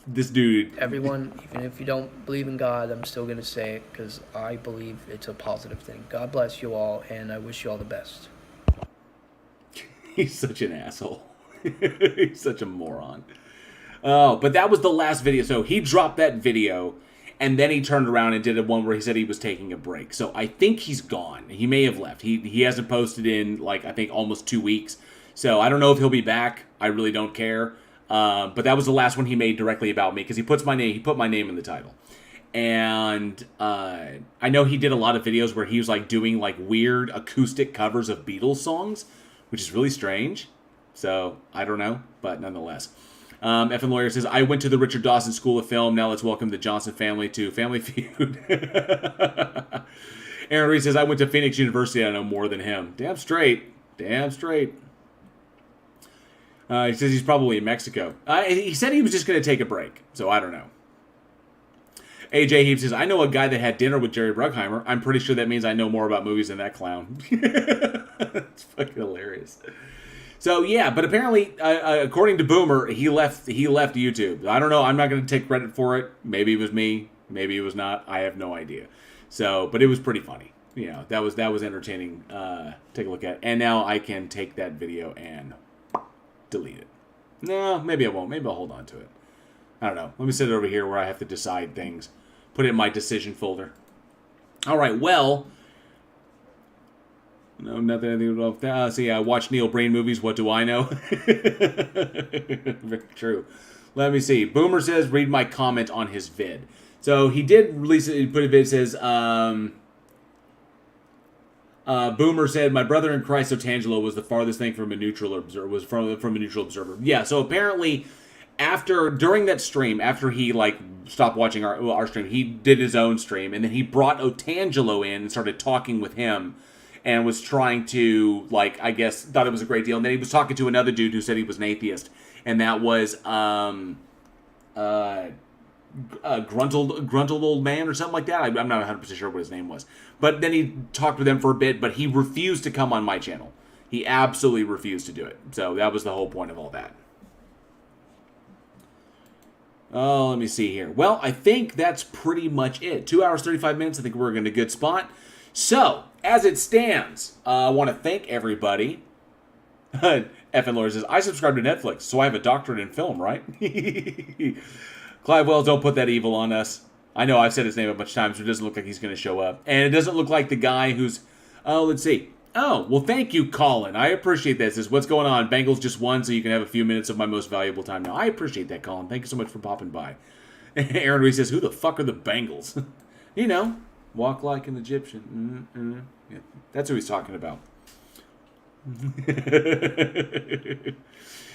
this dude. Everyone, even if you don't believe in God, I'm still going to say it because I believe it's a positive thing. God bless you all, and I wish you all the best. He's such an asshole. He's such a moron. Oh, but that was the last video. So he dropped that video, and then he turned around and did a one where he said he was taking a break. So I think he's gone. He may have left. He hasn't posted in, like, I think almost 2 weeks. So I don't know if he'll be back. I really don't care. But that was the last one he made directly about me, because he put my name in the title. And I know he did a lot of videos where he was like doing like weird acoustic covers of Beatles songs, which is really strange. So I don't know, but nonetheless. Effin' Lawyer says, I went to the Richard Dawson School of Film. Now let's welcome the Johnson family to Family Feud. Aaron Reed says, I went to Phoenix University. I know more than him. Damn straight. Damn straight. He says he's probably in Mexico. He said he was just going to take a break. So I don't know. AJ Heaps says, I know a guy that had dinner with Jerry Bruckheimer. I'm pretty sure that means I know more about movies than that clown. It's fucking hilarious. So yeah, but apparently, according to Boomer, he left YouTube. I don't know. I'm not going to take credit for it. Maybe it was me. Maybe it was not. I have no idea. So, but it was pretty funny. You know, that was entertaining. Take a look at. And now I can take that video and delete it. No, maybe I won't. Maybe I'll hold on to it. I don't know. Let me set it over here where I have to decide things. Put it in my decision folder. All right, well. No, nothing about that. See, I watch Neil Breen movies. What do I know? Very true. Let me see. Boomer says, read my comment on his vid. So he did release it. He put a vid. Says, Boomer said, my brother in Christ Otangelo was the farthest thing from a neutral observer. Was from a neutral observer. Yeah. So apparently, during that stream, after he like stopped watching our stream, he did his own stream, and then he brought Otangelo in and started talking with him, and was trying to, like, I guess thought it was a great deal. And then he was talking to another dude who said he was an atheist, and that was gruntled old man or something like that. I'm not 100% sure what his name was. But then he talked with them for a bit, but he refused to come on my channel. He absolutely refused to do it. So that was the whole point of all that. Oh, let me see here. Well, I think that's pretty much it. 2 hours, 35 minutes. I think we're in a good spot. So, as it stands, I want to thank everybody. Effin' Lord says, I subscribe to Netflix, so I have a doctorate in film, right? Clive Wells, don't put that evil on us. I know I've said his name a bunch of times, but it doesn't look like he's going to show up. And it doesn't look like the guy who's... Oh, let's see. Oh, well, thank you, Colin. I appreciate that. It says, what's going on? Bengals just won, so you can have a few minutes of my most valuable time now. I appreciate that, Colin. Thank you so much for popping by. Aaron Reed says, who the fuck are the Bengals? You know, walk like an Egyptian. Yeah, that's who he's talking about.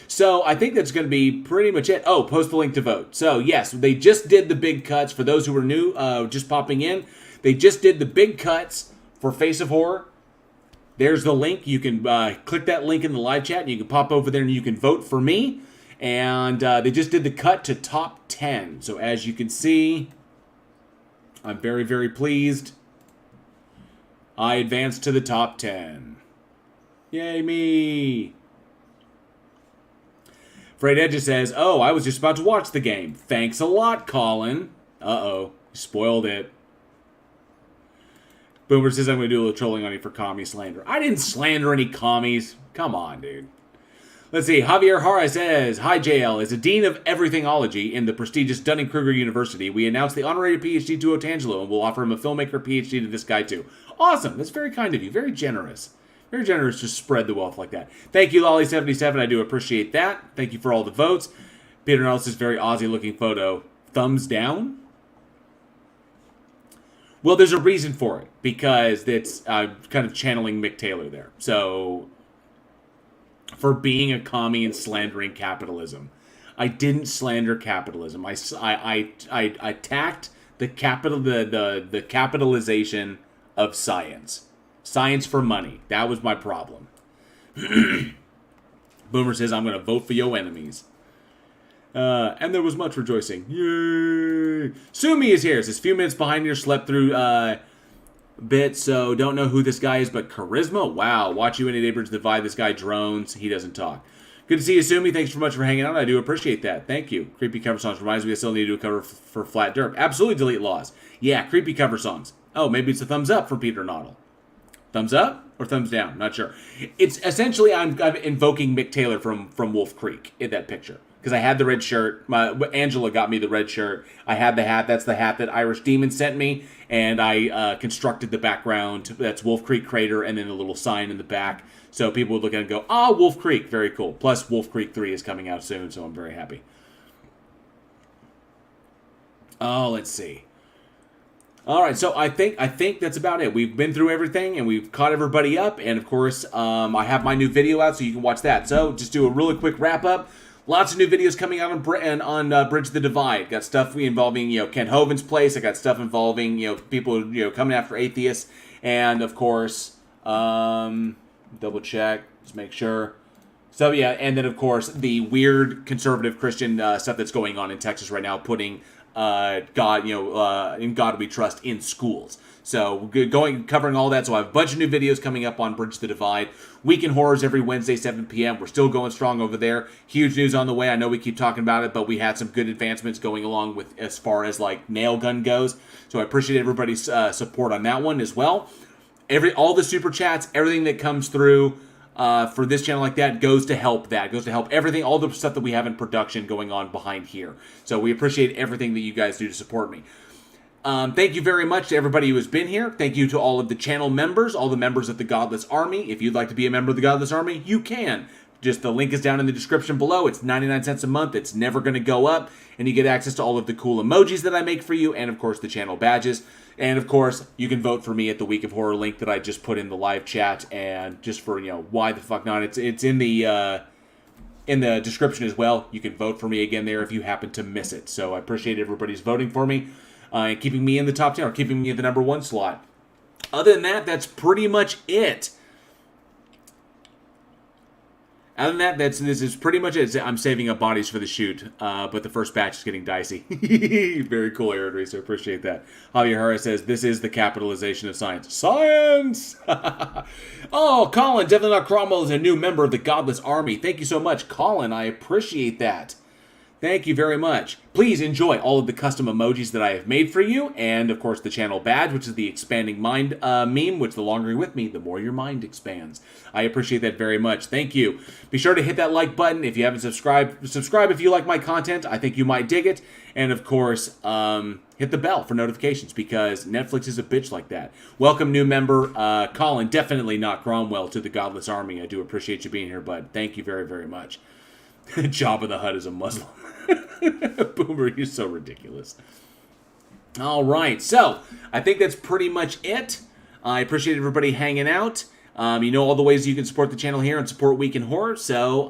So I think that's going to be pretty much it. Oh, post the link to vote. So yes, they just did the big cuts. For those who are new, just popping in, they just did the big cuts for Face of Horror. There's the link. You can click that link in the live chat, and you can pop over there and you can vote for me. And they just did the cut to top 10. So as you can see, I'm very, very pleased. I advanced to the top 10. Yay me! Fred Edges says, oh, I was just about to watch the game. Thanks a lot, Colin. Uh-oh. You spoiled it. Boomer says I'm going to do a little trolling on you for commie slander. I didn't slander any commies. Come on, dude. Let's see. Javier Hara says, hi, JL. As a dean of everythingology in the prestigious Dunning-Kruger University, we announced the honorary PhD to Otangelo, and we'll offer him a filmmaker PhD to this guy, too. Awesome. That's very kind of you. Very generous. Very generous to spread the wealth like that. Thank you, Lolly77. I do appreciate that. Thank you for all the votes. Peter Nelson's very Aussie-looking photo. Thumbs down? Well, there's a reason for it, because it's kind of channeling Mick Taylor there. So, for being a commie and slandering capitalism. I didn't slander capitalism. I attacked the capitalization of science. Science for money. That was my problem. Boomer says, I'm going to vote for your enemies. And there was much rejoicing. Yay! Sumi is here. It says, few minutes behind your slept through bit, so don't know who this guy is, but charisma? Wow. Watch you and Neighbors Divide. This guy drones. He doesn't talk. Good to see you, Sumi. Thanks so much for hanging out. I do appreciate that. Thank you. Creepy cover songs reminds me I still need to do a cover for Flat Derp. Absolutely delete laws. Yeah, creepy cover songs. Oh, maybe it's a thumbs up for Peter Noddle. Thumbs up? or thumbs down. Not sure. It's essentially I'm invoking Mick Taylor from Wolf Creek in that picture. Because I had the red shirt. Angela got me the red shirt. I had the hat. That's the hat that Irish Demon sent me. And I constructed the background. That's Wolf Creek Crater and then a little sign in the back. So people would look at it and go, ah, Wolf Creek. Very cool. Plus, Wolf Creek 3 is coming out soon, so I'm very happy. Oh, let's see. All right, so I think that's about it. We've been through everything, and we've caught everybody up. And, of course, I have my new video out, so you can watch that. So just do a really quick wrap-up. Lots of new videos coming out on Bridge the Divide. Got stuff involving, Kent Hovind's place. I got stuff involving, people, coming after atheists. And, of course, double check, just make sure. So, yeah, and then, of course, the weird conservative Christian stuff that's going on in Texas right now, putting God, in God we trust in schools. So covering all that. So I have a bunch of new videos coming up on Bridge the Divide. Week in Horrors every Wednesday, 7 p.m. We're still going strong over there. Huge news on the way. I know we keep talking about it, but we had some good advancements going along with as far as like nail gun goes. So I appreciate everybody's support on that one as well. All the super chats, everything that comes through for this channel like that goes to help that. Goes to help everything, all the stuff that we have in production going on behind here. So we appreciate everything that you guys do to support me. Thank you very much to everybody who has been here. Thank you to all of the channel members, all the members of the Godless Army. If you'd like to be a member of the Godless Army, you can. Just the link is down in the description below. It's 99 cents a month. It's never going to go up. And you get access to all of the cool emojis that I make for you and, of course, the channel badges. And, of course, you can vote for me at the Week of Horror link that I just put in the live chat. And just for, why the fuck not? It's in the description as well. You can vote for me again there if you happen to miss it. So I appreciate everybody's voting for me. And keeping me in the top 10 or keeping me in the number 1 slot. Other than that, that's pretty much it. Other than that, this is pretty much it. I'm saving up bodies for the shoot, but the first batch is getting dicey. Very cool, Aaron Reese. I appreciate that. Javier Harris says, this is the capitalization of science. Science! Oh, Colin, definitely not Cromwell, is a new member of the Godless Army. Thank you so much, Colin. I appreciate that. Thank you very much. Please enjoy all of the custom emojis that I have made for you, and of course the channel badge, which is the expanding mind meme, which the longer you're with me, the more your mind expands. I appreciate that very much. Thank you. Be sure to hit that like button if you haven't subscribed. Subscribe if you like my content. I think you might dig it. And of course, hit the bell for notifications because Netflix is a bitch like that. Welcome new member, Colin, definitely not Cromwell, to the Godless Army. I do appreciate you being here, bud. Thank you very, very much. Jabba the Hutt is a Muslim. Boomer, you're so ridiculous. All right, so I think that's pretty much it. I appreciate everybody hanging out. You know all the ways you can support the channel here and support Week in Horror. So,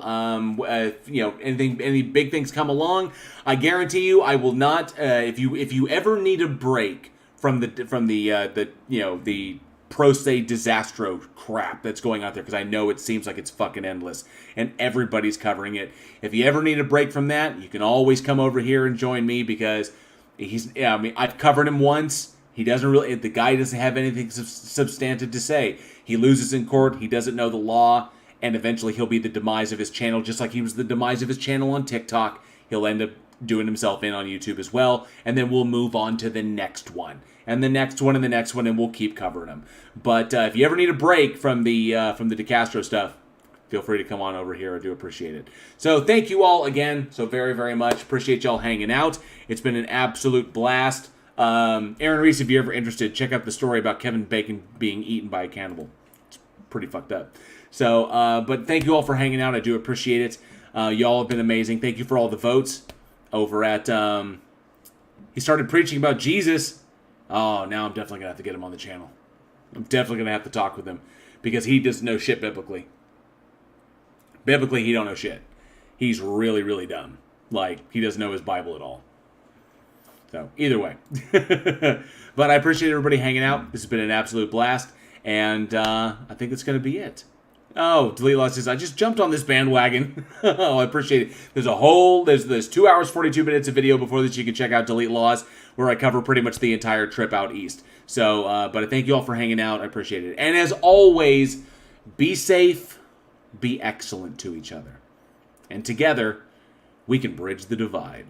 any big things come along, I guarantee you, I will not. If you ever need a break from the pro se disastro crap that's going out there, because I know it seems like it's fucking endless and everybody's covering it. If you ever need a break from that, you can always come over here and join me because I've covered him once. He doesn't really, the guy doesn't have anything substantive to say. He loses in court, he doesn't know the law, and eventually he'll be the demise of his channel, just like he was the demise of his channel on TikTok. He'll end up doing himself in on YouTube as well, and then we'll move on to the next one. And the next one, and the next one, and we'll keep covering them. But if you ever need a break from the DeCastro stuff, feel free to come on over here. I do appreciate it. So thank you all again so very, very much. Appreciate y'all hanging out. It's been an absolute blast. Aaron Reese, if you're ever interested, check out the story about Kevin Bacon being eaten by a cannibal. It's pretty fucked up. So, but thank you all for hanging out. I do appreciate it. Y'all have been amazing. Thank you for all the votes over at... he started preaching about Jesus. Oh, now I'm definitely going to have to get him on the channel. I'm definitely going to have to talk with him because he doesn't know shit biblically. Biblically, he don't know shit. He's really, really dumb. Like, he doesn't know his Bible at all. So, either way. But I appreciate everybody hanging out. This has been an absolute blast. And I think that's going to be it. Oh, Delete Law says, I just jumped on this bandwagon. Oh, I appreciate it. There's 2 hours, 42 minutes of video before this you can check out Delete Laws, where I cover pretty much the entire trip out east. So, but I thank you all for hanging out. I appreciate it. And as always, be safe, be excellent to each other. And together, we can bridge the divide.